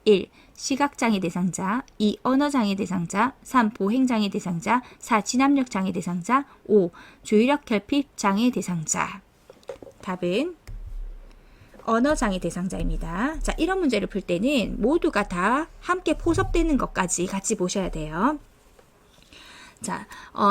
1. 시각장애 대상자, 2. 언어장애 대상자, 3. 보행장애 대상자, 4. 진압력장애 대상자, 5. 주의력 결핍 장애 대상자. 답은 언어장애 대상자입니다. 자, 이런 문제를 풀 때는 모두가 다 함께 포섭되는 것까지 같이 보셔야 돼요. 자,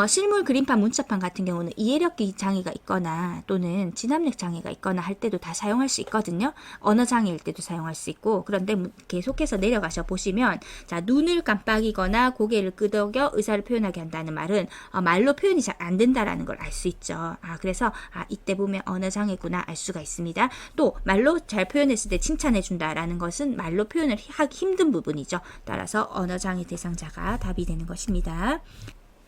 실물 그림판 문자판 같은 경우는 이해력기 장애가 있거나 또는 진압력 장애가 있거나 할 때도 다 사용할 수 있거든요. 언어 장애일 때도 사용할 수 있고, 그런데 계속해서 내려가셔 보시면, 자, 눈을 깜빡이거나 고개를 끄덕여 의사를 표현하게 한다는 말은 말로 표현이 잘 안 된다라는 걸 알 수 있죠. 그래서 이때 보면 언어 장애구나 알 수가 있습니다. 또 말로 잘 표현했을 때 칭찬해 준다라는 것은 말로 표현을 하기 힘든 부분이죠. 따라서 언어 장애 대상자가 답이 되는 것입니다.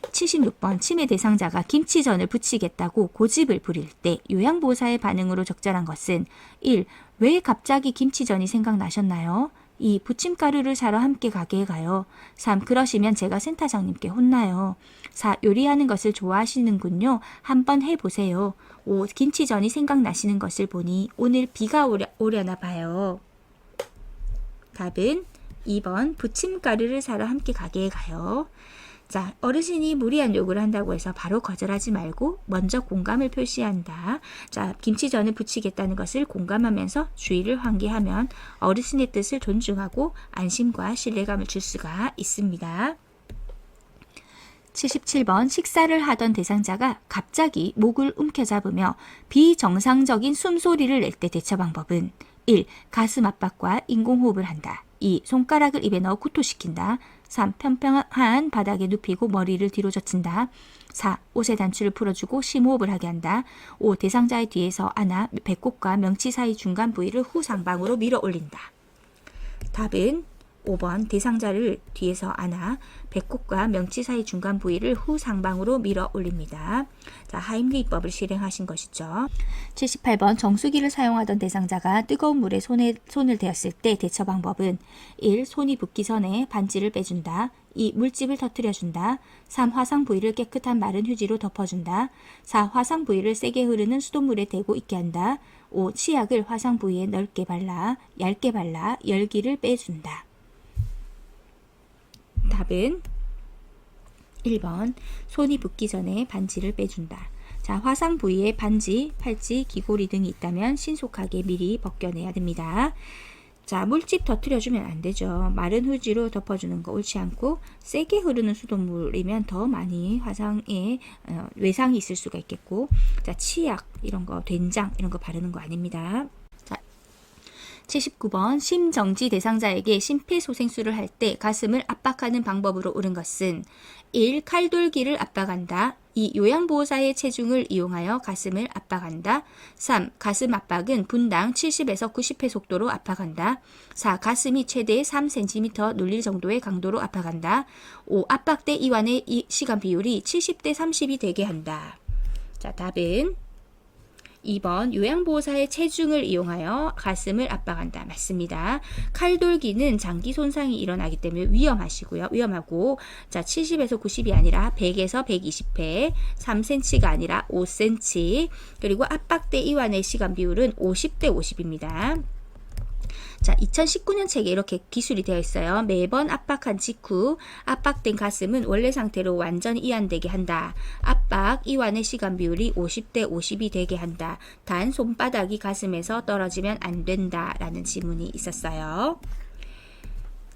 76번 치매 대상자가 김치전을 부치겠다고 고집을 부릴 때 요양보호사의 반응으로 적절한 것은 1. 왜 갑자기 김치전이 생각나셨나요? 2. 부침가루를 사러 함께 가게에 가요. 3. 그러시면 제가 센터장님께 혼나요. 4. 요리하는 것을 좋아하시는군요. 한번 해보세요. 5. 김치전이 생각나시는 것을 보니 오늘 비가 오려나 봐요. 답은 2번 부침가루를 사러 함께 가게에 가요. 자, 어르신이 무리한 요구를 한다고 해서 바로 거절하지 말고 먼저 공감을 표시한다. 자, 김치전을 부치겠다는 것을 공감하면서 주의를 환기하면 어르신의 뜻을 존중하고 안심과 신뢰감을 줄 수가 있습니다. 77번 식사를 하던 대상자가 갑자기 목을 움켜잡으며 비정상적인 숨소리를 낼 때 대처 방법은 1. 가슴 압박과 인공호흡을 한다. 2. 손가락을 입에 넣어 구토시킨다. 3. 평평한 바닥에 눕히고 머리를 뒤로 젖힌다. 4. 옷의 단추를 풀어주고 심호흡을 하게 한다. 5. 대상자의 뒤에서 안아 배꼽과 명치 사이 중간 부위를 후상방으로 밀어 올린다. 답은 5번 대상자를 뒤에서 안아 배꼽과 명치 사이 중간 부위를 후상방으로 밀어 올립니다. 자, 하임리히법을 실행하신 것이죠. 78번 정수기를 사용하던 대상자가 뜨거운 물에 손을 대었을 때 대처 방법은 1. 손이 붓기 전에 반지를 빼준다. 2. 물집을 터뜨려준다. 3. 화상 부위를 깨끗한 마른 휴지로 덮어준다. 4. 화상 부위를 세게 흐르는 수돗물에 대고 있게 한다. 5. 치약을 화상 부위에 넓게 발라 얇게 발라 열기를 빼준다. 답은 1번 손이 붓기 전에 반지를 빼준다. 자, 화상 부위에 반지, 팔찌, 귀고리 등이 있다면 신속하게 미리 벗겨내야 됩니다. 자, 물집 터뜨려주면 안 되죠. 마른 휴지로 덮어주는 거 옳지 않고 세게 흐르는 수돗물이면 더 많이 화상에 외상이 있을 수가 있겠고, 자, 치약 이런 거, 된장 이런 거 바르는 거 아닙니다. 79번 심정지 대상자에게 심폐소생술을 할 때 가슴을 압박하는 방법으로 옳은 것은 1. 칼돌기를 압박한다. 2. 요양보호사의 체중을 이용하여 가슴을 압박한다. 3. 가슴 압박은 분당 70에서 90회 속도로 압박한다. 4. 가슴이 최대 3cm 눌릴 정도의 강도로 압박한다. 5. 압박대 이완의 시간 비율이 70대 30이 되게 한다. 자, 답은 2번 요양보호사의 체중을 이용하여 가슴을 압박한다. 맞습니다. 칼돌기는 장기 손상이 일어나기 때문에 위험하고, 자, 70에서 90이 아니라 100에서 120회, 3cm가 아니라 5cm, 그리고 압박대 이완의 시간 비율은 50대 50입니다. 자, 2019년 책에 이렇게 기술이 되어 있어요. 매번 압박한 직후 압박된 가슴은 원래 상태로 완전히 이완되게 한다. 압박, 이완의 시간 비율이 50대 50이 되게 한다. 단 손바닥이 가슴에서 떨어지면 안 된다. 라는 지문이 있었어요.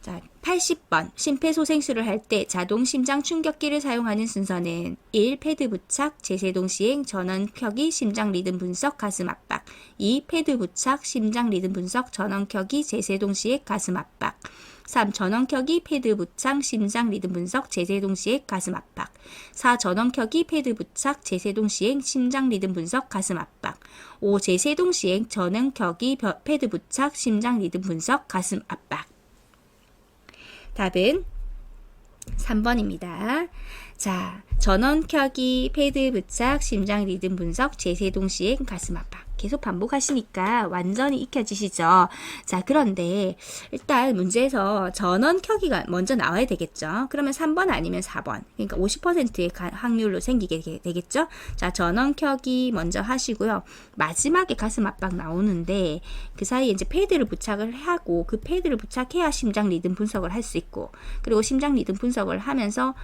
자, 80번 심폐소생술을 할 때 자동 심장 충격기를 사용하는 순서는 1. 패드 부착, 제세동 시행, 전원 켜기, 심장 리듬 분석, 가슴 압박. 2. 패드 부착, 심장 리듬 분석, 전원 켜기, 제세동 시행, 가슴 압박. 3. 전원 켜기, 패드 부착, 심장 리듬 분석, 제세동 시행, 가슴 압박. 4. 전원 켜기, 패드 부착, 제세동 시행, 심장 리듬 분석, 가슴 압박. 5. 제세동 시행, 전원 켜기, 패드 부착, 심장 리듬 분석, 가슴 압박. 답은 3번입니다. 자, 전원 켜기, 패드 부착, 심장 리듬 분석, 제세동 시행, 가슴 압박. 계속 반복하시니까 완전히 익혀지시죠. 자, 그런데 일단 문제에서 전원 켜기가 먼저 나와야 되겠죠. 그러면 3번 아니면 4번. 그러니까 50%의 확률로 생기게 되겠죠. 자, 전원 켜기 먼저 하시고요. 마지막에 가슴 압박 나오는데 그 사이에 이제 패드를 부착을 하고 그 패드를 부착해야 심장 리듬 분석을 할 수 있고, 그리고 심장 리듬 분석을 하면서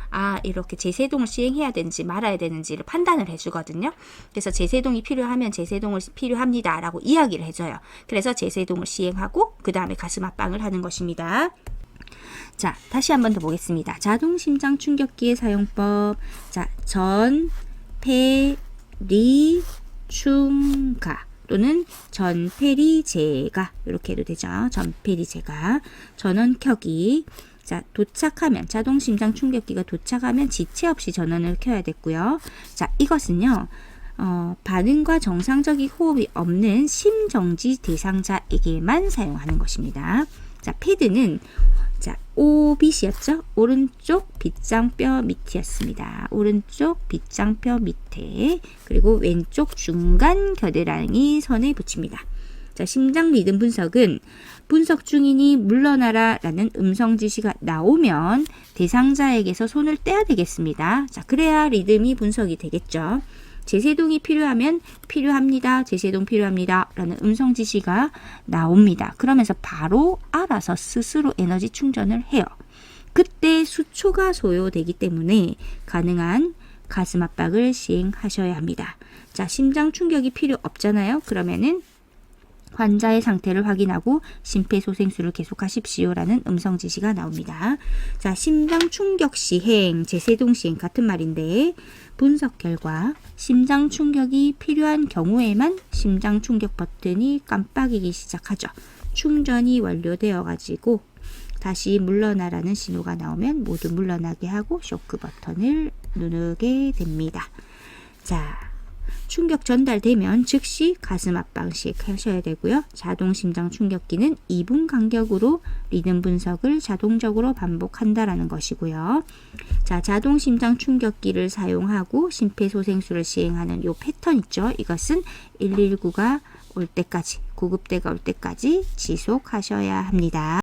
이렇게 제세동을 시행해야 되는지 말아야 되는지를 판단을 해주거든요. 그래서 제세동이 필요하면 제세동을 필요합니다 라고 이야기를 해줘요. 그래서 제세동을 시행하고 그 다음에 가슴 압박을 하는 것입니다. 자, 다시 한 번 더 보겠습니다. 자동 심장 충격기의 사용법. 자, 전, 폐, 리, 충가 또는 전폐리제가 이렇게 해도 되죠. 전폐리제가 전원 켜기. 자, 도착하면 자동 심장 충격기가 도착하면 지체 없이 전원을 켜야 됐고요. 자, 이것은요. 반응과 정상적인 호흡이 없는 심정지 대상자에게만 사용하는 것입니다. 자, 패드는 자, 오빗이었죠? 오른쪽 빗장뼈 밑이었습니다. 오른쪽 빗장뼈 밑에 그리고 왼쪽 중간 겨드랑이 선에 붙입니다. 자, 심장 리듬 분석은 분석 중이니 물러나라 라는 음성 지시가 나오면 대상자에게서 손을 떼야 되겠습니다. 자, 그래야 리듬이 분석이 되겠죠. 제세동이 필요하면 필요합니다. 제세동 필요합니다. 라는 음성 지시가 나옵니다. 그러면서 바로 알아서 스스로 에너지 충전을 해요. 그때 수초가 소요되기 때문에 가능한 가슴 압박을 시행하셔야 합니다. 자, 심장 충격이 필요 없잖아요. 그러면은 환자의 상태를 확인하고 심폐소생술을 계속하십시오라는 음성 지시가 나옵니다. 자, 심장 충격 시행, 제세동 시행 같은 말인데 분석 결과 심장 충격이 필요한 경우에만 심장 충격 버튼이 깜빡이기 시작하죠. 충전이 완료되어 가지고 다시 물러나라는 신호가 나오면 모두 물러나게 하고 쇼크 버튼을 누르게 됩니다. 자, 충격 전달되면 즉시 가슴 압박식 하셔야 되고요. 자동 심장 충격기는 2분 간격으로 리듬 분석을 자동적으로 반복한다라는 것이고요. 자, 자동 심장 충격기를 사용하고 심폐소생술을 시행하는 요 패턴 있죠. 이것은 119가 올 때까지, 구급대가 올 때까지 지속하셔야 합니다.